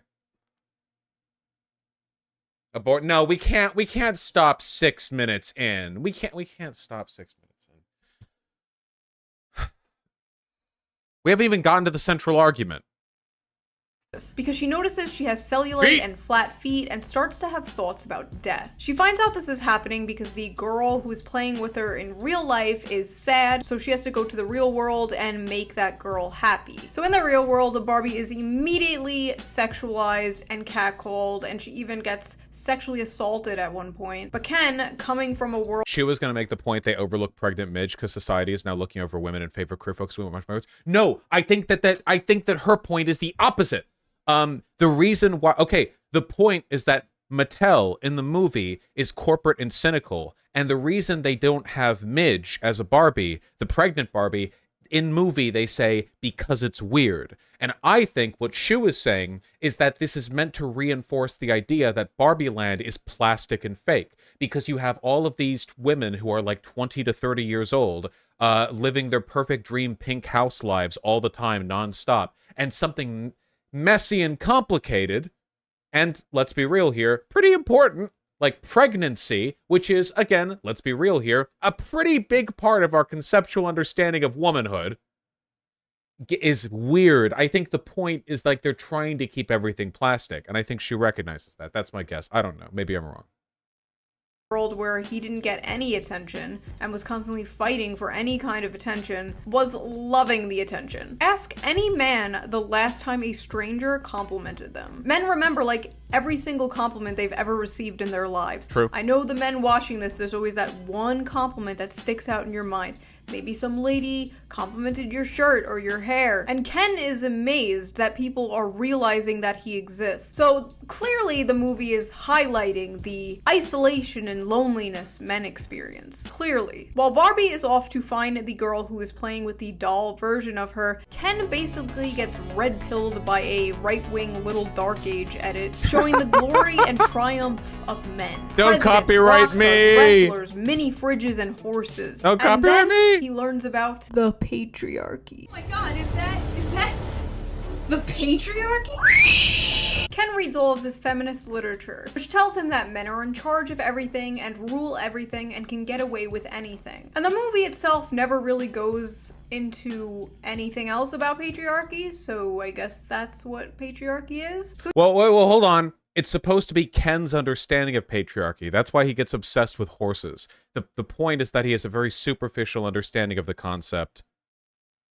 Speaker 1: Abort. No, we can't stop 6 minutes in. We can't stop 6 minutes in. We haven't even gotten to the central argument.
Speaker 7: Because she notices she has cellulite and flat feet and starts to have thoughts about death. She finds out this is happening because the girl who is playing with her in real life is sad, so she has to go to the real world and make that girl happy. So in the real world, Barbie is immediately sexualized and catcalled, and she even gets sexually assaulted at one point. But Ken, coming from a world—
Speaker 1: She was going to make the point they overlook pregnant Midge because society is now looking over women in favor of queer folks. No, I think that her point is the opposite. The reason why, okay, the point is that Mattel in the movie is corporate and cynical, and the reason they don't have Midge as a Barbie, the pregnant Barbie, in movie they say because it's weird. And I think what Shu is saying is that this is meant to reinforce the idea that Barbie Land is plastic and fake, because you have all of these women who are like 20 to 30 years old, living their perfect dream pink house lives all the time, nonstop, and something messy and complicated, and let's be real here, pretty important, like pregnancy, which is, again, let's be real here, a pretty big part of our conceptual understanding of womanhood, is weird. I think the point is like they're trying to keep everything plastic, and I think she recognizes that. That's my guess. I don't know. Maybe I'm wrong.
Speaker 7: World where he didn't get any attention and was constantly fighting for any kind of attention, was loving the attention. Ask any man the last time a stranger complimented them. Men remember like every single compliment they've ever received in their lives.
Speaker 1: True.
Speaker 7: I know the men watching this, there's always that one compliment that sticks out in your mind. Maybe some lady complimented your shirt or your hair. And Ken is amazed that people are realizing that he exists. So clearly the movie is highlighting the isolation and loneliness men experience. Clearly. While Barbie is off to find the girl who is playing with the doll version of her, Ken basically gets red-pilled by a right-wing Little Dark Age edit showing the glory and triumph of men.
Speaker 1: Don't
Speaker 7: Presidents,
Speaker 1: copyright
Speaker 7: rock stars,
Speaker 1: me!
Speaker 7: Wrestlers, mini fridges, and horses.
Speaker 1: Don't
Speaker 7: And
Speaker 1: copyright
Speaker 7: then
Speaker 1: me!
Speaker 7: he learns about the patriarchy.
Speaker 3: Oh my god, is that the patriarchy?
Speaker 7: Ken reads all of this feminist literature, which tells him that men are in charge of everything and rule everything and can get away with anything. And the movie itself never really goes into anything else about patriarchy, so I guess that's what patriarchy is. So
Speaker 1: Well, hold on. It's supposed to be Ken's understanding of patriarchy. That's why he gets obsessed with horses. The point is that he has a very superficial understanding of the concept.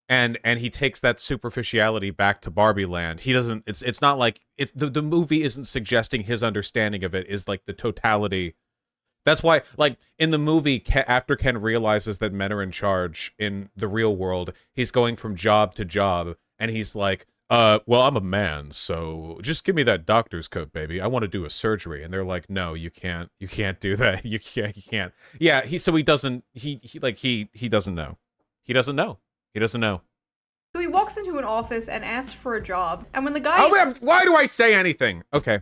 Speaker 1: And he takes that superficiality back to Barbie Land. He doesn't, it's not like, the movie isn't suggesting his understanding of it is like the totality. That's why, like, in the movie, after Ken realizes that men are in charge in the real world, he's going from job to job, and he's like, well, I'm a man, so just give me that doctor's coat, baby. I want to do a surgery. And they're like, no, you can't do that. You can't. Yeah, he doesn't know. He doesn't know. He doesn't know.
Speaker 7: So he walks into an office and asks for a job, and when the guy
Speaker 1: Why do I say anything? Okay.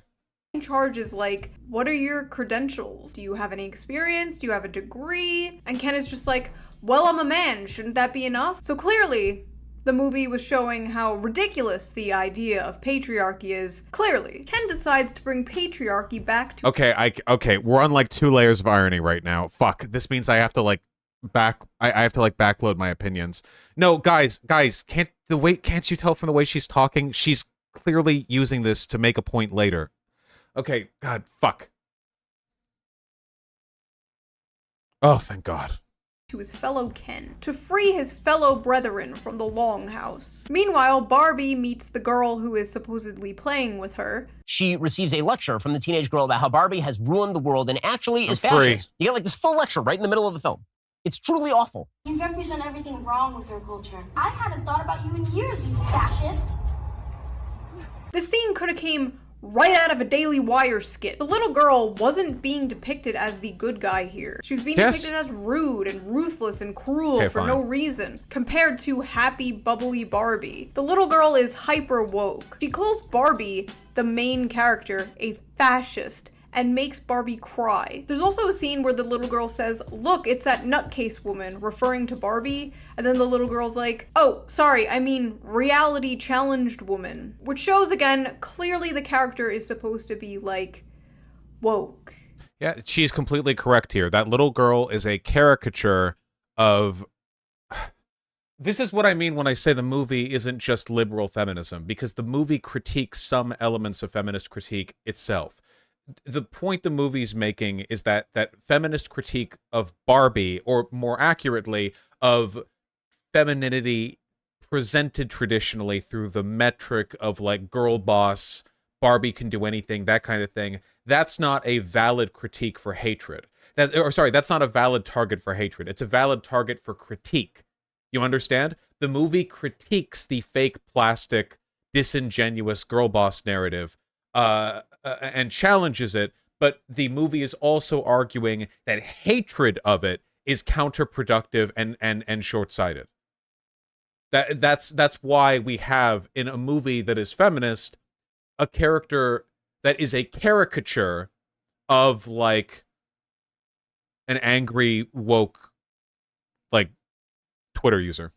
Speaker 7: in charge is like, what are your credentials? Do you have any experience? Do you have a degree? And Ken is just like, well, I'm a man. Shouldn't that be enough? So clearly, the movie was showing how ridiculous the idea of patriarchy is. Clearly, Ken decides to bring patriarchy back to—
Speaker 1: Okay, we're on like 2 layers of irony right now. Fuck, this means I have to like backload my opinions. No, guys, can't you tell from the way she's talking? She's clearly using this to make a point later. Okay, God, fuck. Oh, thank God.
Speaker 7: To his fellow Ken, to free his fellow brethren from the Longhouse. Meanwhile, Barbie meets the girl who is supposedly playing with her.
Speaker 5: She receives a lecture from the teenage girl about how Barbie has ruined the world and actually is
Speaker 1: I'm free.
Speaker 5: fascist. You get like this full lecture right in the middle of the film. It's truly awful.
Speaker 8: You represent everything wrong with our culture. I hadn't thought about you in years, you fascist.
Speaker 7: This scene could have came right out of a Daily Wire skit. The little girl wasn't being depicted as the good guy here. She was being depicted as rude and ruthless and cruel for no reason, compared to happy, bubbly Barbie. The little girl is hyper woke. She calls Barbie, the main character, a fascist, and makes Barbie cry. There's also a scene where the little girl says, "Look, it's that nutcase woman," referring to Barbie, and then the little girl's like, "Oh, sorry, I mean reality challenged woman," which shows again, clearly the character is supposed to be like woke.
Speaker 1: Yeah, she's completely correct here. That little girl is a caricature of... This is what I mean when I say the movie isn't just liberal feminism, because the movie critiques some elements of feminist critique itself. The point the movie's making is that feminist critique of Barbie, or more accurately, of femininity presented traditionally through the metric of like girl boss, Barbie can do anything, that kind of thing, that's not a valid critique for hatred. That's not a valid target for hatred. It's a valid target for critique. You understand? The movie critiques the fake plastic, disingenuous girl boss narrative and challenges it, but the movie is also arguing that hatred of it is counterproductive and short-sighted. That's why we have, in a movie that is feminist, a character that is a caricature of, like, an angry, woke, like, Twitter user.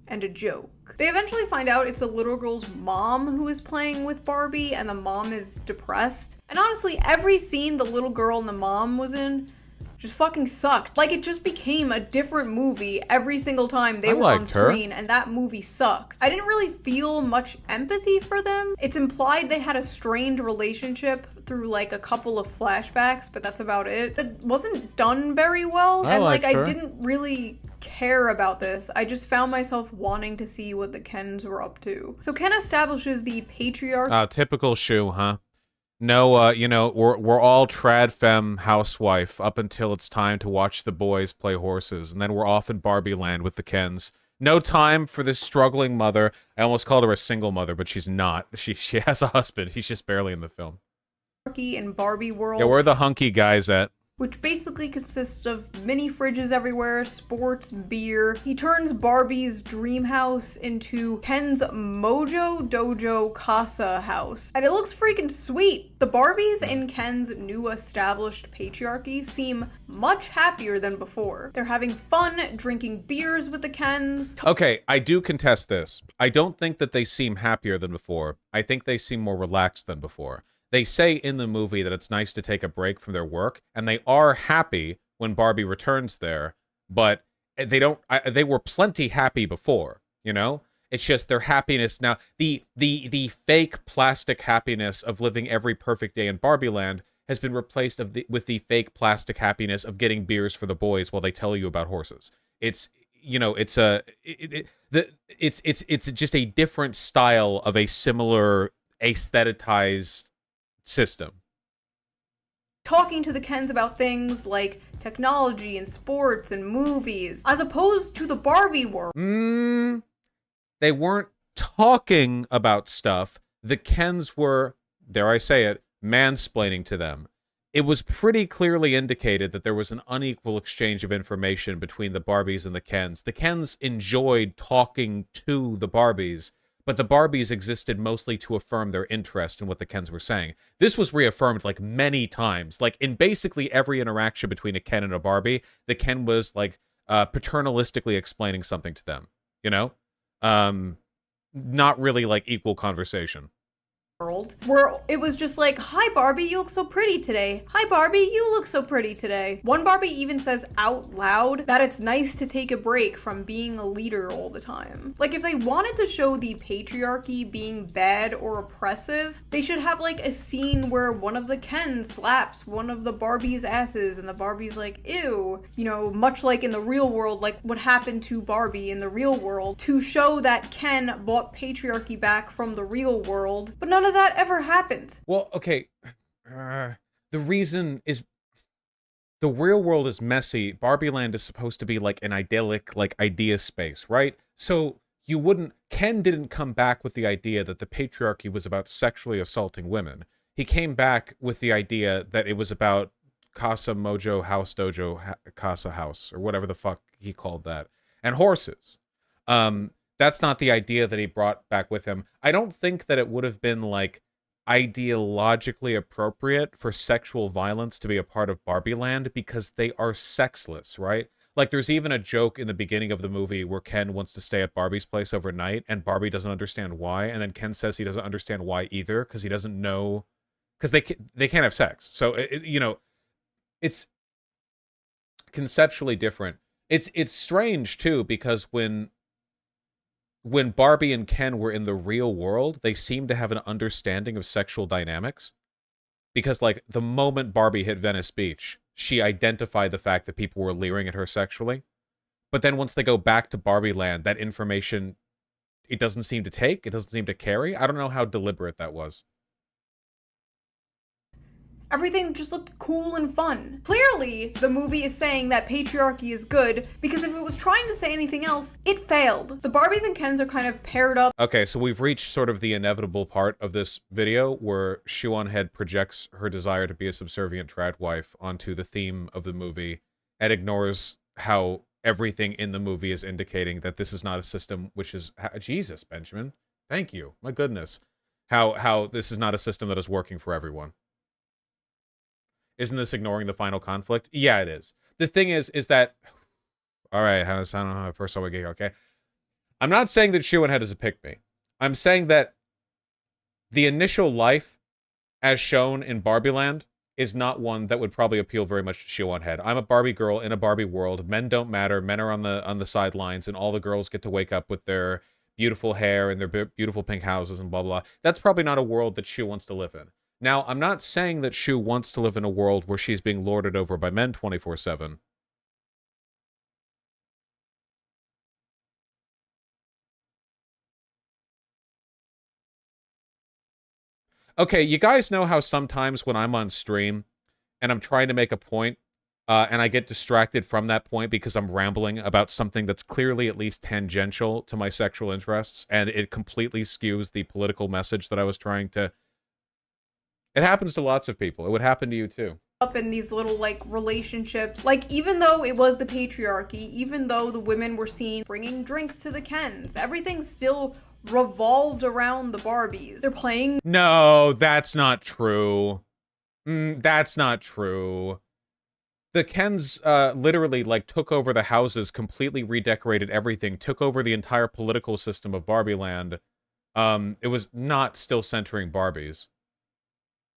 Speaker 7: And a joke. They eventually find out it's the little girl's mom who is playing with Barbie, and the mom is depressed. And honestly, every scene the little girl and the mom was in just fucking sucked. Like, it just became a different movie every single time they were on screen, and that movie sucked. I didn't really feel much empathy for them. It's implied they had a strained relationship through like a couple of flashbacks, but that's about it. It wasn't done very well, and like I didn't really care about this. I just found myself wanting to see what the Kens were up to. So Ken establishes the patriarchy.
Speaker 1: Typical shoe, huh? No, you know, we're all trad femme housewife up until it's time to watch the boys play horses, and then we're off in Barbie land with the Kens. No time for this struggling mother. I almost called her a single mother, but she's not. She has a husband. He's just barely in the film.
Speaker 7: In Barbie world.
Speaker 1: Yeah, where are the hunky guys at?
Speaker 7: Which basically consists of mini fridges everywhere, sports, beer. He turns Barbie's dream house into Ken's Mojo Dojo Casa house. And it looks freaking sweet. The Barbies in Ken's new established patriarchy seem much happier than before. They're having fun, drinking beers with the Kens.
Speaker 1: Okay, I do contest this. I don't think that they seem happier than before. I think they seem more relaxed than before. They say in the movie that it's nice to take a break from their work, and they are happy when Barbie returns there, but they were plenty happy before, you know? It's just their happiness now, the fake plastic happiness of living every perfect day in Barbie Land has been replaced with the fake plastic happiness of getting beers for the boys while they tell you about horses. It's, you know, it's just a different style of a similar aestheticized system.
Speaker 7: Talking to the Kens about things like technology and sports and movies, as opposed to the Barbie world.
Speaker 1: They weren't talking about stuff. The Kens were, dare I say it, mansplaining to them. It was pretty clearly indicated that there was an unequal exchange of information between the Barbies and the Kens. The Kens enjoyed talking to the Barbies, but the Barbies existed mostly to affirm their interest in what the Kens were saying. This was reaffirmed, like, many times. Like, in basically every interaction between a Ken and a Barbie, the Ken was, like, paternalistically explaining something to them, you know? Not really, like, equal conversation.
Speaker 7: World, where it was just like, "Hi Barbie, you look so pretty today. Hi Barbie, you look so pretty today." One Barbie even says out loud that it's nice to take a break from being a leader all the time. Like, if they wanted to show the patriarchy being bad or oppressive, they should have like a scene where one of the Kens slaps one of the Barbies' asses and the Barbie's like, "Ew," you know, much like in the real world, like what happened to Barbie in the real world, to show that Ken bought patriarchy back from the real world. But none of that ever happened.
Speaker 1: Well, okay, the reason is the real world is messy. Barbie Land is supposed to be like an idyllic, like, idea space, right? So Ken didn't come back with the idea that the patriarchy was about sexually assaulting women. He came back with the idea that it was about Casa Mojo House Dojo Casa House, or whatever the fuck he called that, and horses. That's not the idea that he brought back with him. I don't think that it would have been like, ideologically appropriate for sexual violence to be a part of Barbie Land because they are sexless, right? Like, there's even a joke in the beginning of the movie where Ken wants to stay at Barbie's place overnight, and Barbie doesn't understand why, and then Ken says he doesn't understand why either, because he doesn't know... Because they can't have sex. So, you know, it's conceptually different. It's strange, too, because when Barbie and Ken were in the real world, they seemed to have an understanding of sexual dynamics. Because, like, the moment Barbie hit Venice Beach, she identified the fact that people were leering at her sexually. But then once they go back to Barbie Land, that information, it doesn't seem to take, it doesn't seem to carry. I don't know how deliberate that was.
Speaker 7: Everything just looked cool and fun. Clearly, the movie is saying that patriarchy is good, because if it was trying to say anything else, it failed. The Barbies and Kens are kind of paired up.
Speaker 1: Okay, so we've reached sort of the inevitable part of this video where Shoe-on-Head projects her desire to be a subservient trad wife onto the theme of the movie and ignores how everything in the movie is indicating that this is not a system which is... Jesus, Benjamin. Thank you. My goodness. How this is not a system that is working for everyone. Isn't this ignoring the final conflict? Yeah, it is. The thing is that... All right, I don't know how first I would get, okay? I'm not saying that Shoe-on-Head is a pick-me. I'm saying that the initial life, as shown in Barbie Land, is not one that would probably appeal very much to Shoe-on-Head. I'm a Barbie girl in a Barbie world. Men don't matter. Men are on the sidelines, and all the girls get to wake up with their beautiful hair and their beautiful pink houses and blah, blah. That's probably not a world that Shoe wants to live in. Now, I'm not saying that Shoe wants to live in a world where she's being lorded over by men 24/7. Okay, you guys know how sometimes when I'm on stream and I'm trying to make a point, and I get distracted from that point because I'm rambling about something that's clearly at least tangential to my sexual interests, and it completely skews the political message that I was trying to... It happens to lots of people. It would happen to you too.
Speaker 7: Up in these little, like, relationships. Like, even though it was the patriarchy, even though the women were seen bringing drinks to the Kens, everything still revolved around the Barbies. They're playing...
Speaker 1: No, that's not true. That's not true. The Kens literally, like, took over the houses, completely redecorated everything, took over the entire political system of Barbie Land. It was not still centering Barbies.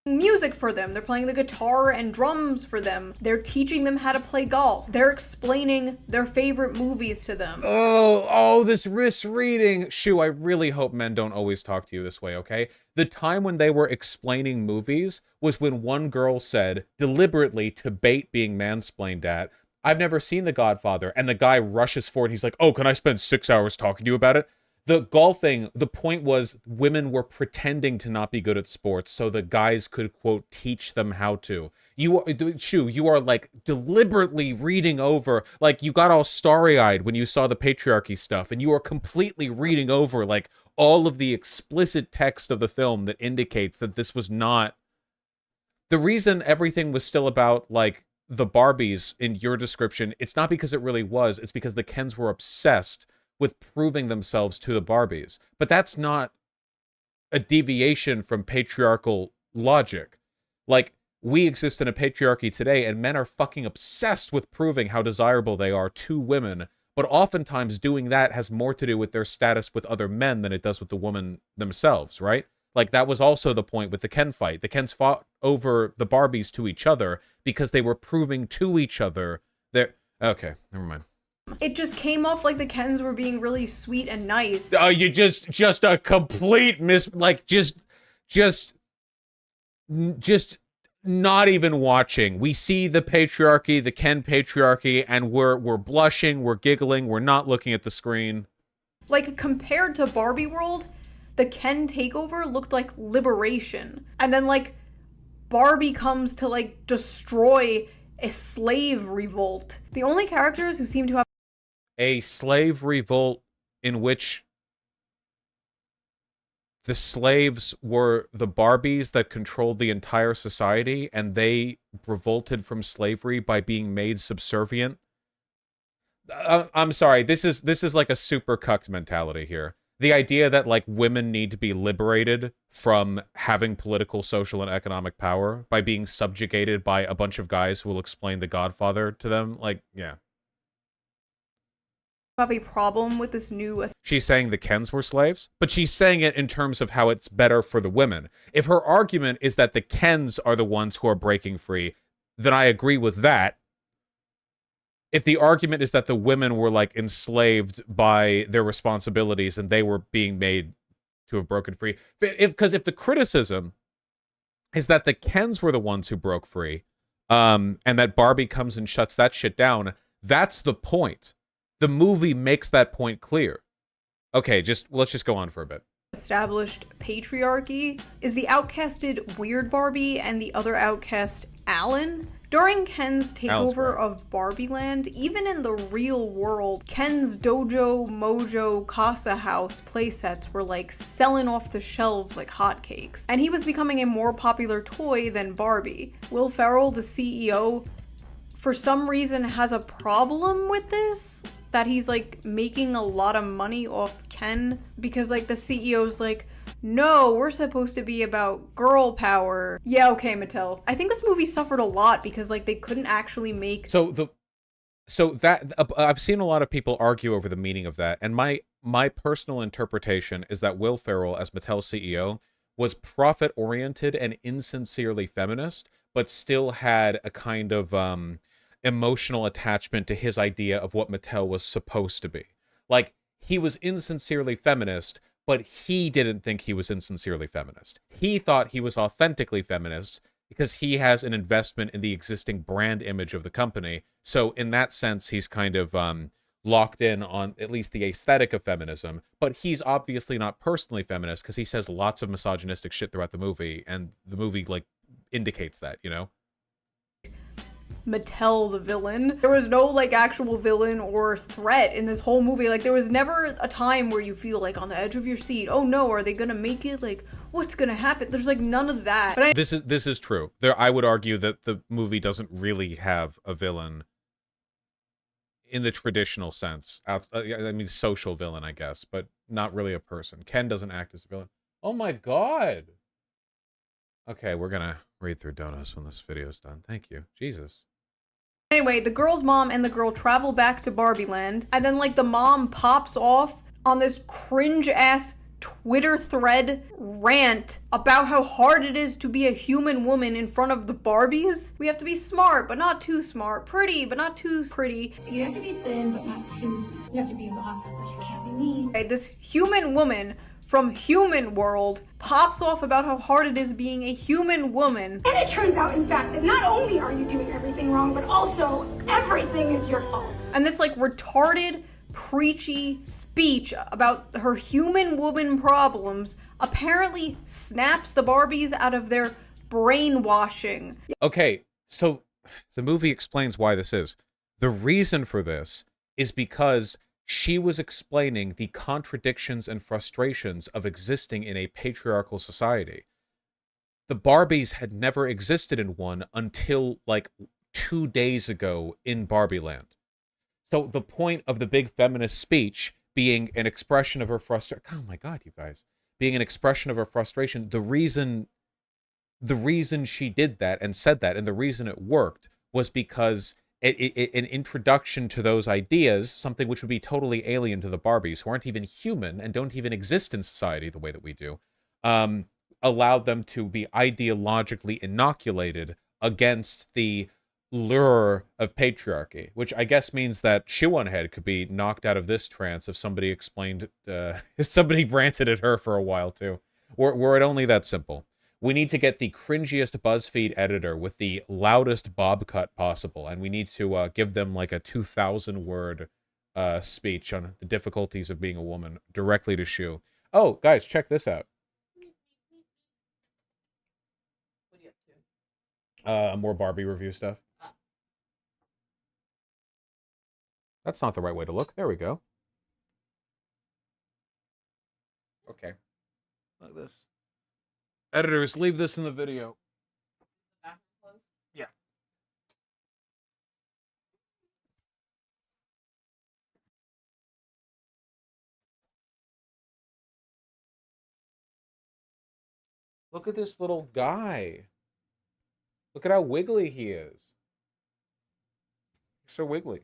Speaker 7: Music for them. They're playing the guitar and drums for them. They're teaching them how to play golf. They're explaining their favorite movies to them.
Speaker 1: Oh, this misreading. Shoo, I really hope men don't always talk to you this way, okay? The time when they were explaining movies was when one girl said, deliberately to bait being mansplained at, I've never seen The Godfather, and the guy rushes forward, he's like, oh, can I spend 6 hours talking to you about it? The golfing, the point was women were pretending to not be good at sports so the guys could, quote, teach them how to. You are like deliberately reading over, like you got all starry-eyed when you saw the patriarchy stuff, and you are completely reading over like all of the explicit text of the film that indicates that this was not... The reason everything was still about, like, the Barbies in your description, it's not because it really was, it's because the Kens were obsessed with proving themselves to the Barbies. But that's not a deviation from patriarchal logic. Like, we exist in a patriarchy today, and men are fucking obsessed with proving how desirable they are to women, but oftentimes doing that has more to do with their status with other men than it does with the woman themselves, right? Like, that was also the point with the Ken fight. The Kens fought over the Barbies to each other because they were proving to each other their... Okay, never mind.
Speaker 7: It just came off like the Kens were being really sweet and nice.
Speaker 1: You just a complete just not even watching. We see the patriarchy, the Ken patriarchy, and we're blushing, we're giggling, we're not looking at the screen.
Speaker 7: Like, compared to Barbie World, the Ken takeover looked like liberation. And then, like, Barbie comes to, like, destroy a slave revolt. The only characters who seem to have
Speaker 1: a slave revolt in which the slaves were the Barbies that controlled the entire society, and they revolted from slavery by being made subservient. I'm sorry, this is like a super cucked mentality here. the idea that, like, women need to be liberated from having political, social, and economic power by being subjugated by a bunch of guys who will explain The Godfather to them, like, yeah.
Speaker 7: Have a problem with this new
Speaker 1: She's saying the Kens were slaves, but she's saying it in terms of how it's better for the women. If her argument is that the Kens are the ones who are breaking free, then I agree with that. If the argument is that the women were, like, enslaved by their responsibilities and they were being made to have broken free, because if the criticism is that the Kens were the ones who broke free, and that Barbie comes and shuts that shit down, that's the point. The movie makes that point clear. Okay, let's just go on for a bit.
Speaker 7: established patriarchy is the outcasted Weird Barbie and the other outcast Alan. During Ken's takeover of Barbie Land, even in the real world, Ken's Dojo, Mojo, Casa House playsets were like selling off the shelves like hotcakes. And he was becoming a more popular toy than Barbie. Will Ferrell, the CEO, for some reason has a problem with this, that he's like making a lot of money off Ken, because like the CEO's like, no, we're supposed to be about girl power. Yeah, okay, Mattel. I think this movie suffered a lot because like they couldn't actually make.
Speaker 1: So that I've seen a lot of people argue over the meaning of that, and my personal interpretation is that Will Ferrell as Mattel's CEO was profit oriented and insincerely feminist, but still had a kind of emotional attachment to his idea of what Mattel was supposed to be. Like, he was insincerely feminist, but he didn't think he was insincerely feminist. He thought he was authentically feminist because he has an investment in the existing brand image of the company. So in that sense, he's kind of locked in on at least the aesthetic of feminism, but he's obviously not personally feminist because he says lots of misogynistic shit throughout the movie, and the movie, like, indicates that, you know?
Speaker 7: Mattel the villain. There was no like actual villain or threat in this whole movie. Like there was never a time where you feel like on the edge of your seat. Oh no, are they gonna make it? Like what's gonna happen? There's like none of that. But
Speaker 1: this is true. I would argue that the movie doesn't really have a villain in the traditional sense. I mean, social villain, I guess, but not really a person. Ken doesn't act as a villain. Oh my god. Okay, we're gonna read through donuts when this video's done. Thank you. Jesus.
Speaker 7: Anyway, the girl's mom and the girl travel back to Barbie Land, and then like the mom pops off on this cringe-ass Twitter thread rant about how hard it is to be a human woman in front of the Barbies. We have to be smart, but not too smart. Pretty, but not too pretty.
Speaker 8: You have to be thin, but not too. You have to be a boss, but you can't be mean.
Speaker 7: Okay, this human woman from Human World pops off about how hard it is being a human woman.
Speaker 8: And it turns out, in fact, that not only are you doing everything wrong, but also everything is your fault.
Speaker 7: And this like retarded, preachy speech about her human woman problems apparently snaps the Barbies out of their brainwashing.
Speaker 1: Okay, so the movie explains why this is. The reason for this is because she was explaining the contradictions and frustrations of existing in a patriarchal society. The Barbies had never existed in one until, like, 2 days ago in Barbie Land. So the point of the big feminist speech being an expression of her frustration... Oh my god, you guys. Being an expression of her frustration, the reason she did that and said that, and the reason it worked, was because an introduction to those ideas, something which would be totally alien to the Barbies, who aren't even human and don't even exist in society the way that we do, allowed them to be ideologically inoculated against the lure of patriarchy, which I guess means that Shoe-on-Head could be knocked out of this trance if somebody explained, if somebody ranted at her for a while too. Were it only that simple. We need to get the cringiest BuzzFeed editor with the loudest bob cut possible, and we need to give them like a 2,000-word speech on the difficulties of being a woman directly to Shoe. Oh, guys, check this out.
Speaker 9: What are you up to?
Speaker 1: More Barbie review stuff. That's not the right way to look. There we go. Okay. Like this. Editors, leave this in the video. Yeah. Look at this little guy. Look at how wiggly he is. He's so wiggly.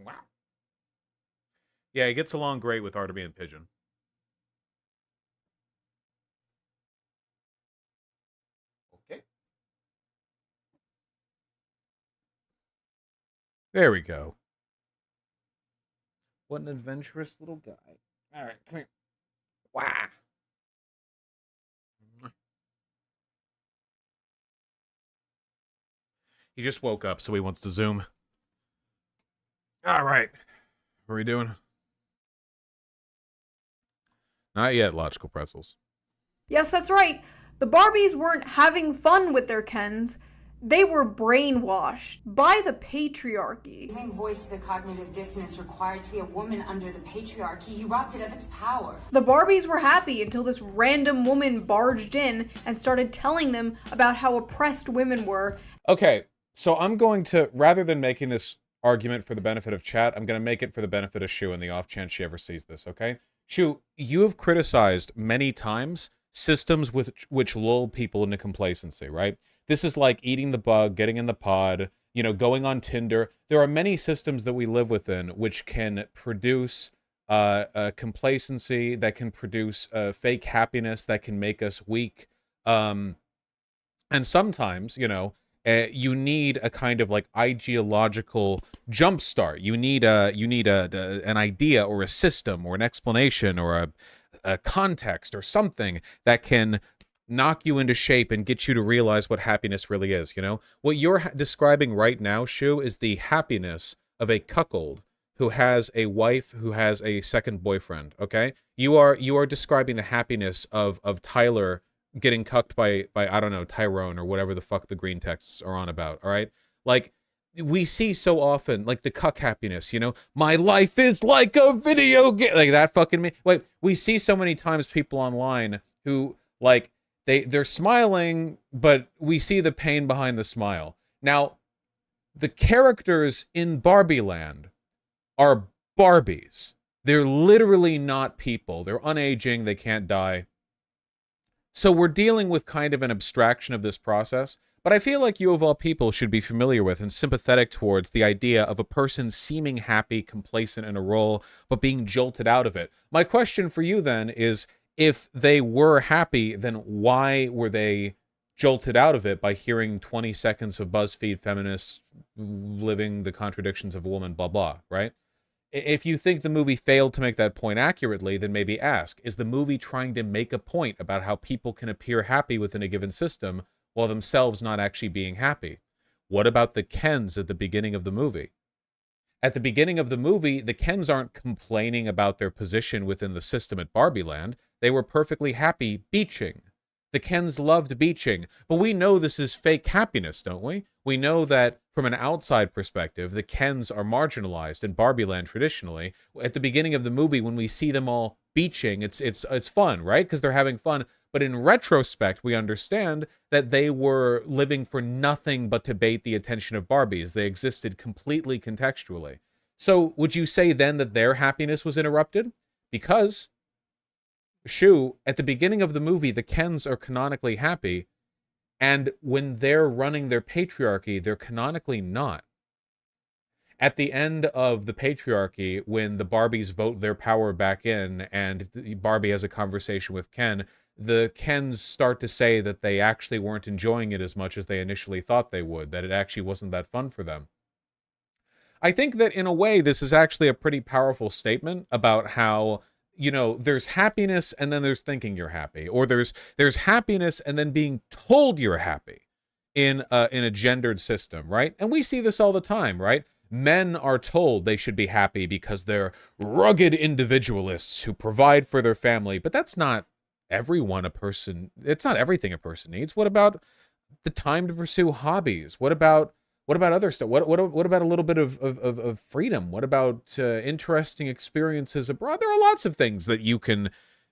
Speaker 1: Wow. Yeah, he gets along great with Artemis and Pigeon. Okay. There we go. What an adventurous little guy. All right, come here. Wow. He just woke up, so he wants to Zoom. All right. What are we doing? Not yet, Logical Pretzels.
Speaker 7: Yes, that's right. The Barbies weren't having fun with their Kens. They were brainwashed by the patriarchy.
Speaker 10: Giving voice to the cognitive dissonance required to be a woman under the patriarchy, he robbed it of its power.
Speaker 7: The Barbies were happy until this random woman barged in and started telling them about how oppressed women were.
Speaker 1: Okay, so I'm going to, rather than making this argument for the benefit of chat, I'm going to make it for the benefit of Shu in the off chance she ever sees this, okay? Shu, you have criticized many times systems which lull people into complacency, right? This is like eating the bug, getting in the pod, you know, going on Tinder. There are many systems that we live within which can produce complacency, that can produce fake happiness, that can make us weak. And sometimes, you know, you need a kind of like ideological jumpstart. You need an idea or a system or an explanation or a context or something that can knock you into shape and get you to realize what happiness really is, you know? What you're describing right now, Shu, is the happiness of a cuckold who has a wife who has a second boyfriend, okay? You are describing the happiness of Tyler getting cucked by I don't know, Tyrone or whatever the fuck the green texts are on about, all right? Like, we see so often, like, the cuck happiness, you know? My life is like a video game, like that fucking me. Wait, we see so many times people online who, like, they're smiling, but we see the pain behind the smile. Now, the characters in Barbie Land are Barbies. They're literally not people. They're unaging, they can't die. So we're dealing with kind of an abstraction of this process, but I feel like you of all people should be familiar with and sympathetic towards the idea of a person seeming happy, complacent in a role, but being jolted out of it. My question for you then is, if they were happy, then why were they jolted out of it by hearing 20 seconds of BuzzFeed feminists living the contradictions of a woman, blah, blah, right? If you think the movie failed to make that point accurately, then maybe ask, is the movie trying to make a point about how people can appear happy within a given system while themselves not actually being happy? What about the Kens at the beginning of the movie? At the beginning of the movie, the Kens aren't complaining about their position within the system at Barbie Land. They were perfectly happy beaching. The Kens loved beaching, but we know this is fake happiness, don't we? We know that from an outside perspective, the Kens are marginalized in Barbie Land traditionally. At the beginning of the movie, when we see them all beaching, it's fun, right? Because they're having fun. But in retrospect, we understand that they were living for nothing but to bait the attention of Barbies. They existed completely contextually. So would you say then that their happiness was interrupted? Because, Shu, at the beginning of the movie, the Kens are canonically happy, and when they're running their patriarchy, they're canonically not. At the end of the patriarchy, when the Barbies vote their power back in, and Barbie has a conversation with Ken, the Kens start to say that they actually weren't enjoying it as much as they initially thought they would, that it actually wasn't that fun for them. I think that in a way, this is actually a pretty powerful statement about how, you know, there's happiness and then there's thinking you're happy, or there's happiness and then being told you're happy in a gendered system, right? And we see this all the time, right? Men are told they should be happy because they're rugged individualists who provide for their family, but that's not everyone it's not everything a person needs. What about the time to pursue hobbies? What about What about other stuff? What about a little bit of freedom? What about interesting experiences abroad? There are lots of things that you can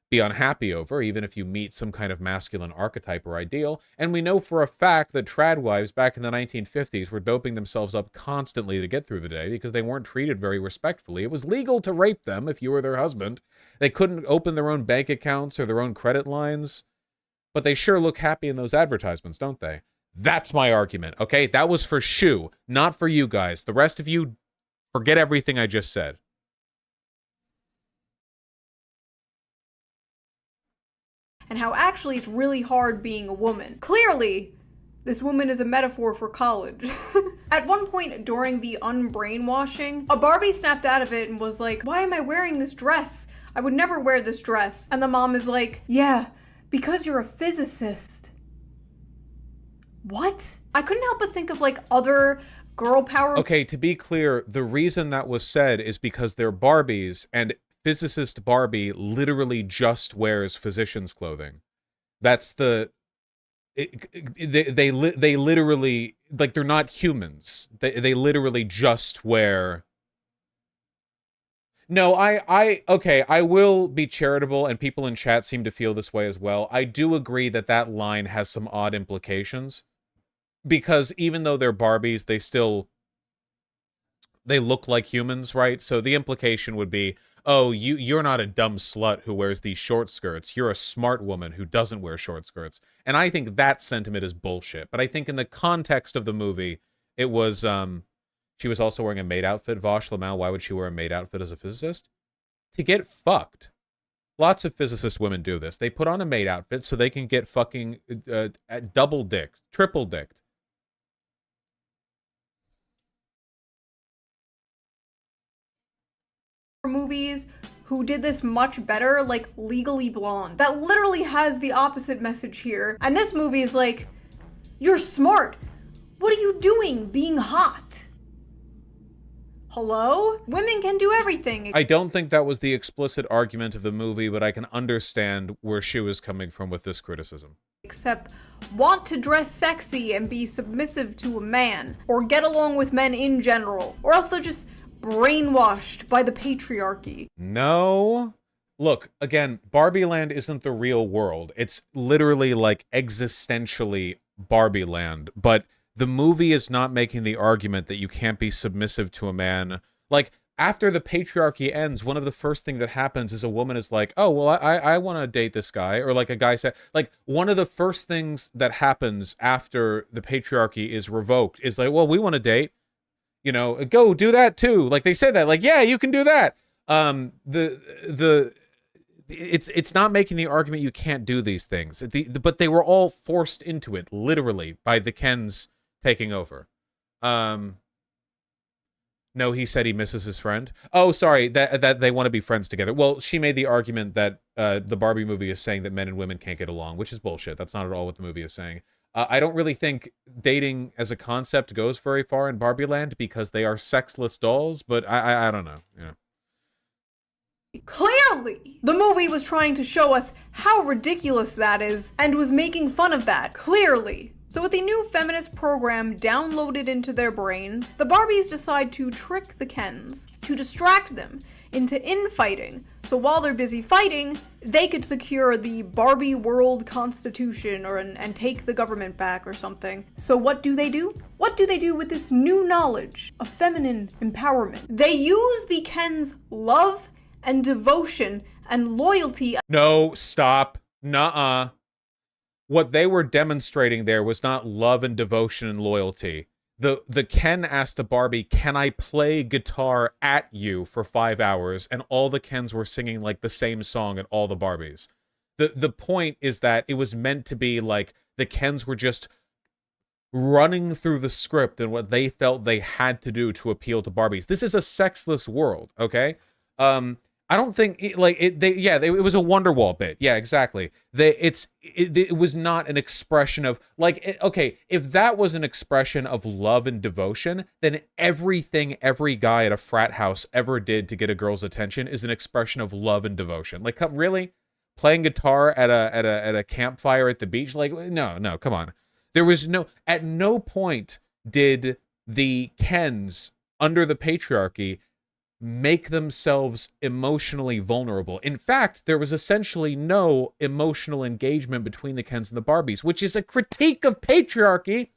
Speaker 1: be unhappy over, even if you meet some kind of masculine archetype or ideal. And we know for a fact that trad wives back in the 1950s were doping themselves up constantly to get through the day because they weren't treated very respectfully. It was legal to rape them if you were their husband. They couldn't open their own bank accounts or their own credit lines. But they sure look happy in those advertisements, don't they? That's my argument, okay? That was for Shu, not for you guys. The rest of you, forget everything I just said.
Speaker 7: And how actually it's really hard being a woman. Clearly, this woman is a metaphor for college. At one point during the unbrainwashing, a Barbie snapped out of it and was like, "Why am I wearing this dress? I would never wear this dress." And the mom is like, "Yeah, because you're a physicist." What? I couldn't help but think of like other girl power.
Speaker 1: Okay, to be clear, the reason that was said is because they're Barbies, and physicist Barbie literally just wears physician's clothing. That's the... They literally... Like, they're not humans. They literally just wear... No, okay, I will be charitable, and people in chat seem to feel this way as well. I do agree that that line has some odd implications. Because even though they're Barbies, they look like humans, right? So the implication would be, oh, you're not a dumb slut who wears these short skirts. You're a smart woman who doesn't wear short skirts. And I think that sentiment is bullshit. But I think in the context of the movie, it was, she was also wearing a maid outfit. Vosh Lamau, why would she wear a maid outfit as a physicist? To get fucked. Lots of physicist women do this. They put on a maid outfit so they can get fucking double-dicked, triple-dicked.
Speaker 7: Movies who did this much better, like Legally Blonde, that literally has the opposite message here. And this movie is like, you're smart. What are you doing being hot? Hello? Women can do everything.
Speaker 1: I don't think that was the explicit argument of the movie, but I can understand where she was coming from with this criticism.
Speaker 7: Except want to dress sexy and be submissive to a man, or get along with men in general, or else they're just brainwashed by the patriarchy.
Speaker 1: No. Look, again, Barbie Land isn't the real world. It's literally like existentially Barbie Land, but the movie is not making the argument that you can't be submissive to a man. Like, after the patriarchy ends, one of the first things that happens is a woman is like, oh, well, I want to date this guy. Or like a guy said, like, one of the first things that happens after the patriarchy is revoked is like, well, we want to date. You know, go do that too. Like they said that, like, yeah, you can do that. It's not making the argument you can't do these things. But they were all forced into it, literally, by the Kens taking over. No, he said he misses his friend. Oh, sorry, that they want to be friends together. Well, she made the argument that the Barbie movie is saying that men and women can't get along, which is bullshit. That's not at all what the movie is saying. I don't really think dating as a concept goes very far in Barbie Land because they are sexless dolls, but I don't know. Yeah.
Speaker 7: Clearly, the movie was trying to show us how ridiculous that is and was making fun of that. Clearly. So with the new feminist program downloaded into their brains, the Barbies decide to trick the Kens, to distract them into infighting, so while they're busy fighting, they could secure the Barbie World Constitution and take the government back or something. So what do they do? What do they do with this new knowledge of feminine empowerment? They use the Kens' love and devotion and loyalty.
Speaker 1: No, stop. Nuh-uh. What they were demonstrating there was not love and devotion and loyalty. The Ken asked the Barbie, can I play guitar at you for 5 hours? And all the Kens were singing like the same song at all the Barbies. The point is that it was meant to be like the Kens were just running through the script and what they felt they had to do to appeal to Barbies. This is a sexless world, okay? I don't think it was a Wonderwall bit. Yeah, exactly. It was not an expression of like, okay, if that was an expression of love and devotion, then everything every guy at a frat house ever did to get a girl's attention is an expression of love and devotion. Like, really? Playing guitar at a campfire at the beach? Like, no, come on. There was at no point did the Kens under the patriarchy make themselves emotionally vulnerable. In fact, there was essentially no emotional engagement between the Kens and the Barbies, which is a critique of patriarchy.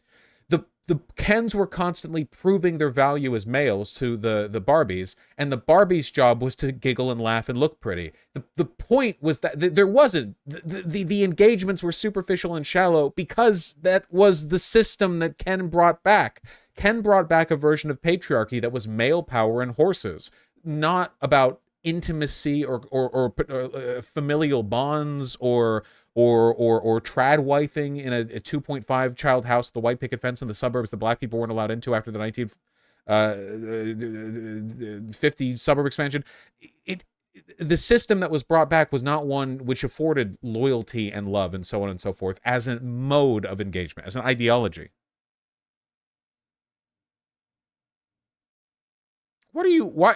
Speaker 1: The Kens were constantly proving their value as males to the Barbies, and the Barbies' job was to giggle and laugh and look pretty. The point was that there wasn't. The engagements were superficial and shallow because that was the system that Ken brought back. Ken brought back a version of patriarchy that was male power and horses, not about intimacy or familial bonds or trad wifing in a 2.5 child house with the white picket fence in the suburbs that black people weren't allowed into after the 1950 suburb expansion. The system that was brought back was not one which afforded loyalty and love and so on and so forth as a mode of engagement, as an ideology. What are you, why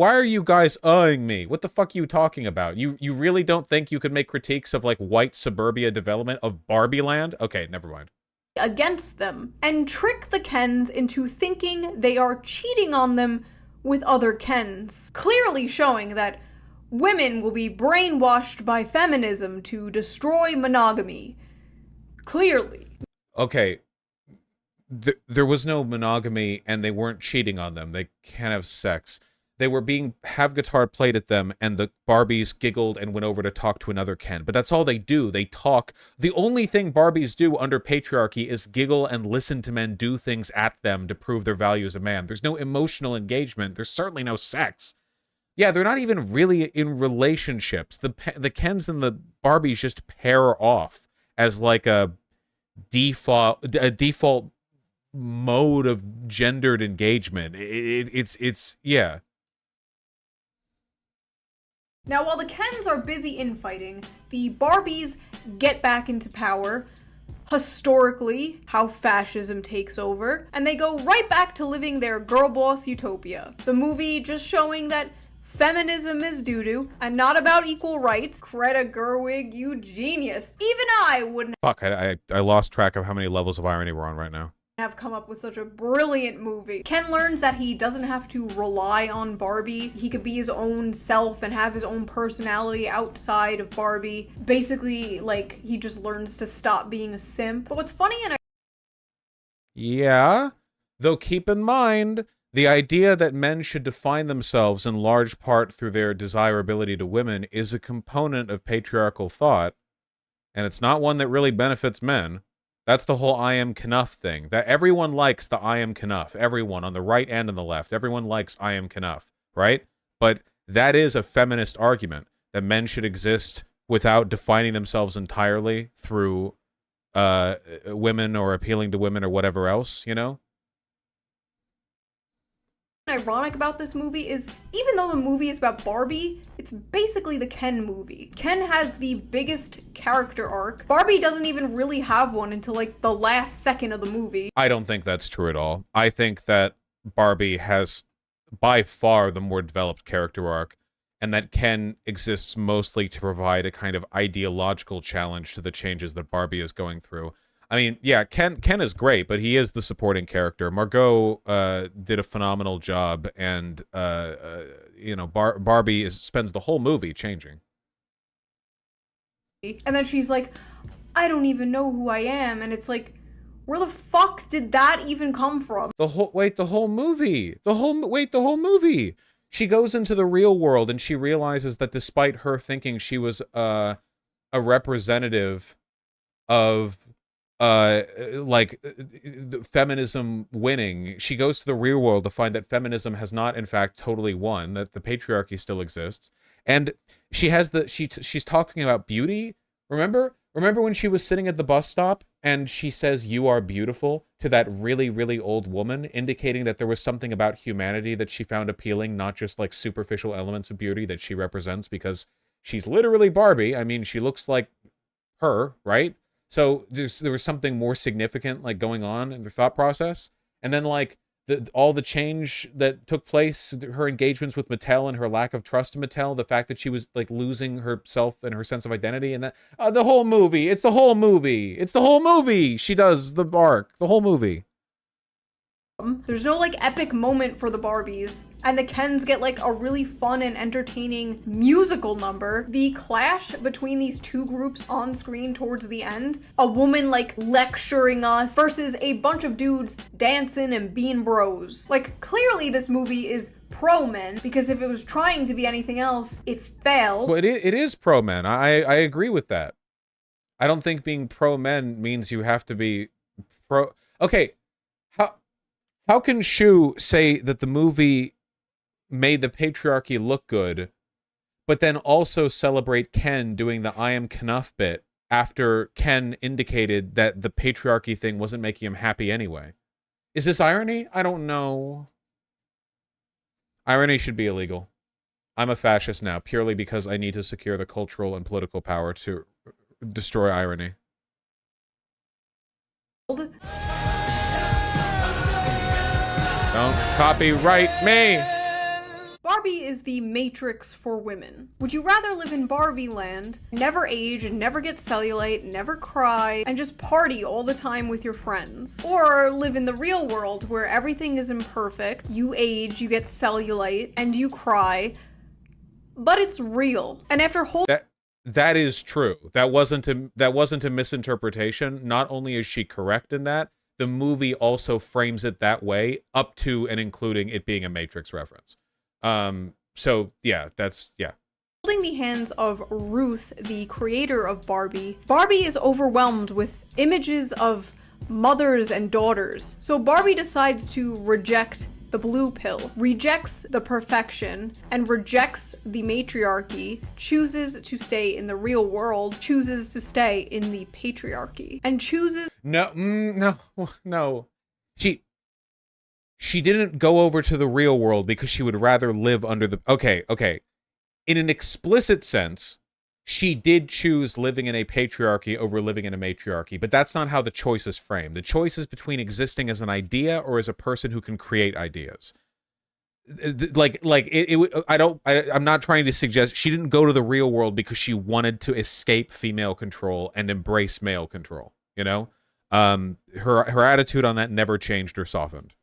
Speaker 1: are you guys eyeing me? What the fuck are you talking about? You really don't think you could make critiques of, like, white suburbia development of Barbie Land? Okay, never mind.
Speaker 7: Against them, and trick the Kens into thinking they are cheating on them with other Kens, clearly showing that women will be brainwashed by feminism to destroy monogamy. Clearly.
Speaker 1: Okay. There was no monogamy, and they weren't cheating on them. They can't have sex. They were being have guitar played at them, and the Barbies giggled and went over to talk to another Ken. But that's all they do. They talk. The only thing Barbies do under patriarchy is giggle and listen to men do things at them to prove their value as a man. There's no emotional engagement. There's certainly no sex. Yeah, they're not even really in relationships. The Kens and the Barbies just pair off as like a default mode of gendered engagement. It's yeah.
Speaker 7: Now, while the Kens are busy infighting, the Barbies get back into power, historically, how fascism takes over, and they go right back to living their girl boss utopia. The movie just showing that feminism is doo-doo, and not about equal rights. Greta Gerwig, you genius. Even I wouldn't
Speaker 1: Fuck, I lost track of how many levels of irony we're on right now.
Speaker 7: Have come up with such a brilliant movie. Ken learns that he doesn't have to rely on Barbie. He could be his own self and have his own personality outside of Barbie. Basically, like, he just learns to stop being a simp. But what's funny and
Speaker 1: yeah, though keep in mind, the idea that men should define themselves in large part through their desirability to women is a component of patriarchal thought, and it's not one that really benefits men. That's the whole I am Knuff thing. That everyone likes the I am Knuff. Everyone on the right and on the left. Everyone likes I am Knuff, right? But that is a feminist argument, that men should exist without defining themselves entirely through women or appealing to women or whatever else, you know?
Speaker 7: ironic about this movie is, even though the movie is about Barbie, it's basically the Ken movie. Ken has the biggest character arc. Barbie doesn't even really have one until like the last second of the movie.
Speaker 1: I don't think that's true at all. I think that Barbie has by far the more developed character arc, and that Ken exists mostly to provide a kind of ideological challenge to the changes that Barbie is going through. I mean, yeah, Ken is great, but he is the supporting character. Margot did a phenomenal job, and you know, Barbie spends the whole movie changing.
Speaker 7: And then she's like, I don't even know who I am, and it's like, where the fuck did that even come from?
Speaker 1: The whole movie. She goes into the real world and she realizes that despite her thinking she was a representative of feminism winning, she goes to the real world to find that feminism has not in fact totally won, that the patriarchy still exists. And she has she's talking about beauty. Remember when she was sitting at the bus stop and she says, "You are beautiful," to that really, really old woman, indicating that there was something about humanity that she found appealing, not just like superficial elements of beauty that she represents, because she's literally Barbie. I mean, she looks like her, right? So there was something more significant like going on in the thought process. And then like all the change that took place, her engagements with Mattel and her lack of trust in Mattel, the fact that she was like losing herself and her sense of identity, and that the whole movie, it's the whole movie. She does the arc, the whole movie.
Speaker 7: There's no like epic moment for the Barbies, and the Kens get like a really fun and entertaining musical number. The clash between these two groups on screen towards the end, a woman like lecturing us versus a bunch of dudes dancing and being bros. Like clearly this movie is pro men, because if it was trying to be anything else, it failed.
Speaker 1: Well, it is pro men. I agree with that. I don't think being pro men means you have to be pro. Okay, how can Shu say that the movie made the patriarchy look good, but then also celebrate Ken doing the I am Knuff bit after Ken indicated that the patriarchy thing wasn't making him happy anyway? Is this irony? I don't know. Irony should be illegal. I'm a fascist now, purely because I need to secure the cultural and political power to destroy irony. Don't copyright me!
Speaker 7: Barbie is the Matrix for women. Would you rather live in Barbie land, never age, never get cellulite, never cry, and just party all the time with your friends? Or live in the real world where everything is imperfect, you age, you get cellulite, and you cry, but it's real. And after
Speaker 1: That is true. That wasn't a misinterpretation. Not only is she correct in that, the movie also frames it that way, up to and including it being a Matrix reference. So yeah,
Speaker 7: Holding the hands of Ruth, the creator of Barbie, Barbie is overwhelmed with images of mothers and daughters. So Barbie decides to reject the blue pill, rejects the perfection, and rejects the matriarchy, chooses to stay in the real world, chooses to stay in the patriarchy, and chooses—
Speaker 1: No. She didn't go over to the real world because she would rather live under the... Okay. In an explicit sense, she did choose living in a patriarchy over living in a matriarchy, but that's not how the choice is framed. The choice is between existing as an idea or as a person who can create ideas. I'm not trying to suggest she didn't go to the real world because she wanted to escape female control and embrace male control, you know? Her attitude on that never changed or softened.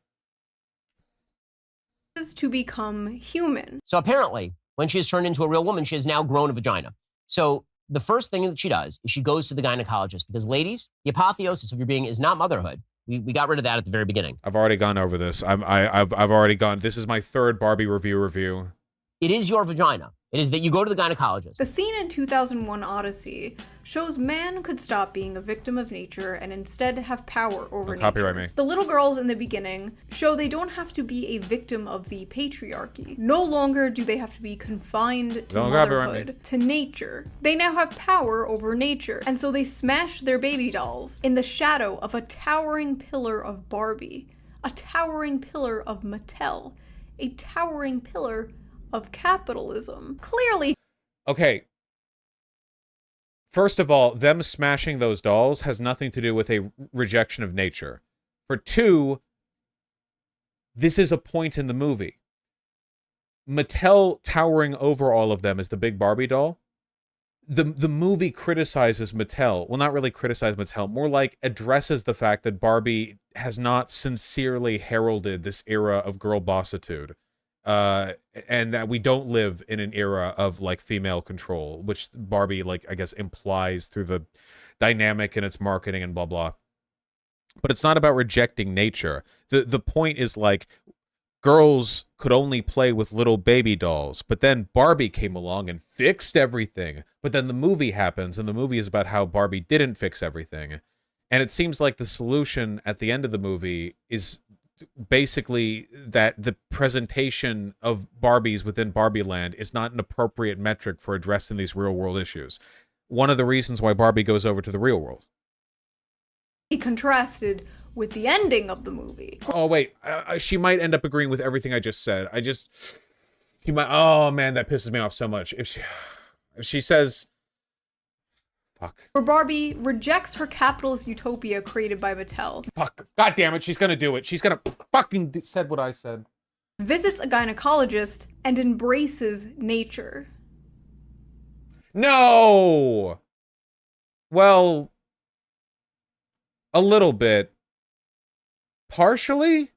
Speaker 7: to become human.
Speaker 5: So apparently, when she is turned into a real woman, she has now grown a vagina. So the first thing that she does is she goes to the gynecologist, because ladies, the apotheosis of your being is not motherhood. We got rid of that at the very beginning.
Speaker 1: I've already gone over this. I've already gone. This is my third Barbie review.
Speaker 5: It is your vagina. It is that you go to the gynecologist.
Speaker 7: The scene in 2001 Odyssey shows man could stop being a victim of nature and instead have power over nature.
Speaker 1: Copyright me.
Speaker 7: The little girls in the beginning show they don't have to be a victim of the patriarchy. No longer do they have to be confined to motherhood, to nature. They now have power over nature, and so they smash their baby dolls in the shadow of a towering pillar of Barbie, a towering pillar of Mattel, a towering pillar of capitalism. Clearly.
Speaker 1: Okay. First of all, them smashing those dolls has nothing to do with a rejection of nature. For two, this is a point in the movie. Mattel towering over all of them is the big Barbie doll. The movie criticizes Mattel. Well, not really criticize Mattel, more like addresses the fact that Barbie has not sincerely heralded this era of girl bossitude. And that we don't live in an era of like female control, which Barbie, like, I guess, implies through the dynamic in its marketing and blah blah. But it's not about rejecting nature. The point is, like, girls could only play with little baby dolls, but then Barbie came along and fixed everything. But then the movie happens, and the movie is about how Barbie didn't fix everything. And it seems like the solution at the end of the movie is basically that the presentation of Barbies within Barbie Land is not an appropriate metric for addressing these real world issues. One of the reasons why Barbie goes over to the real world.
Speaker 7: He contrasted with the ending of the movie.
Speaker 1: Oh wait, she might end up agreeing with everything I just said. She might. Oh man, that pisses me off so much. If she says, fuck.
Speaker 7: Where Barbie rejects her capitalist utopia created by Mattel.
Speaker 1: Fuck. God damn it, she's gonna do it. She's gonna fucking said what I said.
Speaker 7: Visits a gynecologist and embraces nature.
Speaker 1: No! Well, a little bit. Partially?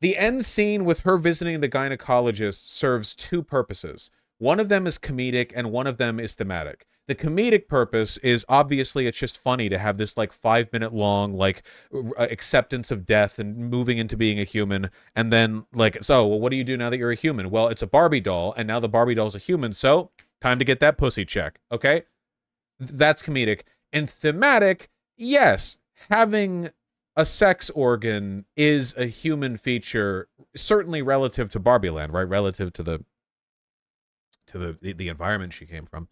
Speaker 1: The end scene with her visiting the gynecologist serves two purposes. One of them is comedic and one of them is thematic. The comedic purpose is obviously it's just funny to have this like 5-minute long like acceptance of death and moving into being a human, and then like, so well, what do you do now that you're a human? Well, it's a Barbie doll, and now the Barbie doll's a human, so time to get that pussy check. Okay, that's comedic. And thematic, yes, having a sex organ is a human feature, certainly relative to Barbie Land, right? Relative to the environment she came from.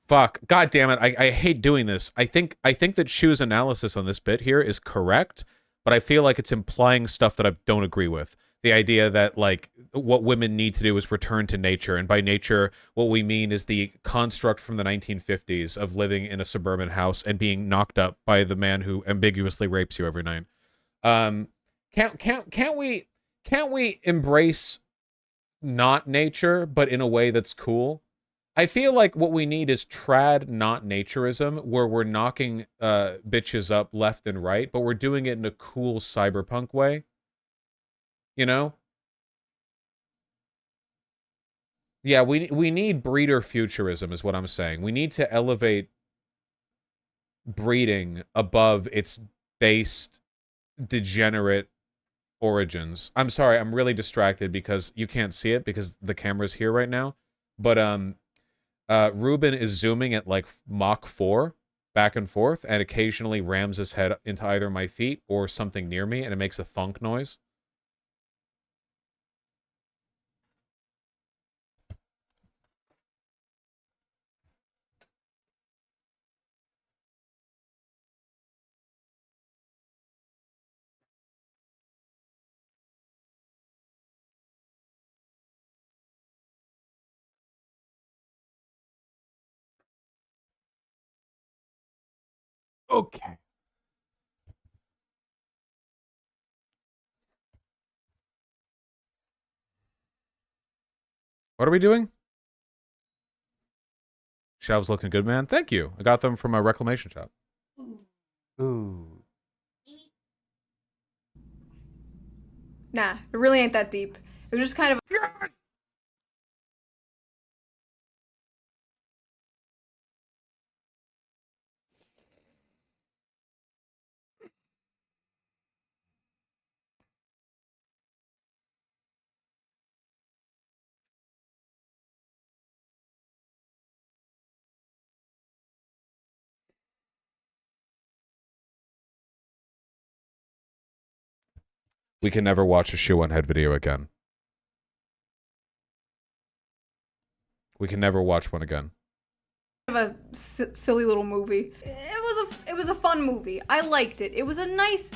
Speaker 1: Fuck. God damn it. I hate doing this. I think that Shu's analysis on this bit here is correct, but I feel like it's implying stuff that I don't agree with. The idea that, like, what women need to do is return to nature, and by nature, what we mean is the construct from the 1950s of living in a suburban house and being knocked up by the man who ambiguously rapes you every night. Can't we embrace not nature, but in a way that's cool? I feel like what we need is trad not naturism, where we're knocking bitches up left and right, but we're doing it in a cool cyberpunk way. You know? Yeah, we need breeder futurism is what I'm saying. We need to elevate breeding above its based degenerate origins. I'm sorry, I'm really distracted because you can't see it because the camera's here right now. But Ruben is zooming at like Mach 4 back and forth and occasionally rams his head into either my feet or something near me, and it makes a thunk noise. Okay. What are we doing? Shelves looking good, man. Thank you. I got them from a reclamation shop. Ooh.
Speaker 7: Nah, it really ain't that deep. It was just kind of.
Speaker 1: We can never watch a Shoe on Head video again. We can never watch one again.
Speaker 7: A silly little movie. It was a fun movie. I liked it. It was a nice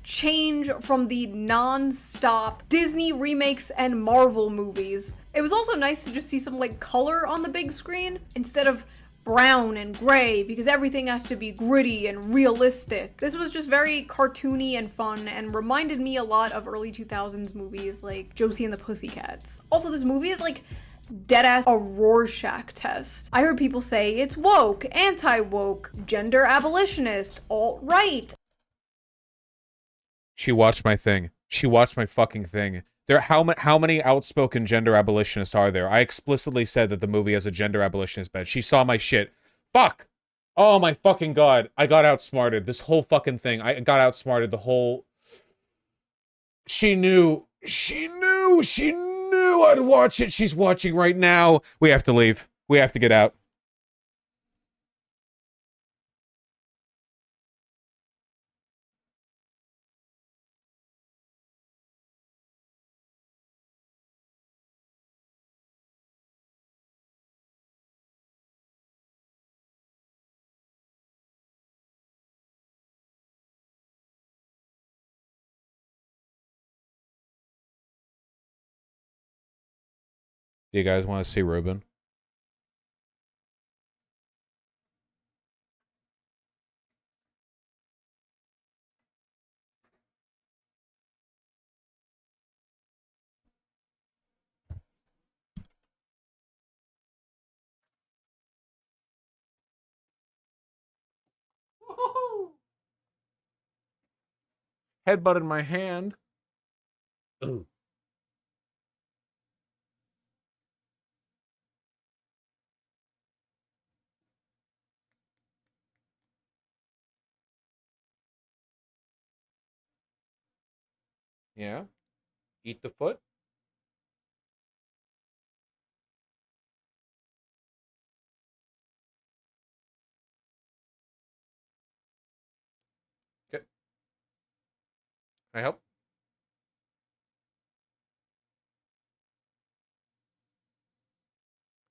Speaker 7: change from the non-stop Disney remakes and Marvel movies. It was also nice to just see some like color on the big screen instead of brown and gray, because everything has to be gritty and realistic. This was just very cartoony and fun and reminded me a lot of early 2000s movies like Josie and the Pussycats. Also, this movie is like deadass a Rorschach test. I heard people say it's woke, anti-woke, gender abolitionist, alt-right.
Speaker 1: She watched my thing. She watched my fucking thing. How many outspoken gender abolitionists are there? I explicitly said that the movie has a gender abolitionist bent. She saw my shit. Fuck! Oh my fucking god. I got outsmarted. This whole fucking thing. I got outsmarted the whole... She knew I'd watch it. She's watching right now. We have to leave. We have to get out. Do you guys want to see Ruben? headbutt in my hand. Ooh. Yeah. Eat the foot. Okay. Can I help?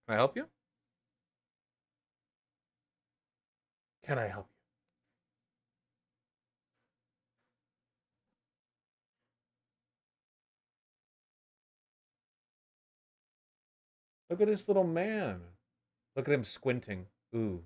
Speaker 1: Can I help you? Can I help you? Look at this little man. Look at him squinting. Ooh.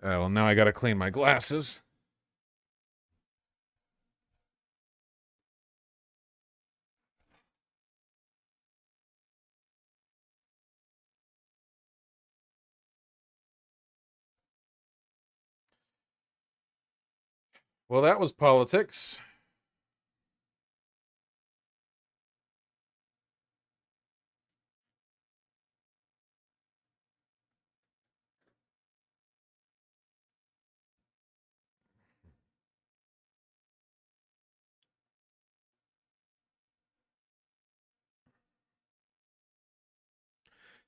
Speaker 1: Well, now I gotta clean my glasses. Well, that was politics.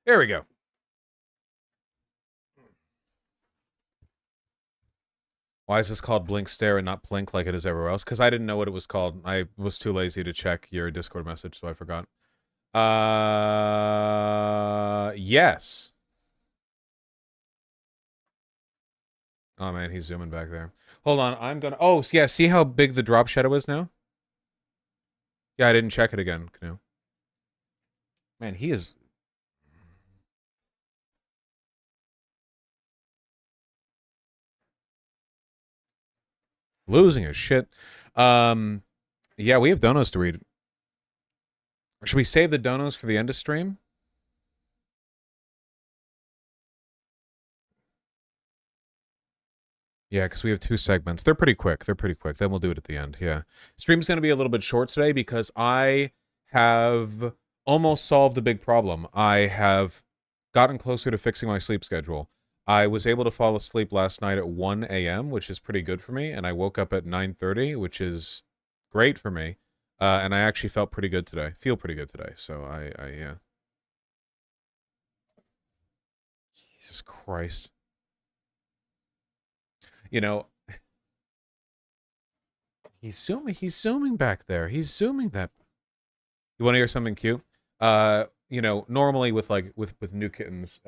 Speaker 1: There we go. Why is this called Blink Stare and not Blink like it is everywhere else? Because I didn't know what it was called. I was too lazy to check your Discord message, so I forgot. Yes. Oh, man, he's zooming back there. Hold on, I'm gonna... Oh, yeah, see how big the drop shadow is now? Yeah, I didn't check it again, Canoe. Man, he is... losing his shit. Yeah, we have donos to read. Should we save the donos for the end of stream? Yeah, because we have 2 segments. They're pretty quick. They're pretty quick. Then we'll do it at the end. Yeah. Stream's going to be a little bit short today because I have almost solved a big problem. I have gotten closer to fixing my sleep schedule. I was able to fall asleep last night at 1 a.m., which is pretty good for me, and I woke up at 9:30, which is great for me. And I actually felt pretty good today. Feel pretty good today. So yeah. Jesus Christ. You know, he's zooming back there. He's zooming that. You want to hear something cute? You know, normally with new kittens,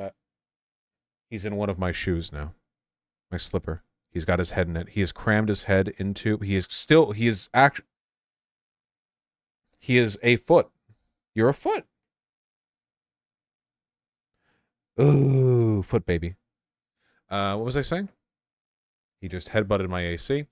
Speaker 1: he's in one of my shoes now. My slipper. He's got his head in it. He has crammed his head into, he is a foot. You're a foot. Ooh, foot baby. What was I saying? He just headbutted my AC.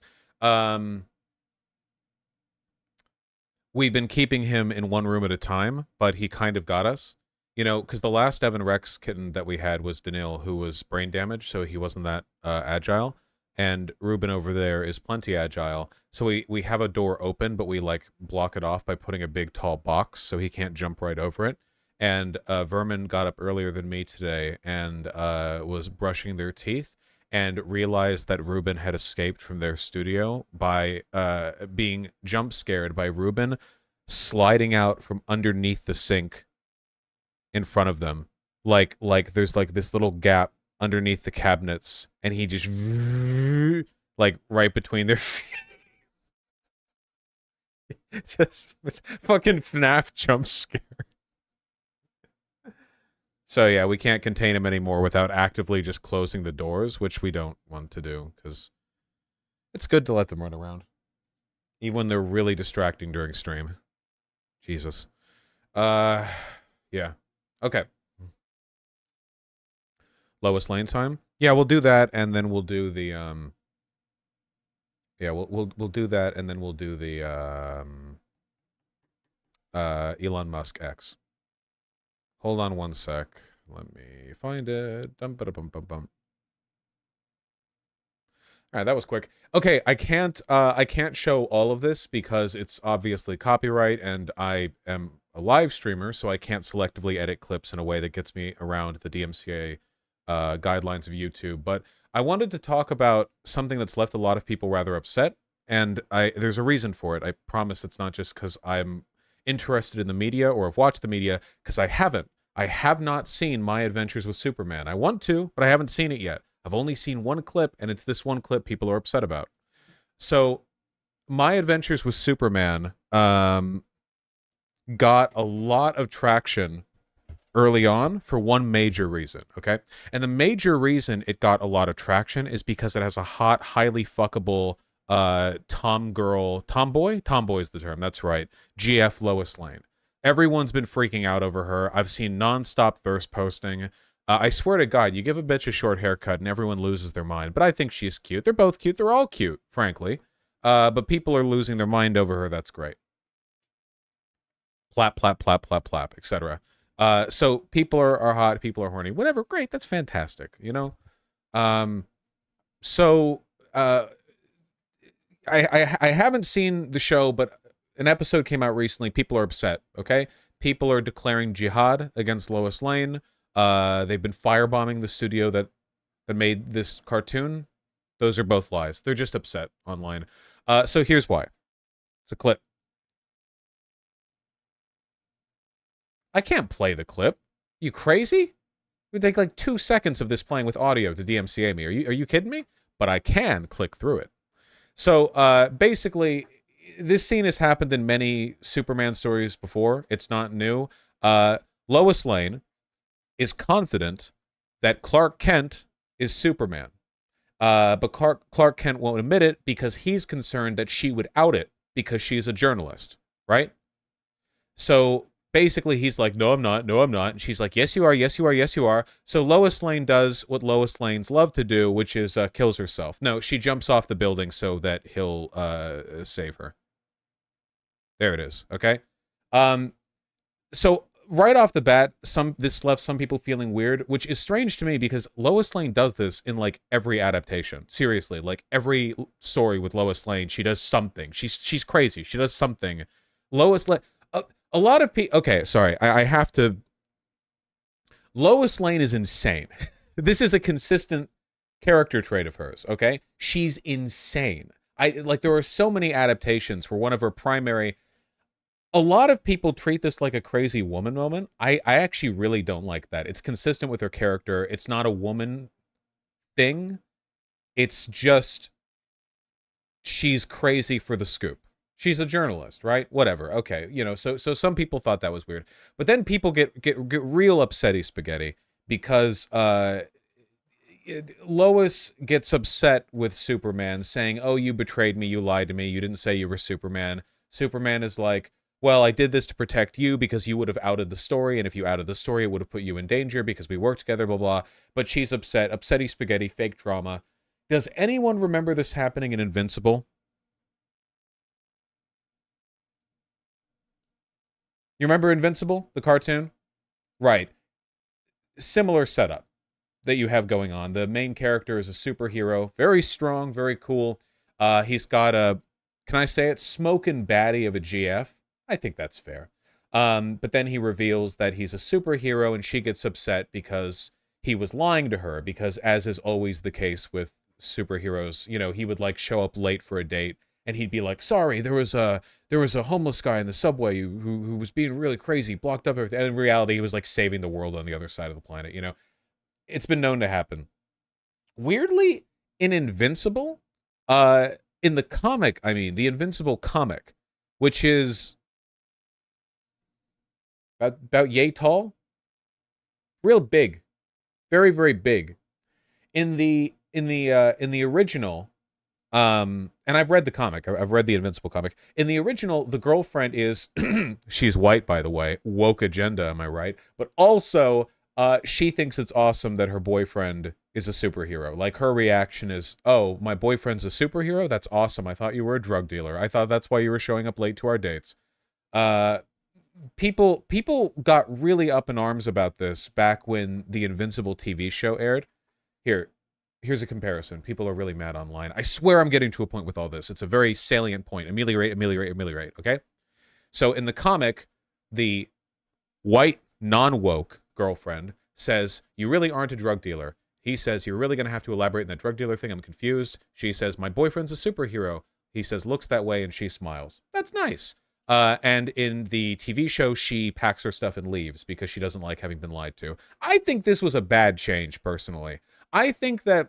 Speaker 1: We've been keeping him in one room at a time, but he kind of got us. You know, because the last Evan Rex kitten that we had was Danil, who was brain damaged, so he wasn't that agile. And Ruben over there is plenty agile. So we have a door open, but we, like, block it off by putting a big, tall box so he can't jump right over it. And Vermin got up earlier than me today and was brushing their teeth and realized that Ruben had escaped from their studio by being jump scared by Ruben sliding out from underneath the sink in front of them. Like there's like this little gap underneath the cabinets, and he just like right between their feet. Just fucking FNAF jump scare. So yeah, we can't contain him anymore without actively just closing the doors, which we don't want to do, because it's good to let them run around. Even when they're really distracting during stream. Jesus. Yeah. Okay. Lois Lane time. Yeah, we'll do that, and then we'll do the yeah, we'll do that, and then we'll do the Elon Musk X. Hold on one sec. Let me find it. All right, that was quick. Okay, I can't show all of this because it's obviously copyright, and I am a live streamer, so I can't selectively edit clips in a way that gets me around the DMCA guidelines of YouTube. But I wanted to talk about something that's left a lot of people rather upset, and there's a reason for it. I promise it's not just because I'm interested in the media or have watched the media, because I haven't. I have not seen My Adventures with Superman. I want to, but I haven't seen it yet. I've only seen one clip, and it's this one clip people are upset about. So, My Adventures with Superman got a lot of traction early on for one major reason, okay? And the major reason it got a lot of traction is because it has a hot, highly fuckable tomboy is the term, that's right, GF Lois Lane. Everyone's been freaking out over her. I've seen nonstop thirst posting. I swear to God, you give a bitch a short haircut and everyone loses their mind. But I think she's cute. They're both cute. They're all cute, frankly. But people are losing their mind over her. That's great. Plap, plap, plap, plap, plap, etc. So people are hot. People are horny. Whatever. Great. That's fantastic. You know? I haven't seen the show, but an episode came out recently. People are upset, okay? People are declaring jihad against Lois Lane. They've been firebombing the studio that made this cartoon. Those are both lies. They're just upset online. So here's why. It's a clip. I can't play the clip. You crazy? It would take like 2 seconds of this playing with audio to DMCA me. Are you kidding me? But I can click through it. So basically, this scene has happened in many Superman stories before. It's not new. Lois Lane is confident that Clark Kent is Superman. But Clark Kent won't admit it because he's concerned that she would out it because she's a journalist, right? So basically he's like, no, I'm not. No, I'm not. And she's like, yes, you are. Yes, you are. Yes, you are. So Lois Lane does what Lois Lanes love to do, which is kills herself. No, she jumps off the building so that he'll save her. There it is. Okay. So right off the bat, this left some people feeling weird, which is strange to me because Lois Lane does this in like every adaptation. Seriously, like every story with Lois Lane, she does something. She's crazy. She does something. Lois Lane. A lot of people. Okay, sorry. I have to. Lois Lane is insane. This is a consistent character trait of hers. Okay, she's insane. There are so many adaptations where one of her primary. A lot of people treat this like a crazy woman moment. I actually really don't like that. It's consistent with her character. It's not a woman thing. It's just she's crazy for the scoop. She's a journalist, right? Whatever. Okay, you know. So some people thought that was weird, but then people get real upsetty spaghetti because Lois gets upset with Superman, saying, "Oh, you betrayed me. You lied to me. You didn't say you were Superman." Superman is like, well, I did this to protect you because you would have outed the story, and if you outed the story, it would have put you in danger because we worked together, blah, blah. But she's upset. Upsetty spaghetti, fake drama. Does anyone remember this happening in Invincible? You remember Invincible, the cartoon? Right. Similar setup that you have going on. The main character is a superhero. Very strong, very cool. He's got a, can I say it, smoking baddie of a GF. I think that's fair. But then he reveals that he's a superhero and she gets upset because he was lying to her because, as is always the case with superheroes, you know, he would like show up late for a date and he'd be like, sorry, there was a homeless guy in the subway who was being really crazy, blocked up everything. And in reality, he was like saving the world on the other side of the planet, you know. It's been known to happen. Weirdly, in Invincible, in the comic, I mean, the Invincible comic, which is about yay tall, real big, very, very big. In the original, and I've read the comic. I've read the Invincible comic. In the original, the girlfriend is she's white, by the way, woke agenda. Am I right? But also, She thinks it's awesome that her boyfriend is a superhero. Like, her reaction is, oh, my boyfriend's a superhero? That's awesome. I thought you were a drug dealer. I thought that's why you were showing up late to our dates. People got really up in arms about this back when the Invincible TV show aired. Here's a comparison. People are really mad online. I swear I'm getting to a point with all this. It's a very salient point. Ameliorate, okay? So in the comic, the white, non-woke girlfriend says, you really aren't a drug dealer. He says, you're really going to have to elaborate on that drug dealer thing. I'm confused. She says, my boyfriend's a superhero. He says, looks that way, and she smiles. That's nice. And in the TV show, she packs her stuff and leaves because she doesn't like having been lied to. I think this was a bad change, personally. I think that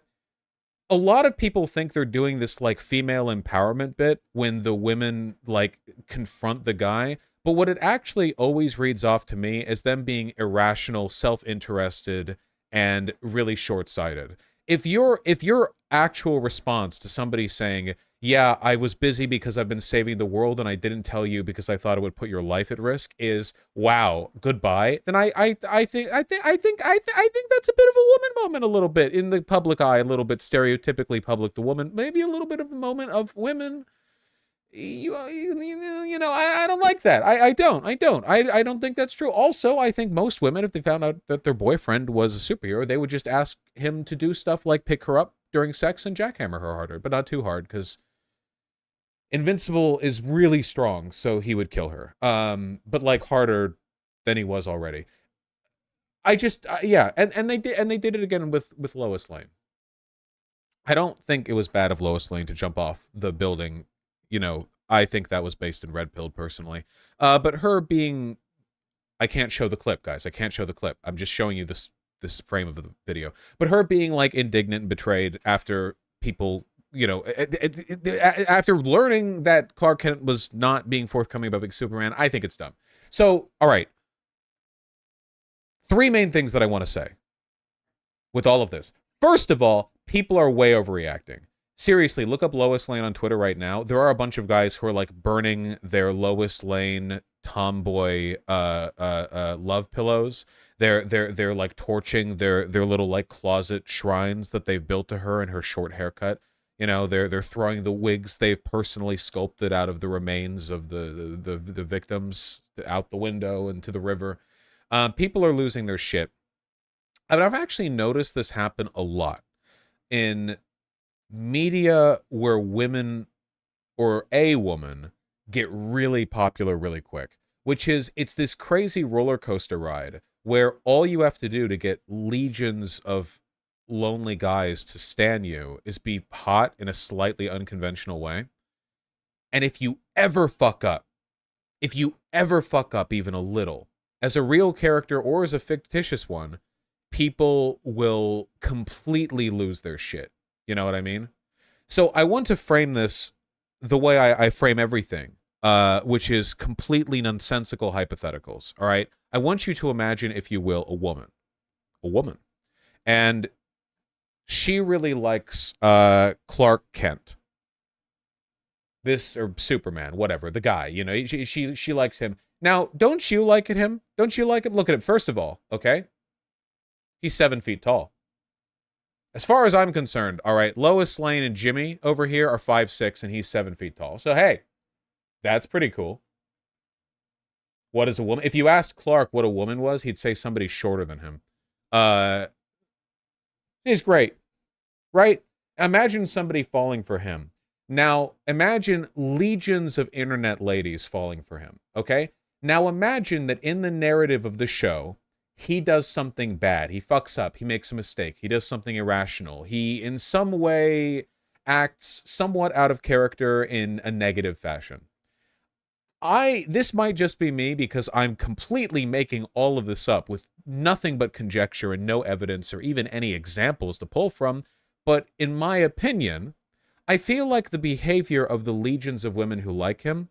Speaker 1: a lot of people think they're doing this, like, female empowerment bit when the women, like, confront the guy. But what it actually always reads off to me is them being irrational, self-interested, and really short-sighted. If your actual response to somebody saying, yeah, I was busy because I've been saving the world and I didn't tell you because I thought it would put your life at risk, is, wow, goodbye, then I think that's a bit of a woman moment, a little bit in the public eye, a little bit stereotypically public to woman, maybe a little bit of a moment of women. You know, I don't like that. I don't think that's true. Also, I think most women, if they found out that their boyfriend was a superhero, they would just ask him to do stuff like pick her up during sex and jackhammer her harder, but not too hard, because Invincible is really strong, so he would kill her. But like harder than he was already. Yeah, and they did it again with Lois Lane. I don't think it was bad of Lois Lane to jump off the building. You know, I think that was based in Red Pill, personally. But her being, I can't show the clip, guys. I can't show the clip. I'm just showing you this frame of the video. But her being like indignant and betrayed after people, you know, after learning that Clark Kent was not being forthcoming about being Superman, I think it's dumb. So, all right. 3 main things that I want to say with all of this. First of all, people are way overreacting. Seriously, look up Lois Lane on Twitter right now. There are a bunch of guys who are like burning their Lois Lane tomboy love pillows. They're like torching their little like closet shrines that they've built to her and her short haircut. You know, they're throwing the wigs they've personally sculpted out of the remains of the victims out the window into the river. People are losing their shit. I mean, I've actually noticed this happen a lot in media where women or a woman get really popular really quick, which is, it's this crazy roller coaster ride where all you have to do to get legions of lonely guys to stan you is be hot in a slightly unconventional way. And if you ever fuck up even a little, as a real character or as a fictitious one, people will completely lose their shit. You know what I mean? So I want to frame this the way I frame everything, which is completely nonsensical hypotheticals, all right? I want you to imagine, if you will, a woman. And she really likes Clark Kent. Or Superman, whatever, the guy, you know, she likes him. Now, don't you like him? Don't you like him? Look at him, first of all, okay? He's 7 feet tall. As far as I'm concerned, all right, Lois Lane and Jimmy over here are 5'6", and he's 7 feet tall. So, hey, that's pretty cool. What is a woman? If you asked Clark what a woman was, he'd say somebody shorter than him. He's great, right? Imagine somebody falling for him. Now, imagine legions of internet ladies falling for him, okay? Now, imagine that in the narrative of the show, he does something bad. He fucks up. He makes a mistake. He does something irrational. He, in some way, acts somewhat out of character in a negative fashion. This might just be me because I'm completely making all of this up with nothing but conjecture and no evidence or even any examples to pull from. But in my opinion, I feel like the behavior of the legions of women who like him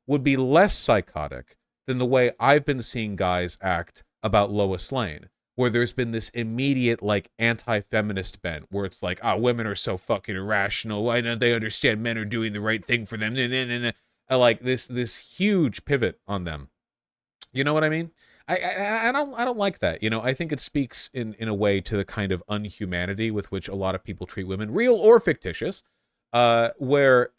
Speaker 1: would be less psychotic than the way I've been seeing guys act about Lois Lane, where there's been this immediate, like, anti-feminist bent, where it's like, women are so fucking irrational, why don't they understand men are doing the right thing for them, like, this huge pivot on them. You know what I mean? I don't like that. You know, I think it speaks in a way to the kind of unhumanity with which a lot of people treat women, real or fictitious, where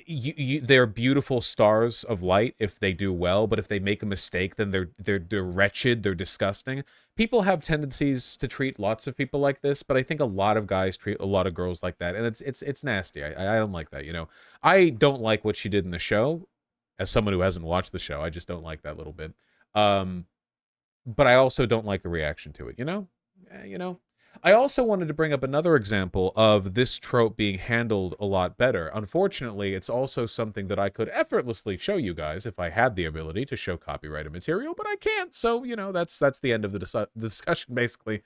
Speaker 1: they're beautiful stars of light if they do well, but if they make a mistake, then they're wretched, they're disgusting. People have tendencies to treat lots of people like this, but I think a lot of guys treat a lot of girls like that, and it's nasty. I don't like that. You know, I don't like what she did in the show. As someone who hasn't watched the show, I just don't like that little bit. But I also don't like the reaction to it, you know? You know? I also wanted to bring up another example of this trope being handled a lot better. Unfortunately, it's also something that I could effortlessly show you guys if I had the ability to show copyrighted material, but I can't. So, you know, that's the end of the discussion, basically.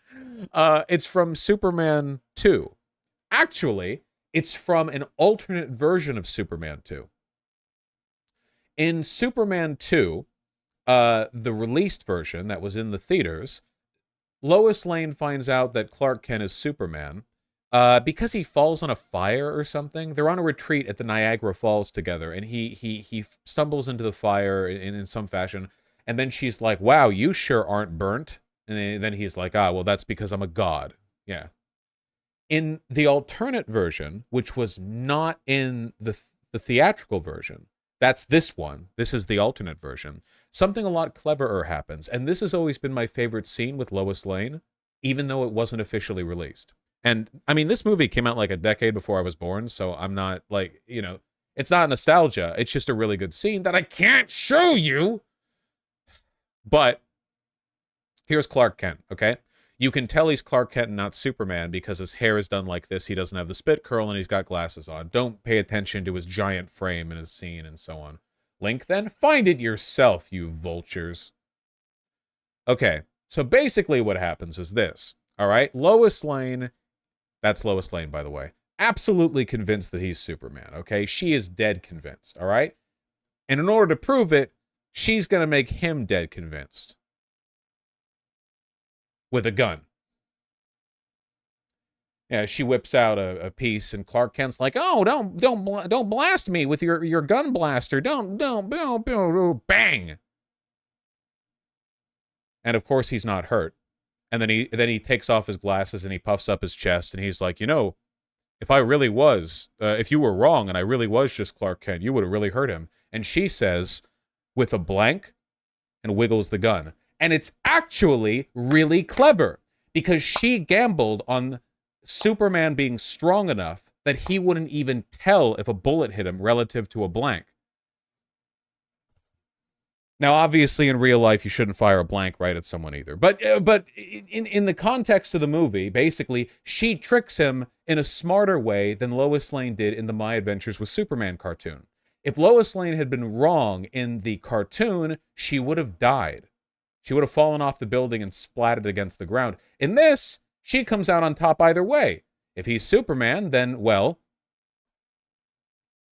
Speaker 1: It's from Superman 2. Actually, it's from an alternate version of Superman 2. In Superman 2, the released version that was in the theaters, Lois Lane finds out that Clark Kent is Superman because he falls on a fire or something. They're on a retreat at the Niagara Falls together, and he stumbles into the fire in some fashion, and then she's like, wow, you sure aren't burnt. And then he's like, ah, well, that's because I'm a god. Yeah. In the alternate version, which was not in the theatrical version, that's this one. This is the alternate version. Something a lot cleverer happens, and this has always been my favorite scene with Lois Lane, even though it wasn't officially released. And, I mean, this movie came out like a decade before I was born, so I'm not, like, you know, it's not nostalgia. It's just a really good scene that I can't show you. But here's Clark Kent, okay? You can tell he's Clark Kent and not Superman because his hair is done like this. He doesn't have the spit curl, and he's got glasses on. Don't pay attention to his giant frame in his scene and so on. Link, then? Find it yourself, you vultures. Okay, so basically what happens is this, all right? Lois Lane, that's Lois Lane, by the way, absolutely convinced that he's Superman, okay? She is dead convinced, all right? And in order to prove it, she's going to make him dead convinced. With a gun. Yeah, she whips out a piece, and Clark Kent's like, "Oh, don't blast me with your gun blaster! Don't, bang!" And of course, he's not hurt. And then he takes off his glasses and he puffs up his chest, and he's like, "You know, if I really was, if you were wrong, and I really was just Clark Kent, you would have really hurt him." And she says, with a blank, and wiggles the gun. And it's actually really clever because she gambled on Superman being strong enough that he wouldn't even tell if a bullet hit him relative to a blank. Now, obviously, in real life, you shouldn't fire a blank right at someone either. But in the context of the movie, basically, she tricks him in a smarter way than Lois Lane did in the My Adventures with Superman cartoon. If Lois Lane had been wrong in the cartoon, she would have died. She would have fallen off the building and splatted against the ground. In this, she comes out on top either way. If he's Superman, then, well,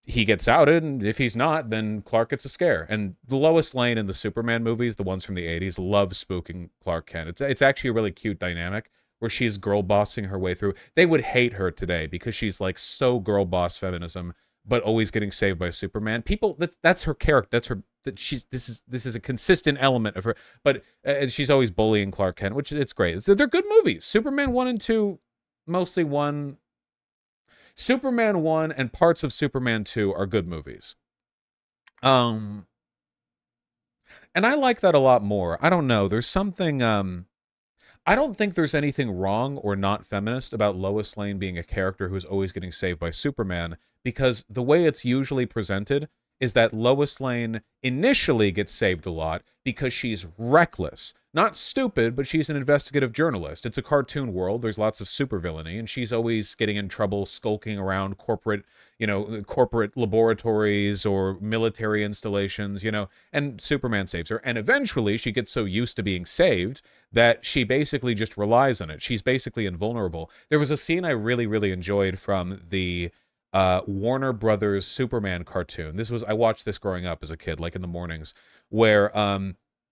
Speaker 1: he gets outed, and if he's not, then Clark gets a scare. And the Lois Lane in the Superman movies, the ones from the 80s, love spooking Clark Kent. It's actually a really cute dynamic where she's girl bossing her way through. They would hate her today because she's like so girl boss feminism, but always getting saved by Superman. People, that's her character. That's her. This is a consistent element of her. But she's always bullying Clark Kent, which it's great. They're good movies. Superman 1 and 2, mostly 1. Superman 1 and parts of Superman 2 are good movies. And I like that a lot more. I don't know. There's something. I don't think there's anything wrong or not feminist about Lois Lane being a character who's always getting saved by Superman, because the way it's usually presented is that Lois Lane initially gets saved a lot because she's reckless. Not stupid, but she's an investigative journalist. It's a cartoon world. There's lots of supervillainy, and she's always getting in trouble, skulking around corporate laboratories or military installations, and Superman saves her. And eventually she gets so used to being saved that she basically just relies on it. She's basically invulnerable. There was a scene I really, really enjoyed from the Warner Brothers Superman cartoon. I watched this growing up as a kid, like in the mornings, where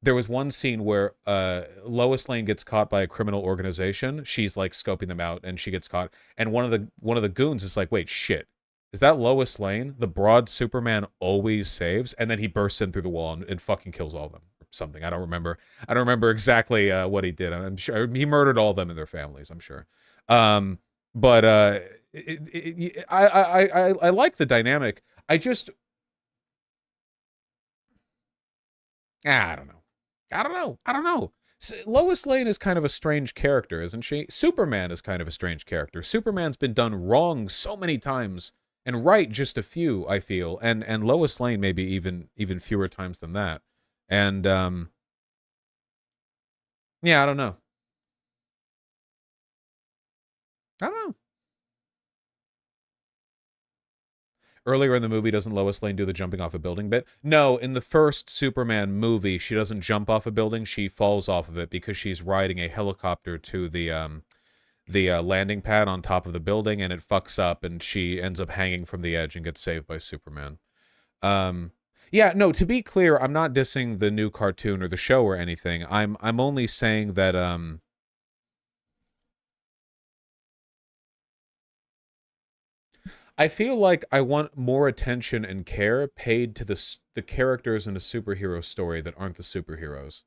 Speaker 1: there was one scene where Lois Lane gets caught by a criminal organization. She's like scoping them out, and she gets caught. And one of the goons is like, "Wait, shit, is that Lois Lane? The broad Superman always saves?" And then he bursts in through the wall and fucking kills all of them, or something. I don't remember. I don't remember exactly what he did. I'm sure he murdered all of them and their families. I'm sure. But I like the dynamic. I just I don't know. I don't know. Lois Lane is kind of a strange character, isn't she? Superman is kind of a strange character. Superman's been done wrong so many times and right just a few, I feel. And Lois Lane maybe even fewer times than that. And yeah, I don't know. I don't know. Earlier in the movie, doesn't Lois Lane do the jumping off a building bit? No, in the first Superman movie, she doesn't jump off a building. She falls off of it because she's riding a helicopter to the landing pad on top of the building, and it fucks up, and she ends up hanging from the edge and gets saved by Superman. Yeah, no, to be clear, I'm not dissing the new cartoon or the show or anything. I'm only saying that I feel like I want more attention and care paid to the characters in a superhero story that aren't the superheroes.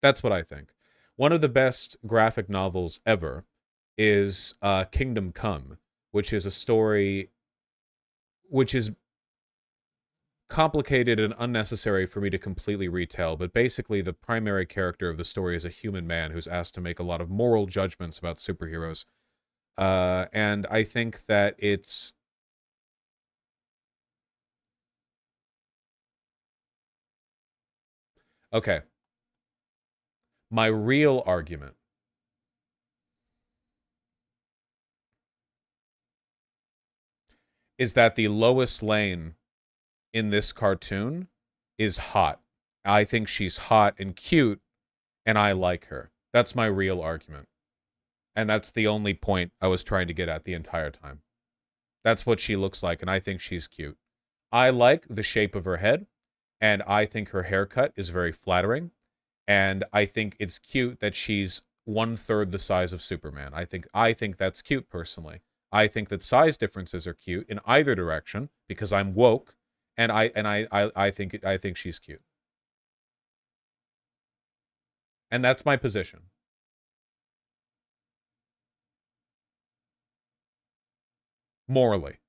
Speaker 1: That's what I think. One of the best graphic novels ever is Kingdom Come, which is a story which is complicated and unnecessary for me to completely retell, but basically the primary character of the story is a human man who's asked to make a lot of moral judgments about superheroes. And I think that it's okay. My real argument is that the Lois Lane in this cartoon is hot. I think she's hot and cute, and I like her. That's my real argument. And that's the only point I was trying to get at the entire time. That's what she looks like, and I think she's cute. I like the shape of her head, and I think her haircut is very flattering. And I think it's cute that she's 1/3 the size of Superman. I think that's cute personally. I think that size differences are cute in either direction because I'm woke, and I think she's cute. And that's my position. Morally.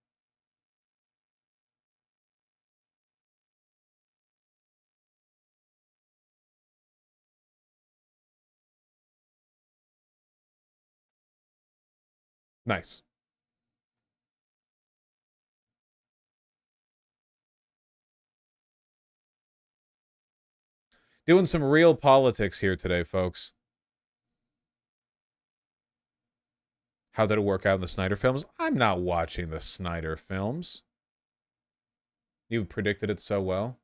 Speaker 1: Nice. Doing some real politics here today, folks. How did it work out in the Snyder films? I'm not watching the Snyder films. You predicted it so well.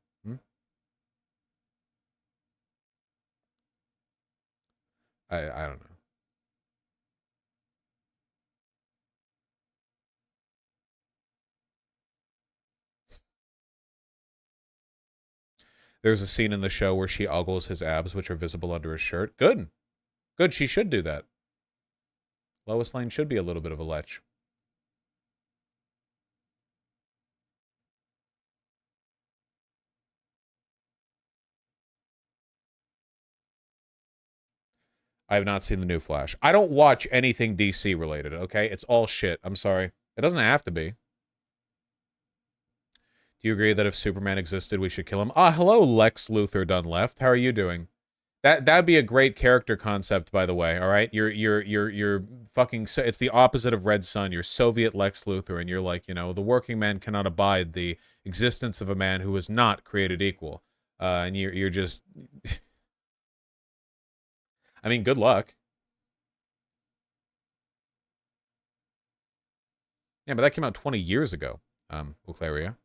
Speaker 1: I don't know. There's a scene in the show where she ogles his abs, which are visible under his shirt. Good. Good, she should do that. Lois Lane should be a little bit of a lech. I have not seen the new Flash. I don't watch anything DC related, okay? It's all shit. I'm sorry. It doesn't have to be. Do you agree that if Superman existed, we should kill him? Hello, Lex Luthor Dunleft. How are you doing? That'd be a great character concept, by the way. All right, you're fucking. It's the opposite of Red Sun. You're Soviet Lex Luthor, and you're like, you know, the working man cannot abide the existence of a man who is not created equal. And you're just. I mean, good luck. Yeah, but that came out 20 years ago. Uclaria.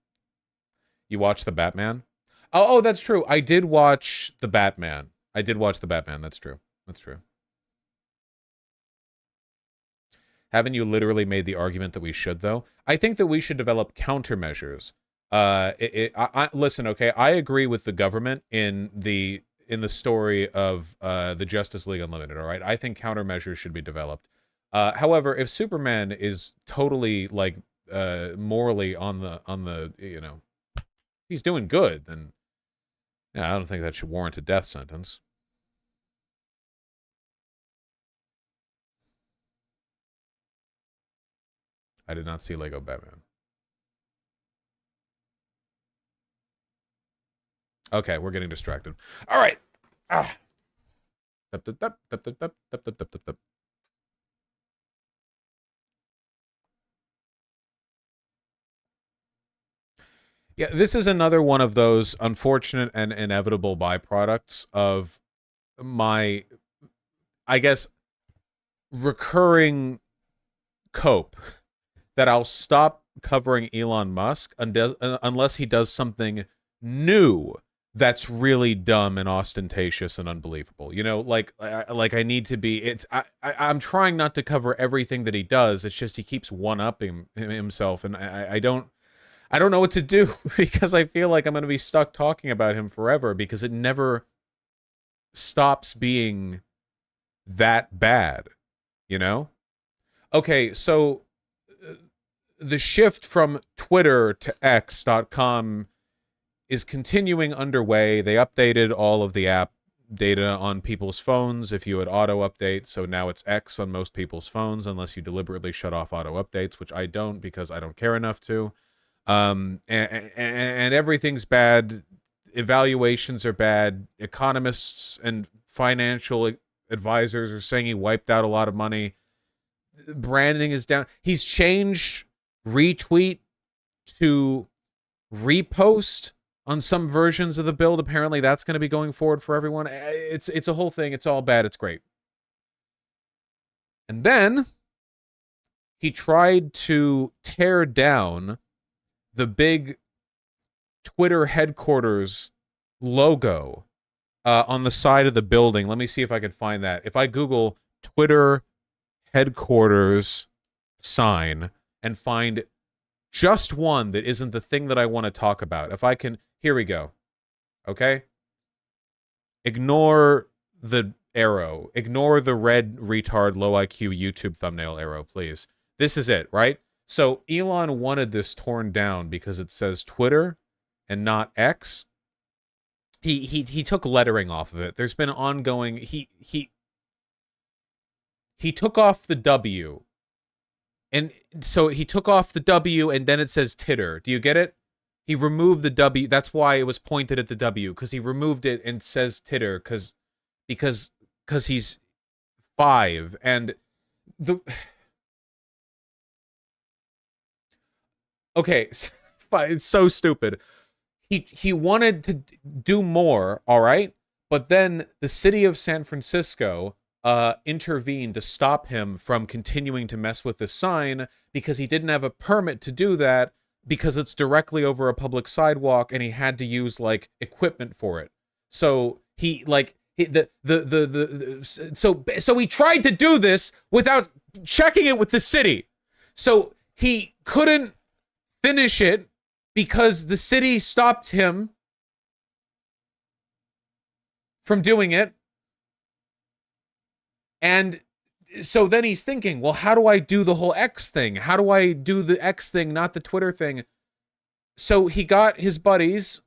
Speaker 1: You watched the Batman? Oh, that's true. I did watch the Batman. That's true. That's true. Haven't you literally made the argument that we should, though? I think that we should develop countermeasures. Listen, okay, I agree with the government in the story of the Justice League Unlimited, all right? I think countermeasures should be developed. However, if Superman is totally, like, morally on the, you know, he's doing good, then Yeah, I don't think that should warrant a death sentence. I did not see Lego Batman. Okay, we're getting distracted. All right. Ah. Yeah, this is another one of those unfortunate and inevitable byproducts of my, I guess, recurring cope that I'll stop covering Elon Musk unless he does something new that's really dumb and ostentatious and unbelievable. You know, like I need to be. I'm trying not to cover everything that he does. It's just he keeps one-upping himself, and I don't know what to do because I feel like I'm going to be stuck talking about him forever because it never stops being that bad, you know? Okay, so the shift from Twitter to X.com is continuing underway. They updated all of the app data on people's phones if you had auto updates, so now it's X on most people's phones unless you deliberately shut off auto updates, which I don't because I don't care enough to. And everything's bad. Evaluations are bad. Economists and financial advisors are saying he wiped out a lot of money. Branding is down. He's changed retweet to repost on some versions of the build. Apparently that's going to be going forward for everyone. It's a whole thing. It's all bad. It's great. And then he tried to tear down the big Twitter headquarters logo on the side of the building. Let me see if I can find that. If I Google Twitter headquarters sign and find just one that isn't the thing that I want to talk about. If I can, here we go. Okay? Ignore the arrow. Ignore the red retard low IQ YouTube thumbnail arrow, please. This is it, right? So Elon wanted this torn down because it says Twitter and not X. He took lettering off of it. There's been ongoing. He took off the W. And so he took off the W and then it says titter. Do you get it? He removed the W. That's why it was pointed at the W, because he removed it and says titter because he's 5 and the okay, it's so stupid. He wanted to do more, all right? But then the city of San Francisco intervened to stop him from continuing to mess with the sign because he didn't have a permit to do that because it's directly over a public sidewalk and he had to use like equipment for it. So he like so he tried to do this without checking it with the city. So he couldn't finish it because the city stopped him from doing it. And so then he's thinking, well, how do I do the whole X thing? How do I do the X thing, not the Twitter thing? So he got his buddies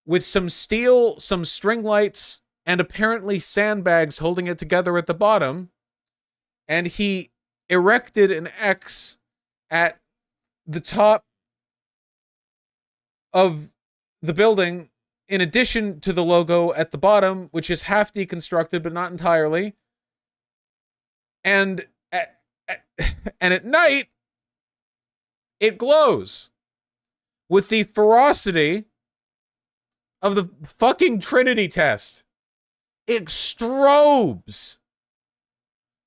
Speaker 1: with some steel, some string lights, and apparently sandbags holding it together at the bottom. And he erected an X at the top of the building, in addition to the logo at the bottom, which is half deconstructed, but not entirely. And at night, it glows with the ferocity of the fucking Trinity test. It strobes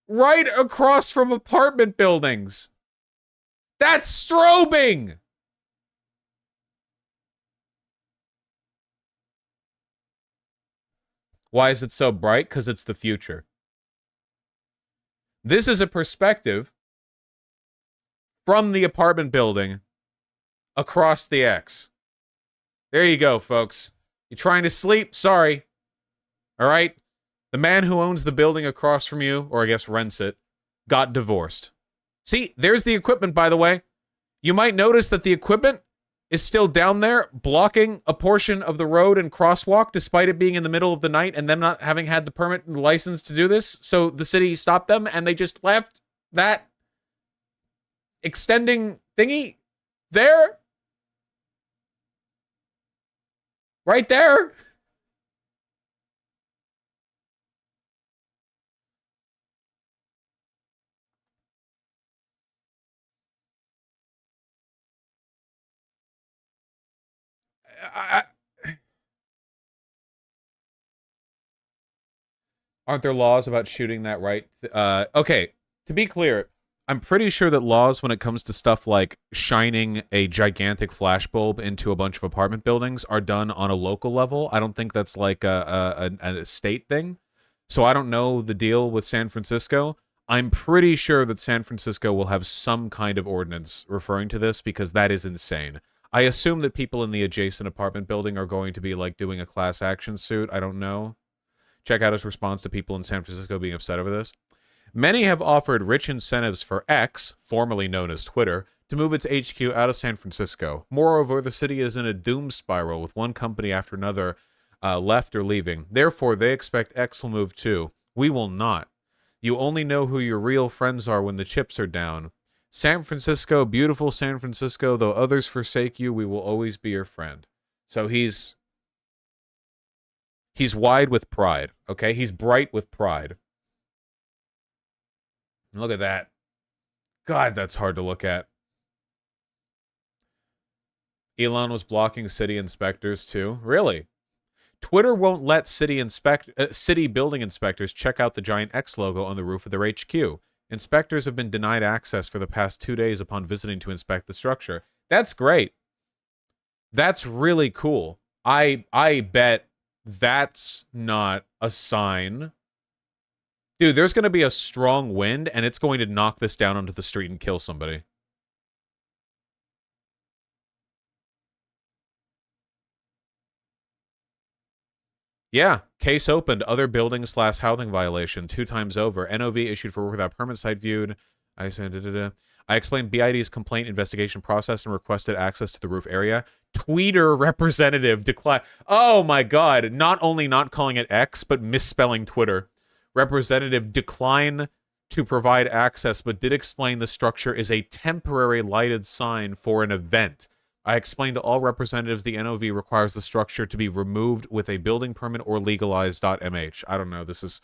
Speaker 1: right across from apartment buildings. That's strobing! Why is it so bright? Because it's the future. This is a perspective from the apartment building across the X. There you go, folks. You trying to sleep? Sorry. All right? The man who owns the building across from you, or I guess rents it, got divorced. See, there's the equipment, by the way. You might notice that the equipment is still down there blocking a portion of the road and crosswalk despite it being in the middle of the night and them not having had the permit and license to do this. So the city stopped them and they just left that extending thingy there. Right there. Aren't there laws about shooting that right? Okay, to be clear, I'm pretty sure that laws when it comes to stuff like shining a gigantic flashbulb into a bunch of apartment buildings are done on a local level. I don't think that's like a state thing. So I don't know the deal with San Francisco. I'm pretty sure that San Francisco will have some kind of ordinance referring to this because that is insane. I assume that people in the adjacent apartment building are going to be like doing a class action suit. I don't know. Check out his response to people in San Francisco being upset over this. Many have offered rich incentives for X, formerly known as Twitter, to move its HQ out of San Francisco. Moreover, the city is in a doom spiral with one company after another left or leaving. Therefore, they expect X will move too. We will not. You only know who your real friends are when the chips are down. San Francisco, beautiful San Francisco, though others forsake you, we will always be your friend. So he's wide with pride, okay? He's bright with pride. Look at that. God, that's hard to look at. Elon was blocking city inspectors too. Really? Twitter won't let city building inspectors check out the giant X logo on the roof of their HQ. Inspectors have been denied access for the past 2 days upon visiting to inspect the structure. That's great. That's really cool. I bet that's not a sign. Dude, there's going to be a strong wind, and it's going to knock this down onto the street and kill somebody. Yeah, case opened. Other building/housing violation 2 times over. NOV issued for work without permit. Site viewed. I explained BID's complaint investigation process and requested access to the roof area. Tweeter representative declined. Oh my god! Not only not calling it X, but misspelling Twitter. Representative declined to provide access, but did explain the structure is a temporary lighted sign for an event. I explained to all representatives the NOV requires the structure to be removed with a building permit or legalized.mh. I don't know. This is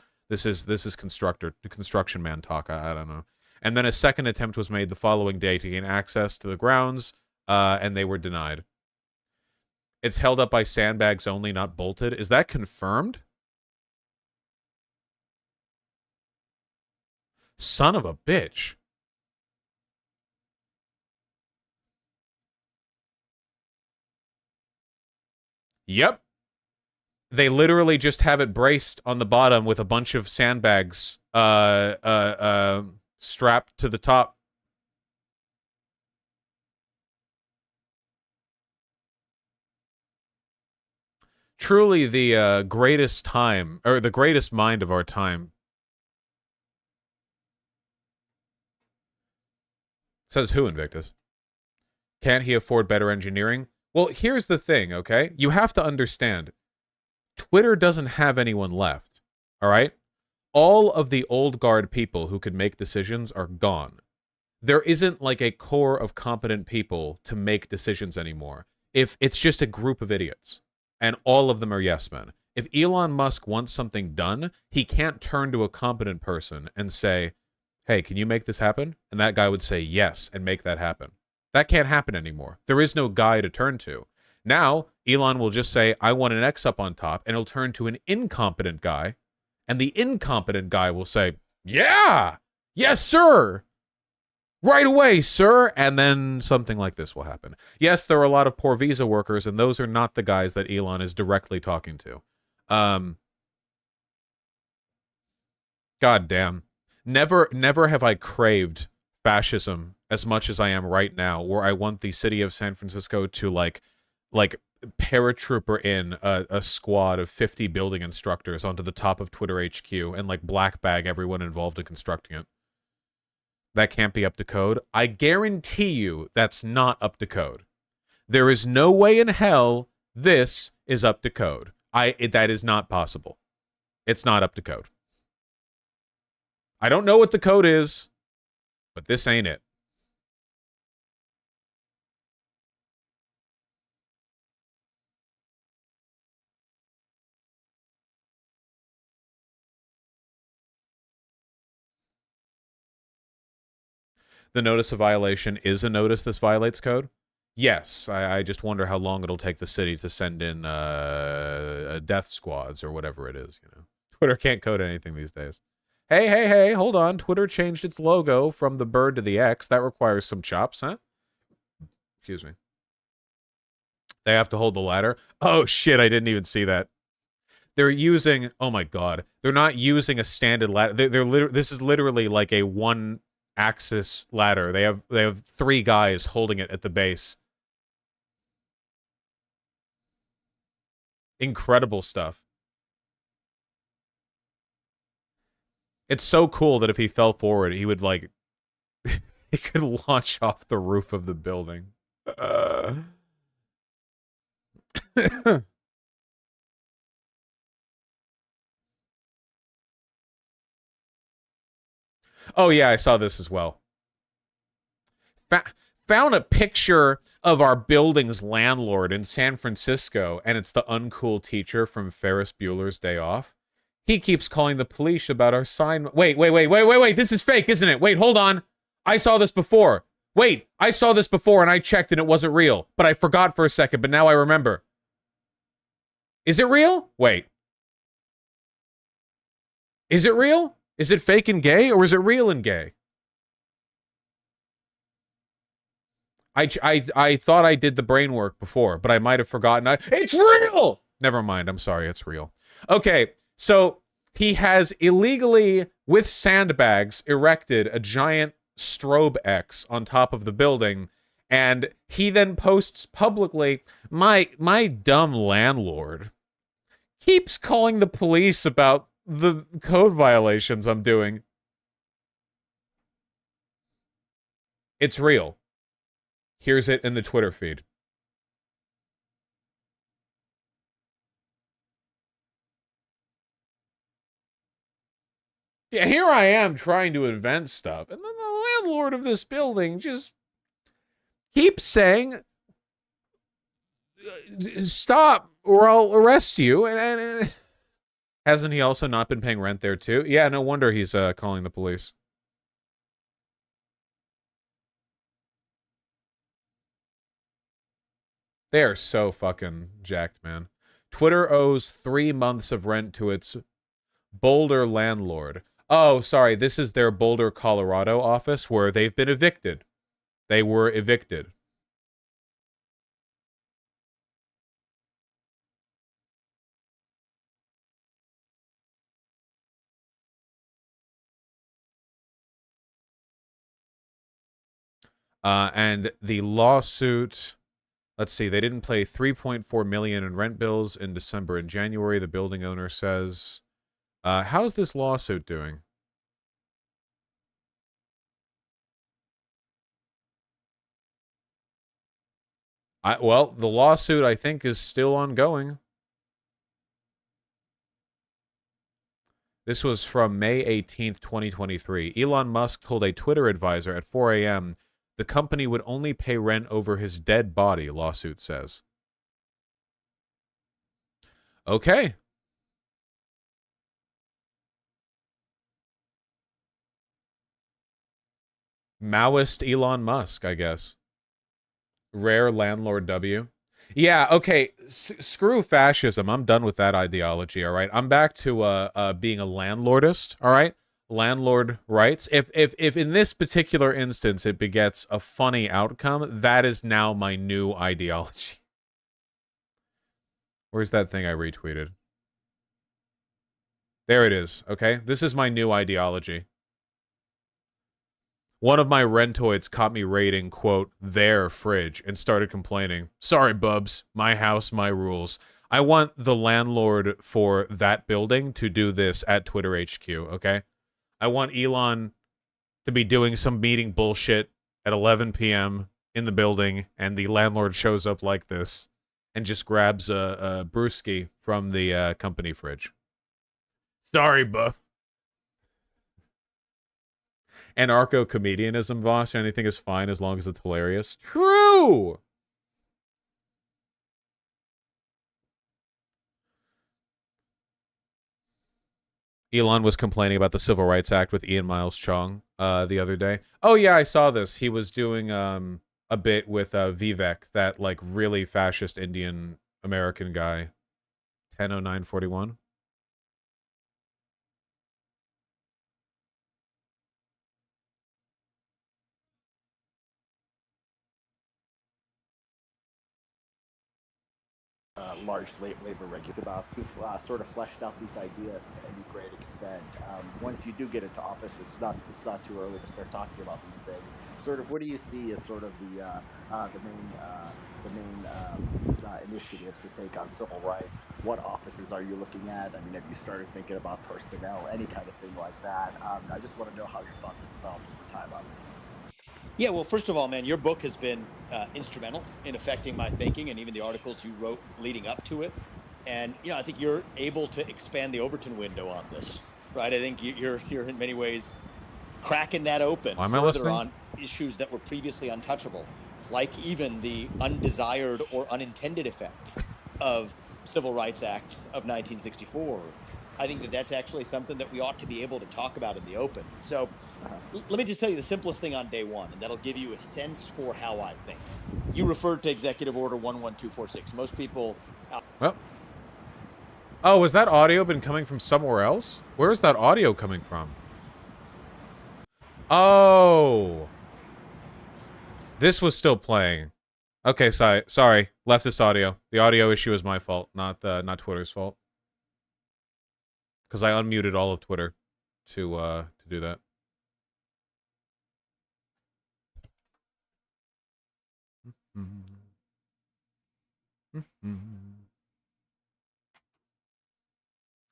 Speaker 1: construction man talk. I don't know. And then a second attempt was made the following day to gain access to the grounds, and they were denied. It's held up by sandbags only, not bolted. Is that confirmed? Son of a bitch. Yep. They literally just have it braced on the bottom with a bunch of sandbags strapped to the top. Truly the greatest time, or the greatest mind of our time. Says who, Invictus? Can't he afford better engineering? Well, here's the thing, okay? You have to understand. Twitter doesn't have anyone left, all right? All of the old guard people who could make decisions are gone. There isn't like a core of competent people to make decisions anymore. If it's just a group of idiots, and all of them are yes men. If Elon Musk wants something done, he can't turn to a competent person and say, hey, can you make this happen? And that guy would say yes and make that happen. That can't happen anymore. There is no guy to turn to. Now, Elon will just say, I want an X up on top, and he'll turn to an incompetent guy, and the incompetent guy will say, yeah, yes, sir, right away, sir, and then something like this will happen. Yes, there are a lot of poor visa workers, and those are not the guys that Elon is directly talking to. God damn. Never have I craved fascism as much as I am right now, where I want the city of San Francisco to like paratrooper in a squad of 50 building instructors onto the top of Twitter HQ and like black bag everyone involved in constructing it. That can't be up to code. I guarantee you that's not up to code. There is no way in hell this is up to code. That is not possible. It's not up to code. I don't know what the code is, but this ain't it. The notice of violation is a notice this violates code? Yes. I just wonder how long it'll take the city to send in death squads or whatever it is, you know. Twitter can't code anything these days. Hey, hold on. Twitter changed its logo from the bird to the X. That requires some chops, huh? Excuse me. They have to hold the ladder. Oh, shit, I didn't even see that. They're using, oh my god, they're not using a standard ladder. This is literally like a one-axis ladder. They have 3 guys holding it at the base. Incredible stuff. It's so cool that if he fell forward, he would, like, he could launch off the roof of the building. Oh, yeah, I saw this as well. Found a picture of our building's landlord in San Francisco, and it's the uncool teacher from Ferris Bueller's Day Off. He keeps calling the police about our sign. Wait. This is fake, isn't it? Wait, hold on. I saw this before. Wait, I saw this before and I checked and it wasn't real. But I forgot for a second, but now I remember. Is it real? Wait. Is it real? Is it fake and gay or is it real and gay? I thought I did the brain work before, but I might have forgotten. It's real! Never mind, I'm sorry, it's real. Okay. So he has illegally, with sandbags, erected a giant strobe X on top of the building, and he then posts publicly, my dumb landlord keeps calling the police about the code violations I'm doing. It's real. Here's it in the Twitter feed. Yeah, here I am trying to invent stuff, and then the landlord of this building just keeps saying, stop, or I'll arrest you, and hasn't he also not been paying rent there, too? Yeah, no wonder he's calling the police. They are so fucking jacked, man. Twitter owes 3 months of rent to its Boulder landlord. Oh, sorry, this is their Boulder, Colorado office where they've been evicted. They were evicted. And the lawsuit, let's see, they didn't pay $3.4 million in rent bills in December and January, the building owner says. How's this lawsuit doing? Well, the lawsuit, I think, is still ongoing. This was from May 18th, 2023. Elon Musk told a Twitter advisor at 4 a.m. the company would only pay rent over his dead body, lawsuit says. Okay. Maoist Elon Musk, I guess. Rare landlord W. Yeah, okay, screw fascism. I'm done with that ideology, all right? I'm back to being a landlordist, all right? Landlord rights. If in this particular instance it begets a funny outcome, that is now my new ideology. Where's that thing I retweeted? There it is, okay? This is my new ideology. One of my rentoids caught me raiding, quote, their fridge and started complaining. Sorry, bubs. My house, my rules. I want the landlord for that building to do this at Twitter HQ, okay? I want Elon to be doing some meeting bullshit at 11 p.m. in the building, and the landlord shows up like this and just grabs a brewski from the company fridge. Sorry, Buff. Anarcho-comedianism, Vosh. Anything is fine as long as it's hilarious. True! Elon was complaining about the Civil Rights Act with Ian Miles Chong the other day. Oh, yeah, I saw this. He was doing a bit with Vivek, that, like, really fascist Indian American guy. 100941.
Speaker 11: Large labor regulators about who've sort of fleshed out these ideas to any great extent. Once you do get into office, it's not too early to start talking about these things. Sort of, what do you see as sort of the main initiatives to take on civil rights? What offices are you looking at? I mean, have you started thinking about personnel, any kind of thing like that? I just want to know how your thoughts have developed over time on this.
Speaker 12: Yeah, well, first of all, man, your book has been instrumental in affecting my thinking, and even the articles you wrote leading up to it. And I think you're able to expand the Overton window on this, right? I think you're in many ways cracking that open further on issues that were previously untouchable, like even the undesired or unintended effects of civil rights acts of 1964. I think that's actually something that we ought to be able to talk about in the open. So let me just tell you the simplest thing on day one, and that'll give you a sense for how I think. You referred to Executive Order 11246. Most people...
Speaker 1: Oh, has that audio been coming from somewhere else? Where is that audio coming from? Oh. This was still playing. Okay, sorry. Leftist audio. The audio issue is my fault, not Twitter's fault. Because I unmuted all of Twitter to do that.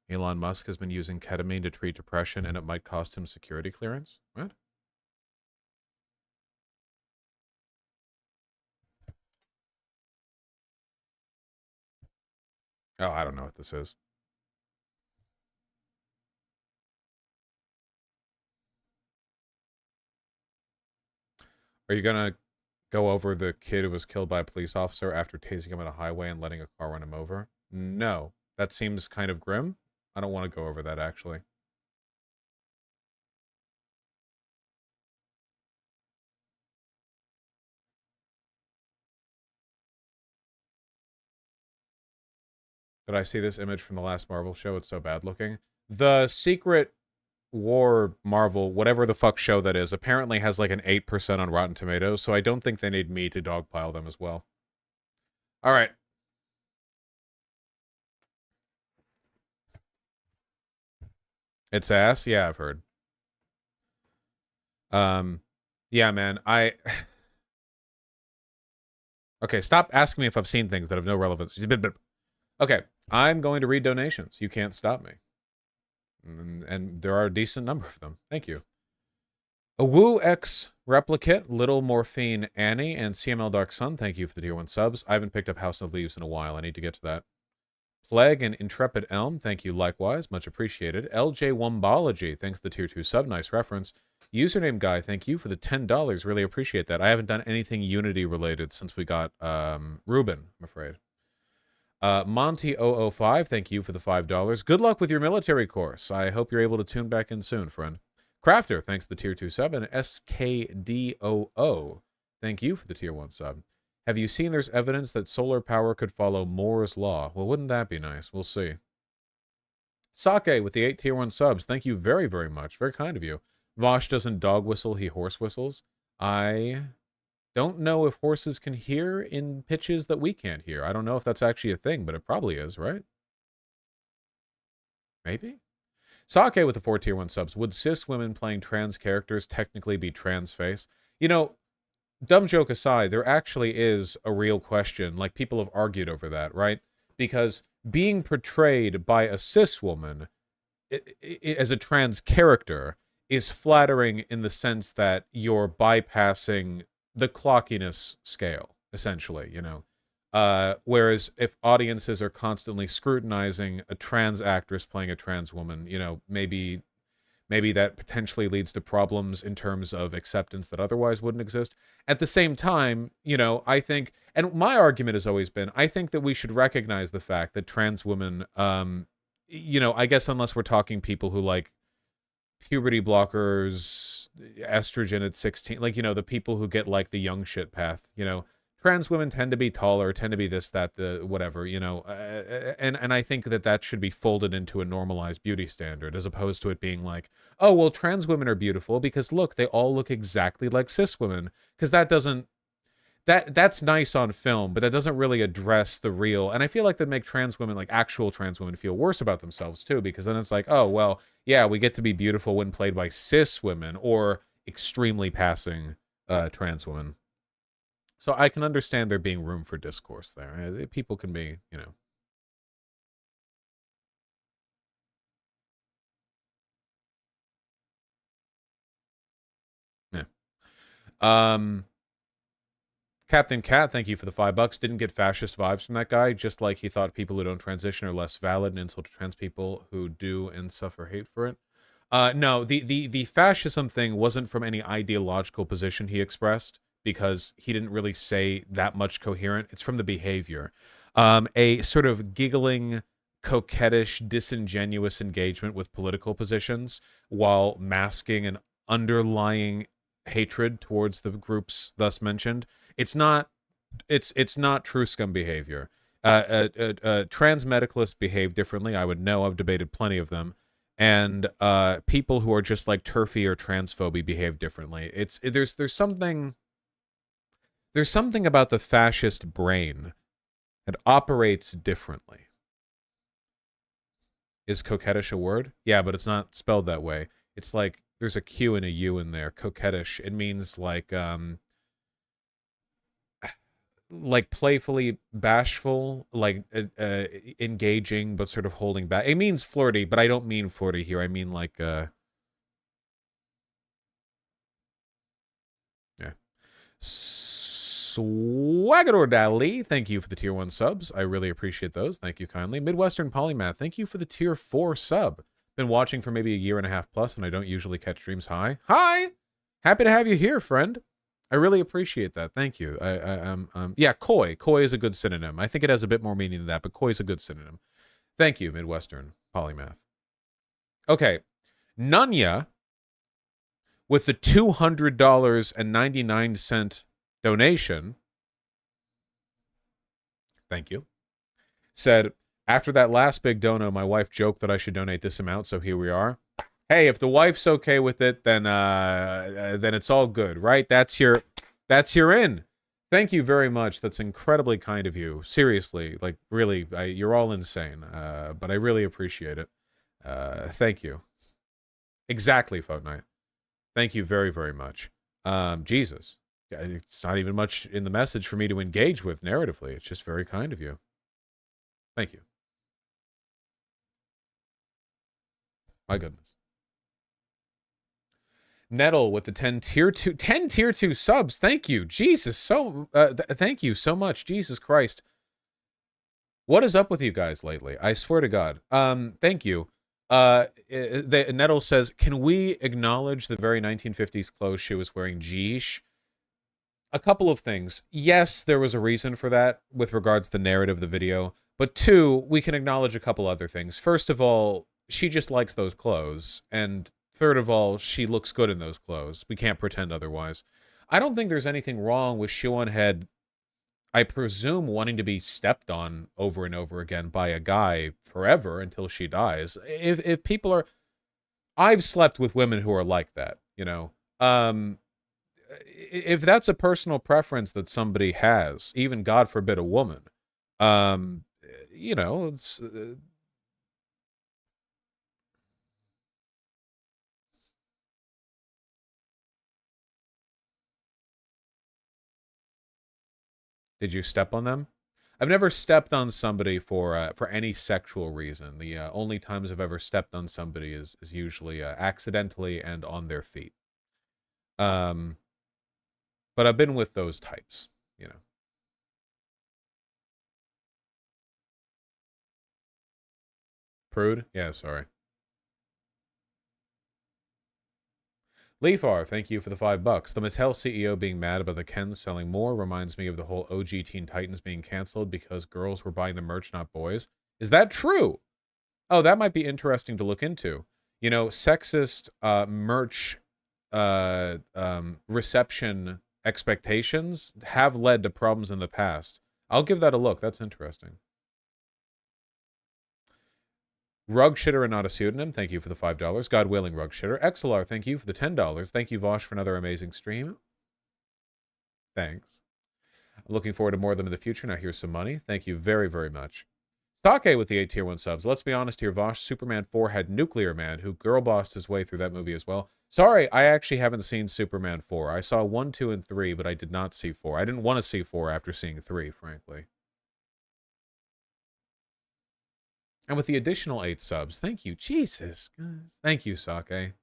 Speaker 1: Elon Musk has been using ketamine to treat depression, and it might cost him security clearance? What? Oh, I don't know what this is. Are you gonna go over the kid who was killed by a police officer after tasing him on a highway and letting a car run him over? No. That seems kind of grim. I don't want to go over that, actually. Did I see this image from the last Marvel show? It's so bad looking. The Secret War Marvel, whatever the fuck show that is, apparently has like an 8% on Rotten Tomatoes, so I don't think they need me to dogpile them as well. All right. It's ass? Yeah, I've heard. Yeah, man, Okay, stop asking me if I've seen things that have no relevance. Okay, I'm going to read donations. You can't stop me. And there are a decent number of them. Thank you. A Woo X Replicate, Little Morphine Annie, and CML Dark Sun, thank you for the tier 1 subs. I haven't picked up House of Leaves in a while. I need to get to that. Plague and Intrepid Elm, thank you likewise. Much appreciated. LJ Wombology, thanks for the tier 2 sub. Nice reference. Username Guy, thank you for the $10. Really appreciate that. I haven't done anything Unity related since we got Ruben, I'm afraid. Monty005, thank you for the $5. Good luck with your military course. I hope you're able to tune back in soon, friend. Crafter, thanks for the tier 2 sub. And SKDOO, thank you for the tier 1 sub. Have you seen there's evidence that solar power could follow Moore's law? Well, wouldn't that be nice? We'll see. Sake with the 8 tier 1 subs. Thank you very, very much. Very kind of you. Vosh doesn't dog whistle, he horse whistles. I don't know if horses can hear in pitches that we can't hear. I don't know if that's actually a thing, but it probably is, right? Maybe? Sake with the 4 tier 1 subs. Would cis women playing trans characters technically be trans face? You know, dumb joke aside, there actually is a real question. Like, people have argued over that, right? Because being portrayed by a cis woman as a trans character is flattering in the sense that you're bypassing the clockiness scale, essentially, you know. Whereas if audiences are constantly scrutinizing a trans actress playing a trans woman, you know, maybe that potentially leads to problems in terms of acceptance that otherwise wouldn't exist. At the same time, you know, I think, and my argument has always been, I think that we should recognize the fact that trans women, you know, I guess unless we're talking people who like puberty blockers, estrogen at 16, like, you know, the people who get like the young shit path, you know, trans women tend to be taller, tend to be this, that, the whatever, you know, and I think that that should be folded into a normalized beauty standard, as opposed to it being like, oh, well, trans women are beautiful because look, they all look exactly like cis women, because that doesn't, that's nice on film, but that doesn't really address the real. And I feel like that make trans women, like actual trans women, feel worse about themselves too, because then it's like, oh, well, yeah, we get to be beautiful when played by cis women or extremely passing trans women. So I can understand there being room for discourse there. People can be, you know. Yeah. Captain Cat, thank you for the $5. Didn't get fascist vibes from that guy, just like he thought people who don't transition are less valid, and insult to trans people who do and suffer hate for it. No, the fascism thing wasn't from any ideological position he expressed, because he didn't really say that much coherent. It's from the behavior. A sort of giggling, coquettish, disingenuous engagement with political positions while masking an underlying hatred towards the groups thus mentioned. It's not true scum behavior. Trans medicalists behave differently. I would know. I've debated plenty of them. And people who are just like turfy or transphoby behave differently. There's something about the fascist brain that operates differently. Is coquettish a word? Yeah, but it's not spelled that way. It's like there's a Q and a U in there. Coquettish. It means like playfully bashful, like engaging, but sort of holding back. It means flirty, but I don't mean flirty here. I mean like yeah. Swagador Dally, thank you for the tier 1 subs. I really appreciate those. Thank you kindly. Midwestern Polymath, thank you for the tier 4 sub. Been watching for maybe a year and a half plus, and I don't usually catch streams. Hi. Happy to have you here, friend. I really appreciate that. Thank you. Yeah, coy. Coy is a good synonym. I think it has a bit more meaning than that, but coy is a good synonym. Thank you, Midwestern Polymath. Okay. Nunya, with the $200.99 donation, thank you, said, after that last big dono, my wife joked that I should donate this amount, so here we are. Hey, if the wife's okay with it, then it's all good, right? That's your in. Thank you very much. That's incredibly kind of you. Seriously, like really, you're all insane. But I really appreciate it. Thank you. Exactly, Fortnite. Thank you very, very much. Jesus. It's not even much in the message for me to engage with narratively. It's just very kind of you. Thank you. My goodness. Nettle with the 10 tier 2 subs. Thank you. Jesus, thank you so much. Jesus Christ. What is up with you guys lately? I swear to God. Thank you. Nettle says, can we acknowledge the very 1950s clothes she was wearing? Geesh. A couple of things. Yes, there was a reason for that with regards to the narrative of the video. But two, we can acknowledge a couple other things. First of all, she just likes those clothes. And third of all, she looks good in those clothes. We can't pretend otherwise. I don't think there's anything wrong with Siwon Head, I presume, wanting to be stepped on over and over again by a guy forever until she dies. If people are... I've slept with women who are like that, you know. If that's a personal preference that somebody has, even God forbid a woman, you know, it's... Did you step on them? I've never stepped on somebody for any sexual reason. The only times I've ever stepped on somebody is usually accidentally and on their feet. But I've been with those types, you know. Prude? Yeah, sorry. Leafar, thank you for the $5. The Mattel CEO being mad about the Kens selling more reminds me of the whole OG Teen Titans being canceled because girls were buying the merch, not boys. Is that true? Oh, that might be interesting to look into. You know, sexist merch reception expectations have led to problems in the past. I'll give that a look. That's interesting. Rug Shitter and not a pseudonym, thank you for the $5. God willing, Rug Shitter. XLR, thank you for the $10. Thank you, Vosh, for another amazing stream. Thanks. I'm looking forward to more of them in the future. Now here's some money. Thank you very, very much. Sake with the 8 tier 1 subs. Let's be honest here, Vosh. Superman 4 had Nuclear Man, who girl bossed his way through that movie as well. Sorry, I actually haven't seen Superman 4. I saw 1, 2, and 3, but I did not see 4. I didn't want to see 4 after seeing 3, frankly. And with the additional 8 subs, thank you. Jesus, guys. Thank you, Sake.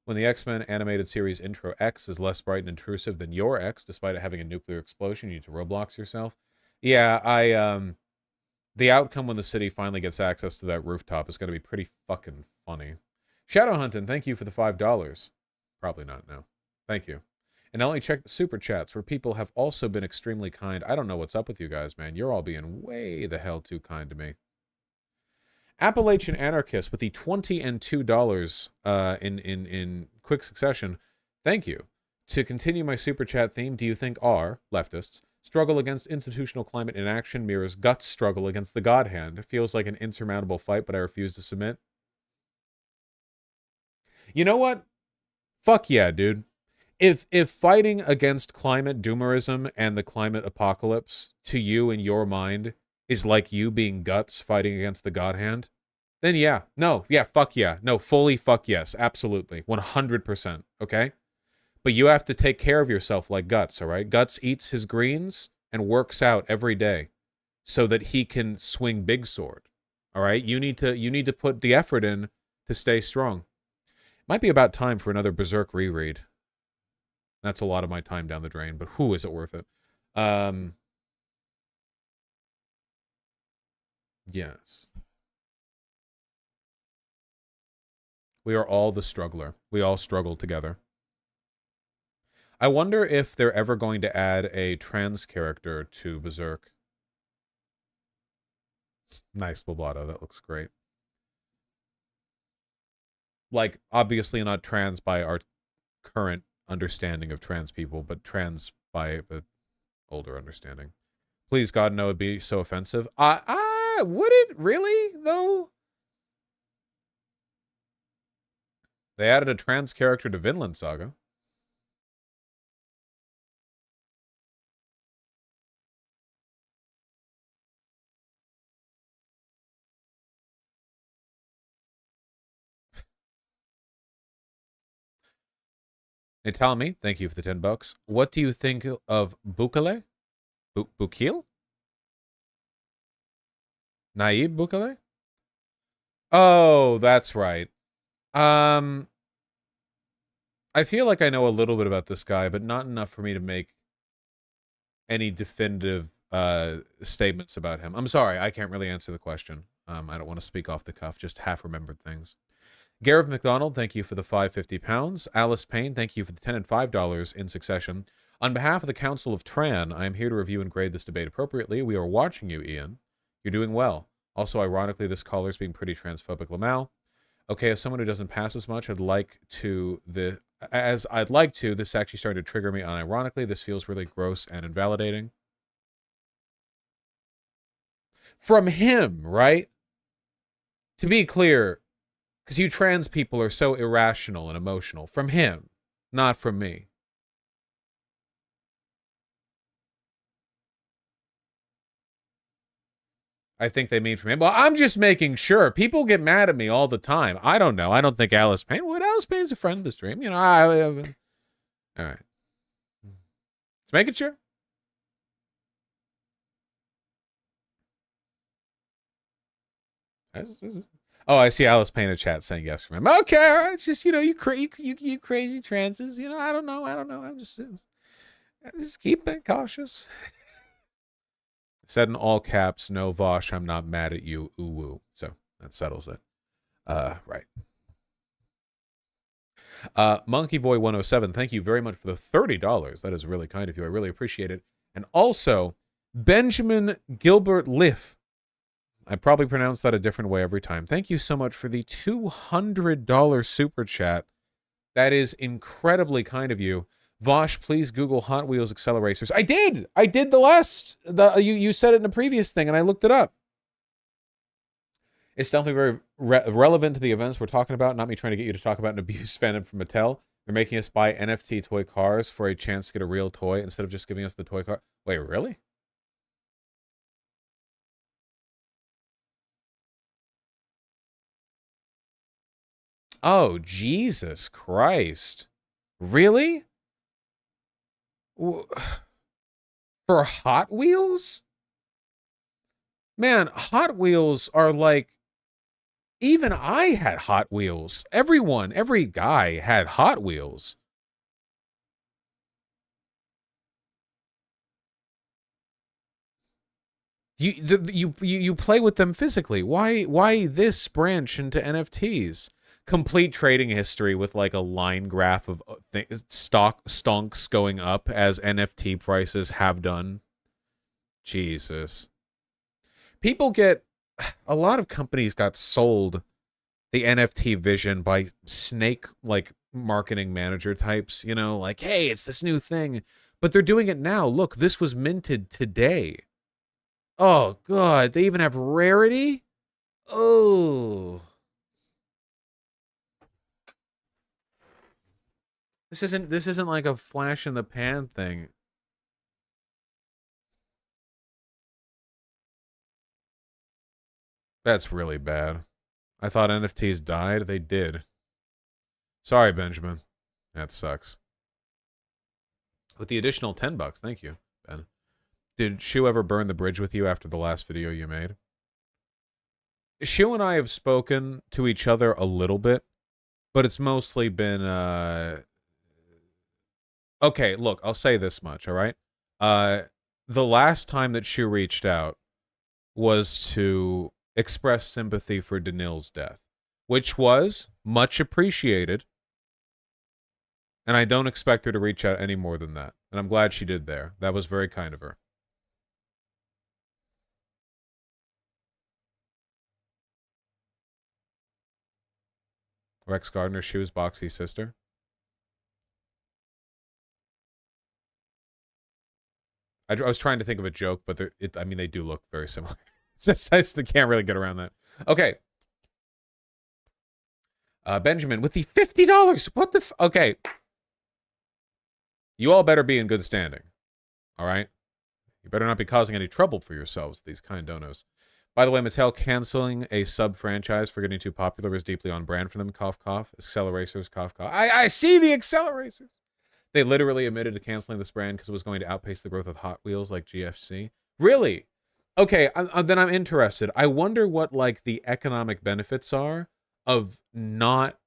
Speaker 1: When the X-Men animated series Intro X is less bright and intrusive than your X, despite it having a nuclear explosion, you need to Roblox yourself. Yeah, the outcome when the city finally gets access to that rooftop is going to be pretty fucking funny. Shadowhunting, thank you for the $5. Probably not, no. Thank you. And I'll only check the super chats where people have also been extremely kind. I don't know what's up with you guys, man. You're all being way the hell too kind to me. Appalachian Anarchist with the $20 and $2 in quick succession. Thank you. To continue my super chat theme, do you think our, leftists, struggle against institutional climate inaction mirrors Guts' struggle against the God Hand? It feels like an insurmountable fight, but I refuse to submit. You know what? Fuck yeah, dude. If fighting against climate doomerism and the climate apocalypse to you in your mind is like you being Guts fighting against the God Hand, then yeah. No, yeah, fuck yeah. No, fully fuck yes. Absolutely. 100%. Okay? But you have to take care of yourself like Guts, all right? Guts eats his greens and works out every day so that he can swing big sword. All right? You need to put the effort in to stay strong. Might be about time for another Berserk reread. That's a lot of my time down the drain, but who is it worth it? Yes. We are all the struggler. We all struggle together. I wonder if they're ever going to add a trans character to Berserk. Nice, Boblado. That looks great. Like, obviously not trans by our current understanding of trans people, but trans by an older understanding. Please, God, no, it'd be so offensive. Would it really, though? They added a trans character to Vinland Saga. Hey, tell me, thank you for the $10. What do you think of Bukele? Bukil? Naib Bukele? Oh, that's right. I feel like I know a little bit about this guy, but not enough for me to make any definitive statements about him. I'm sorry, I can't really answer the question. I don't want to speak off the cuff, just half-remembered things. Gareth McDonald, thank you for the £5.50. Alice Payne, thank you for the $10 and $5 in succession. On behalf of the Council of Tran, I am here to review and grade this debate appropriately. We are watching you, Ian. You're doing well. Also, ironically, this caller is being pretty transphobic. Lamau. Okay, as someone who doesn't pass as much, I'd like to, this actually started to trigger me unironically. This feels really gross and invalidating. From him, right? To be clear, because you trans people are so irrational and emotional. From him, not from me. I think they mean from him. Well, I'm just making sure. People get mad at me all the time. I don't know. I don't think Alice Payne would. Alice Payne's a friend of the stream. You know, all right. Just making sure. Oh, I see Alice Payne in chat saying yes from him. Okay, all right. It's just, you know, you crazy transes. You know, I don't know. I'm just, Just keep being cautious. Said in all caps, no, Vosh, I'm not mad at you. Ooh, woo. So that settles it. Right. Monkey Boy 107, thank you very much for the $30. That is really kind of you. I really appreciate it. And also, Benjamin Gilbert Liff. I probably pronounce that a different way every time. Thank you so much for the $200 super chat. That is incredibly kind of you. Vosh, please Google Hot Wheels accelerators. I did. I did you said it in a previous thing, and I looked it up. It's definitely very relevant to the events we're talking about. Not me trying to get you to talk about an abused fandom from Mattel. They're making us buy NFT toy cars for a chance to get a real toy instead of just giving us the toy car. Wait, really? Oh, Jesus Christ. Really? For Hot Wheels? Man, Hot Wheels are like... Even I had Hot Wheels. Everyone, every guy had Hot Wheels. You play with them physically. Why this branch into NFTs? Complete trading history with like a line graph of stonks going up as NFT prices have done. Jesus. People get... A lot of companies got sold the NFT vision by snake, like, marketing manager types, you know, like, hey, it's this new thing. But they're doing it now. Look, this was minted today. Oh, God. They even have rarity? Oh. This isn't like a flash in the pan thing. That's really bad. I thought NFTs died. They did. Sorry, Benjamin. That sucks. With the additional $10, thank you, Ben. Did Shu ever burn the bridge with you after the last video you made? Shu and I have spoken to each other a little bit, but it's mostly been, Okay, look, I'll say this much, all right? The last time that Shu reached out was to express sympathy for Danil's death, which was much appreciated. And I don't expect her to reach out any more than that. And I'm glad she did there. That was very kind of her. Rex Gardner, Shu's Boxy's sister. I was trying to think of a joke, but I mean, they do look very similar. I can't really get around that. Okay. Benjamin, with the $50. What the okay. You all better be in good standing. All right? You better not be causing any trouble for yourselves, these kind donos. By the way, Mattel canceling a sub-franchise for getting too popular is deeply on brand for them. Cough, cough. Acceleracers, cough, cough. I see the Acceleracers. They literally admitted to canceling this brand because it was going to outpace the growth of Hot Wheels like GFC. Really? Okay, then I'm interested. I wonder what, like, the economic benefits are of not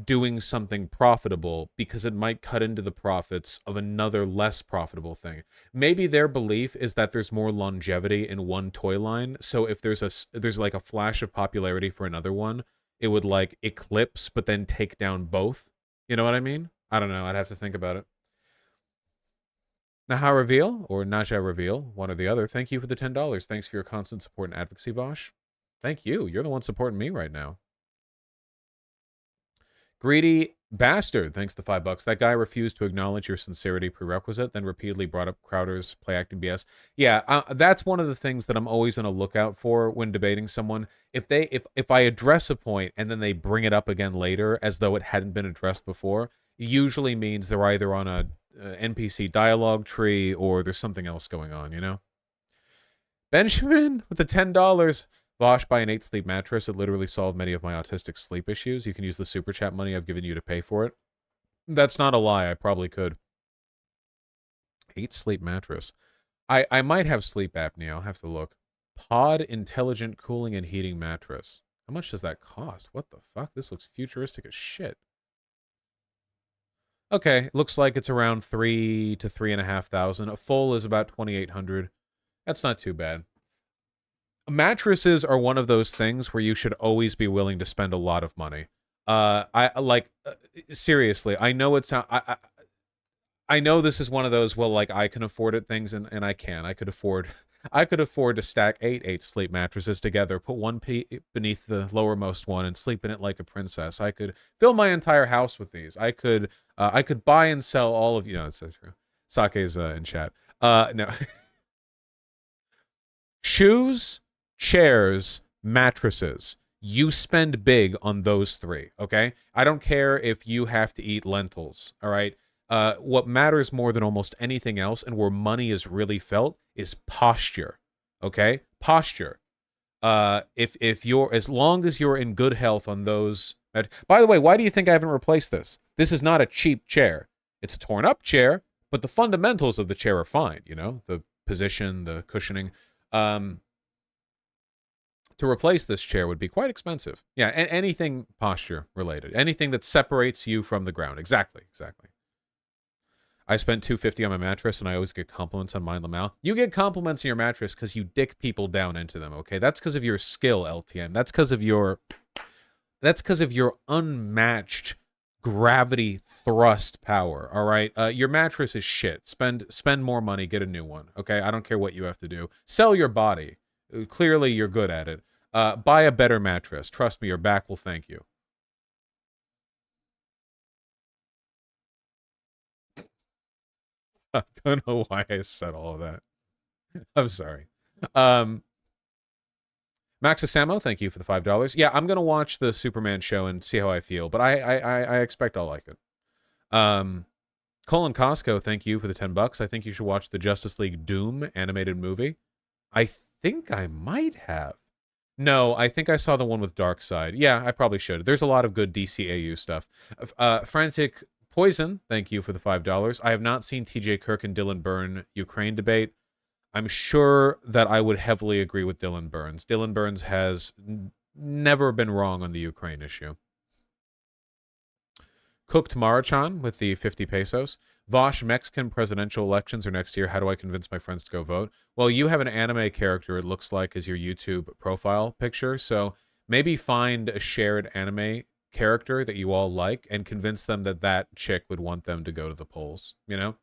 Speaker 1: doing something profitable because it might cut into the profits of another less profitable thing. Maybe their belief is that there's more longevity in one toy line, so if there's like a flash of popularity for another one, it would like eclipse but then take down both. You know what I mean? I don't know. I'd have to think about it. Naha Reveal or Naja Reveal, one or the other. Thank you for the $10. Thanks for your constant support and advocacy, Vosh. Thank you. You're the one supporting me right now. Greedy Bastard, thanks to $5. That guy refused to acknowledge your sincerity prerequisite, then repeatedly brought up Crowder's play acting BS. Yeah, that's one of the things that I'm always on a lookout for when debating someone. If I address a point and then they bring it up again later as though it hadn't been addressed before, it usually means they're either on a NPC dialogue tree or there's something else going on, you know? Benjamin with the $10. Vosh, buy an 8 sleep mattress. It literally solved many of my autistic sleep issues. You can use the super chat money I've given you to pay for it. That's not a lie. I probably could. 8 sleep mattress. I might have sleep apnea. I'll have to look. Pod intelligent cooling and heating mattress. How much does that cost? What the fuck? This looks futuristic as shit. Okay, looks like it's around 3 to 3,500. A full is about 2,800. That's not too bad. Mattresses are one of those things where you should always be willing to spend a lot of money. Seriously, I know it's I know this is one of those, well, like, I can afford it things, and I can. I could afford to stack 8 sleep mattresses together, put one beneath the lowermost one, and sleep in it like a princess. I could fill my entire house with these. I could buy and sell all of you. No, it's so true. Sake's in chat. No. Shoes, chairs, mattresses. You spend big on those three, okay? I don't care if you have to eat lentils, all right? What matters more than almost anything else, and where money is really felt, is posture. Okay, posture. If you're, as long as you're in good health on those. By the way, why do you think I haven't replaced this? This is not a cheap chair. It's a torn up chair, but the fundamentals of the chair are fine. You know, the position, the cushioning. To replace this chair would be quite expensive. Yeah, anything posture related, anything that separates you from the ground. Exactly. I spent $250 on my mattress, and I always get compliments on mine, Lamau. You get compliments on your mattress because you dick people down into them, okay? That's because of your skill, LTM. That's because of your unmatched gravity thrust power, all right? Your mattress is shit. Spend more money, get a new one, okay? I don't care what you have to do. Sell your body. Clearly, you're good at it. Buy a better mattress. Trust me, your back will thank you. I don't know why I said all of that. I'm sorry. Max Asamo, thank you for the $5. Yeah, I'm gonna watch the Superman show and see how I feel, but I expect I'll like it. Colin Costco, thank you for the $10. I think you should watch the Justice League Doom animated movie. I think I might have. No, I think I saw the one with Darkseid. Yeah, I probably should. There's a lot of good DCAU stuff. Frantic Poison, thank you for the $5. I have not seen TJ Kirk and Dylan Byrne Ukraine debate. I'm sure that I would heavily agree with Dylan Burns. Dylan Burns has never been wrong on the Ukraine issue. Cooked Marachan with the 50 pesos. Vosh, Mexican presidential elections are next year. How do I convince my friends to go vote? Well, you have an anime character, it looks like, as your YouTube profile picture. So maybe find a shared anime character that you all like and convince them that that chick would want them to go to the polls, you know?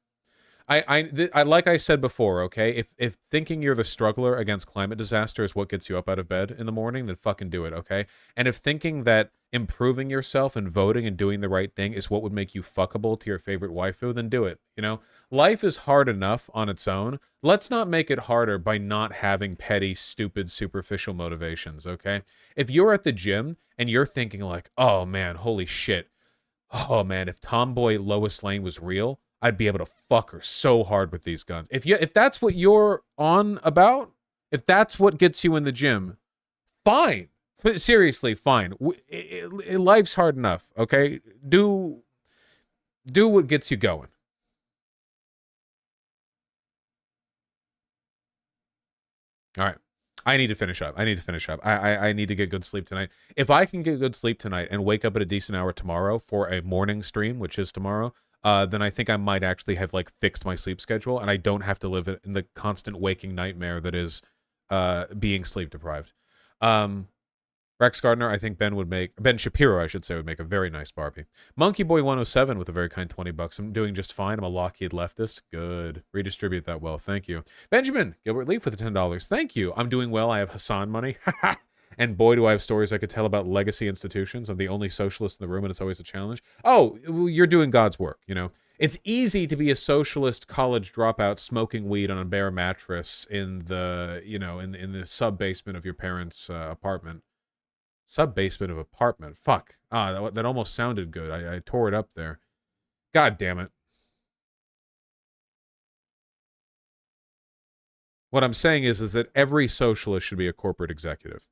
Speaker 1: I like I said before, okay? If thinking you're the struggler against climate disaster is what gets you up out of bed in the morning, then fucking do it, okay? And if thinking that improving yourself and voting and doing the right thing is what would make you fuckable to your favorite waifu, then do it, you know? Life is hard enough on its own. Let's not make it harder by not having petty, stupid, superficial motivations, okay? If you're at the gym and you're thinking like, oh man, holy shit. Oh man, if Tomboy Lois Lane was real, I'd be able to fuck her so hard with these guns. If that's what you're on about, if that's what gets you in the gym, fine. Seriously, fine. Life's hard enough, okay? Do what gets you going. All right. I need to finish up. I need to get good sleep tonight. If I can get good sleep tonight and wake up at a decent hour tomorrow for a morning stream, which is tomorrow, then I think I might actually have like fixed my sleep schedule, and I don't have to live in the constant waking nightmare that is being sleep deprived. Rex Gardner, I think Ben Shapiro, I should say, would make a very nice Barbie. Monkey Boy 107 with a very kind $20. I'm doing just fine. I'm a Lockheed leftist. Good. Redistribute that well. Thank you. Benjamin Gilbert Lee for the $10. Thank you. I'm doing well. I have Hassan money. And boy, do I have stories I could tell about legacy institutions. I'm the only socialist in the room, and it's always a challenge. Oh, you're doing God's work, you know. It's easy to be a socialist college dropout smoking weed on a bare mattress in the, you know, in the sub-basement of your parents' apartment. Sub-basement of apartment. Fuck. That almost sounded good. I tore it up there. God damn it. What I'm saying is that every socialist should be a corporate executive.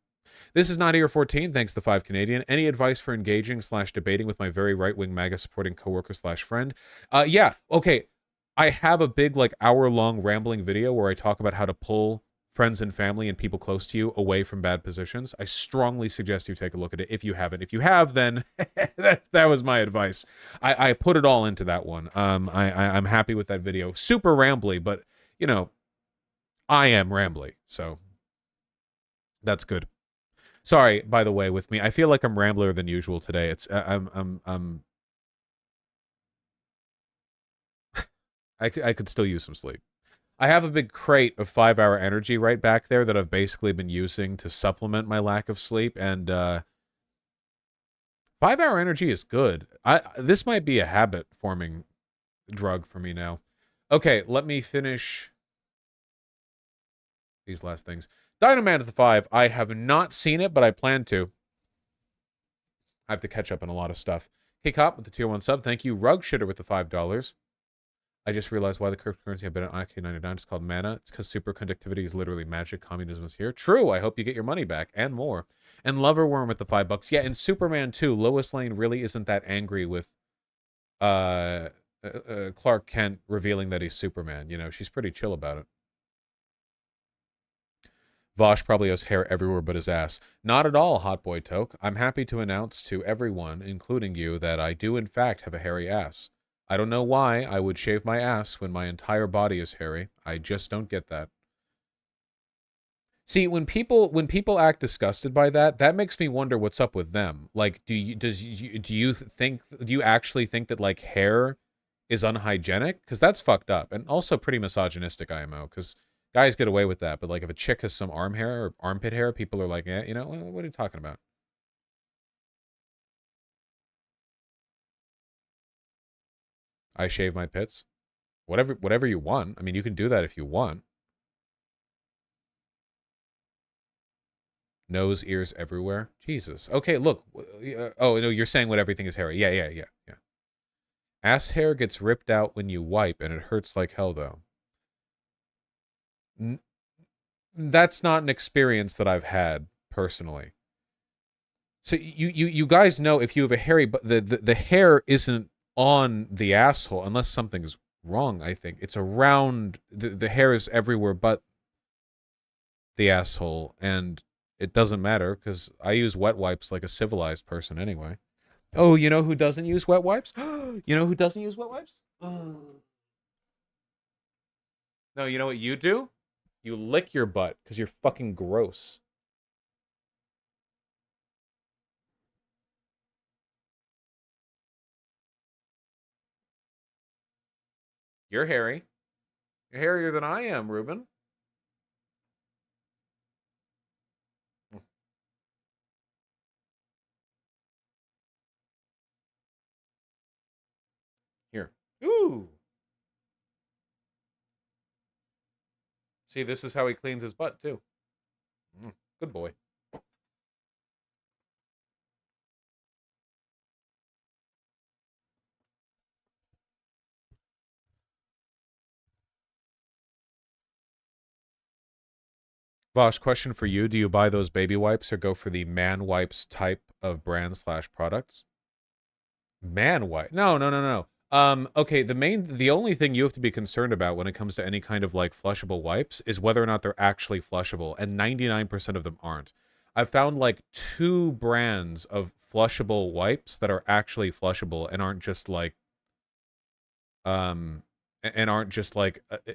Speaker 1: This is Not Here 14, thanks to 5 Canadian. Any advice for engaging / debating with my very right-wing MAGA supporting coworker / friend? Yeah, okay. I have a big, like, hour-long rambling video where I talk about how to pull friends and family and people close to you away from bad positions, I strongly suggest you take a look at it if you haven't. If you have, then that was my advice. I put it all into that one. I'm happy with that video. Super rambly, but, you know, I am rambly, so that's good. Sorry, by the way, with me, I feel like I'm rambler than usual today. It's I could still use some sleep. I have a big crate of 5-hour energy right back there that I've basically been using to supplement my lack of sleep, and 5-hour energy is good. This might be a habit-forming drug for me now. Okay, let me finish these last things. Dinoman at the 5. I have not seen it, but I plan to. I have to catch up on a lot of stuff. K-Cop with the tier 1 sub. Thank you. Rug Shitter with the $5. I just realized why the cryptocurrency I've been at IK99 is called mana. It's because superconductivity is literally magic. Communism is here. True. I hope you get your money back and more. And Loverworm with the $5. Yeah, in Superman 2, Lois Lane really isn't that angry with Clark Kent revealing that he's Superman. You know, she's pretty chill about it. Vosh probably has hair everywhere but his ass. Not at all, Hot Boy Toke. I'm happy to announce to everyone, including you, that I do in fact have a hairy ass. I don't know why I would shave my ass when my entire body is hairy. I just don't get that. See, when people act disgusted by that, that makes me wonder what's up with them. Like, do you actually think that like hair is unhygienic? Because that's fucked up, and also pretty misogynistic, IMO. Because guys get away with that, but like if a chick has some arm hair or armpit hair, people are like, yeah, you know, what are you talking about? I shave my pits. Whatever you want. I mean, you can do that if you want. Nose, ears everywhere. Jesus. Okay, look. Oh, no, you're saying what everything is hairy. Yeah. Ass hair gets ripped out when you wipe, and it hurts like hell, though. That's not an experience that I've had, personally. So you guys know if you have a hairy... But the hair isn't on the asshole unless something's wrong. I think it's around the hair is everywhere but the asshole, and it doesn't matter because I use wet wipes like a civilized person anyway. Oh, you know who doesn't use wet wipes? You know who doesn't use wet wipes? No, you know what you do? You lick your butt because you're fucking gross. You're hairy. You're hairier than I am, Ruben. Here. Ooh. See, this is how he cleans his butt, too. Good boy. Vosh, question for you. Do you buy those baby wipes or go for the man wipes type of brand / products? Man wipe? No. Okay, the only thing you have to be concerned about when it comes to any kind of like flushable wipes is whether or not they're actually flushable, and 99% of them aren't. I've found like 2 brands of flushable wipes that are actually flushable and aren't just like an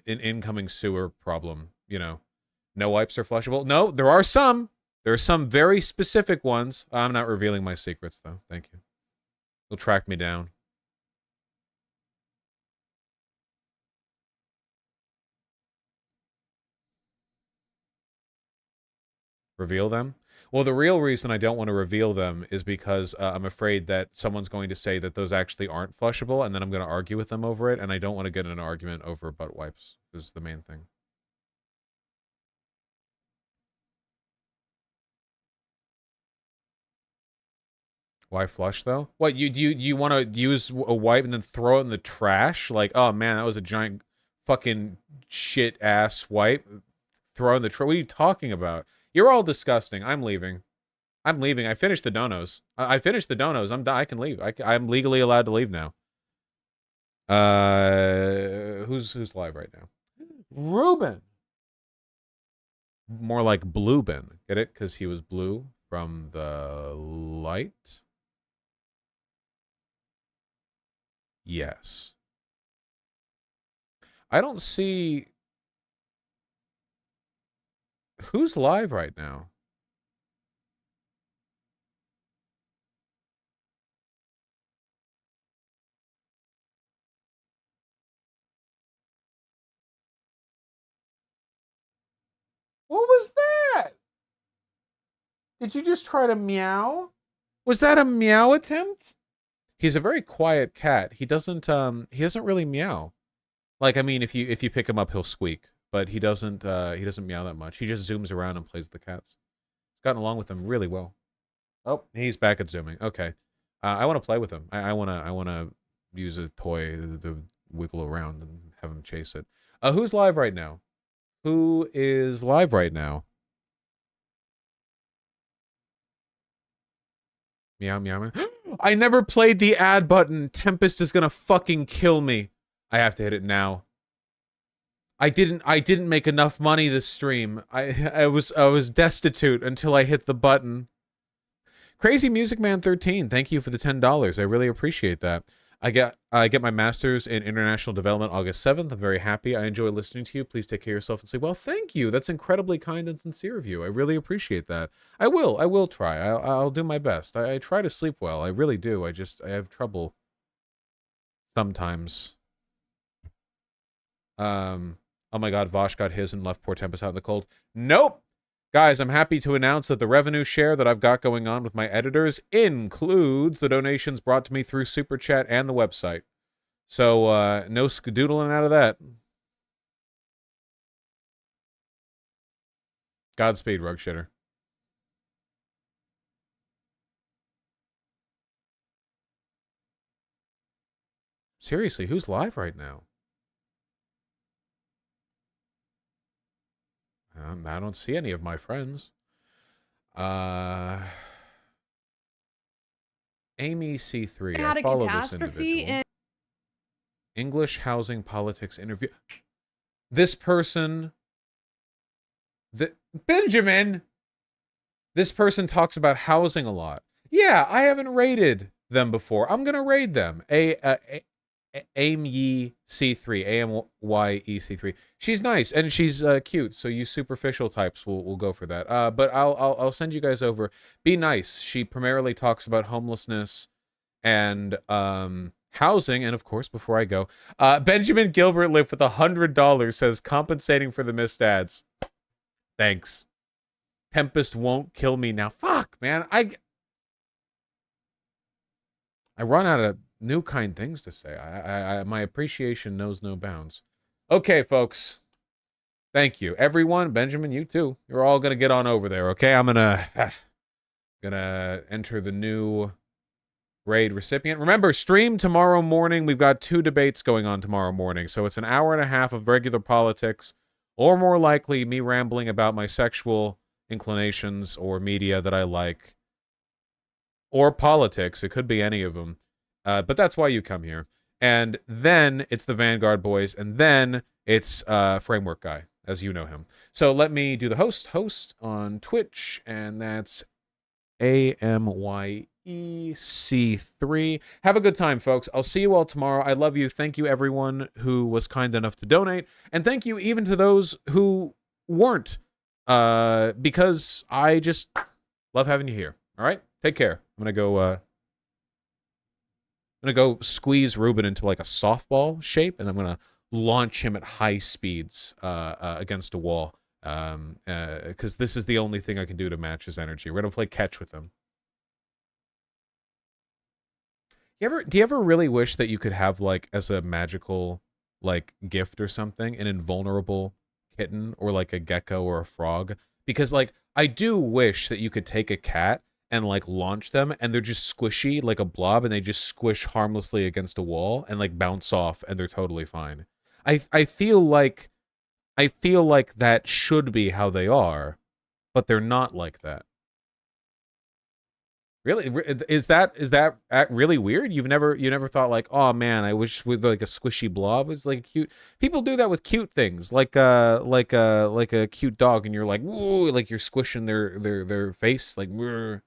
Speaker 1: incoming sewer problem, you know. No wipes are flushable. No, there are some. There are some very specific ones. I'm not revealing my secrets though. Thank you. You'll track me down. Reveal them? Well, the real reason I don't want to reveal them is because I'm afraid that someone's going to say that those actually aren't flushable, and then I'm going to argue with them over it, and I don't want to get in an argument over butt wipes, is the main thing. Why flush, though? What, you want to use a wipe and then throw it in the trash? Like, oh, man, that was a giant fucking shit-ass wipe. Throw in the trash. What are you talking about? You're all disgusting. I'm leaving. I'm leaving. I finished the donos. I finished the donos. I'm done. I can leave. I'm legally allowed to leave now. Who's live right now? Ruben. More like Bluebin. Get it? Because he was blue from the light? Yes. I don't see... Who's live right now? What was that? Did you just try to meow? Was that a meow attempt? He's a very quiet cat. He doesn't really meow. Like, I mean, if you pick him up, he'll squeak, but he doesn't meow that much. He just zooms around and plays with the cats. He's gotten along with them really well. Oh, he's back at zooming. Okay. I want to play with him. I want to use a toy to wiggle around and have him chase it. Who's live right now? Who is live right now? Meow, meow, meow. I never played the add button. Tempest is gonna fucking kill me. I have to hit it now. I didn't make enough money this stream. I was destitute until I hit the button. Crazy Music Man 13, thank you for the $10. I really appreciate that. I get my master's in international development August 7th. I'm very happy. I enjoy listening to you. Please take care of yourself and say, well, thank you. That's incredibly kind and sincere of you. I really appreciate that. I will try. I'll do my best. I try to sleep well. I really do. I have trouble sometimes. Oh my God, Vosh got his and left poor Tempest out in the cold. Nope. Guys, I'm happy to announce that the revenue share that I've got going on with my editors includes the donations brought to me through Super Chat and the website. So, no skadoodling out of that. Godspeed, Rug Shitter. Seriously, who's live right now? I don't see any of my friends. Amy C3.
Speaker 3: Had
Speaker 1: I
Speaker 3: a
Speaker 1: follow this
Speaker 3: catastrophe
Speaker 1: individual. English housing politics interview. This person... Benjamin! This person talks about housing a lot. Yeah, I haven't raided them before. I'm going to raid them. Amy C3, AMYEC3. She's nice and she's cute, so you superficial types will go for that. But I'll send you guys over. Be nice. She primarily talks about homelessness and housing, and of course, before I go, Benjamin Gilbert Lift with $100 says compensating for the missed ads. Thanks. Tempest won't kill me now. Fuck, man. I run out of new kind things to say. My appreciation knows no bounds. Okay, folks. Thank you. Everyone, Benjamin, you too. You're all gonna get on over there, okay? I'm gonna enter the new raid recipient. Remember, stream tomorrow morning. We've got 2 debates going on tomorrow morning. So it's an hour and a half of regular politics, or more likely me rambling about my sexual inclinations or media that I like, or politics. It could be any of them. But that's why you come here. And then it's the Vanguard boys, and then it's Framework Guy, as you know him. So let me do the host on Twitch, and that's AMYEC3. Have a good time, folks. I'll see you all tomorrow. I love you. Thank you, everyone who was kind enough to donate. And thank you even to those who weren't, because I just love having you here. All right? Take care. I'm going to go squeeze Ruben into like a softball shape, and I'm going to launch him at high speeds against a wall, because this is the only thing I can do to match his energy. We're going to play catch with him. Do you ever really wish that you could have, like, as a magical, like, gift or something, an invulnerable kitten, or like a gecko or a frog? Because, like, I do wish that you could take a cat and like launch them, and they're just squishy like a blob, and they just squish harmlessly against a wall and like bounce off, and they're totally fine. I feel like that should be how they are, but they're not like that. Really? Is that really weird? You never thought like, oh man, I wish with like a squishy blob. It's like cute. People do that with cute things, like a cute dog, and you're like, woo, like you're squishing their face, like. Woo.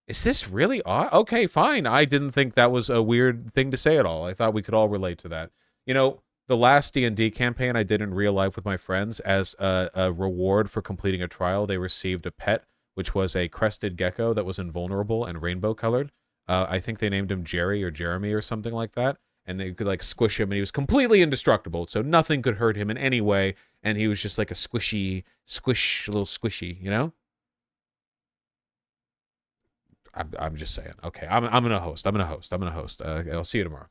Speaker 1: Is this really odd? Okay, fine. I didn't think that was a weird thing to say at all. I thought we could all relate to that. You know, the last D&D campaign I did in real life with my friends, as a reward for completing a trial, they received a pet, which was a crested gecko that was invulnerable and rainbow colored. I think they named him Jerry or Jeremy or something like that. And they could like squish him, and he was completely indestructible, so nothing could hurt him in any way. And he was just like a little squishy, you know? I'm just saying. Okay, I'm gonna host. I'll see you tomorrow.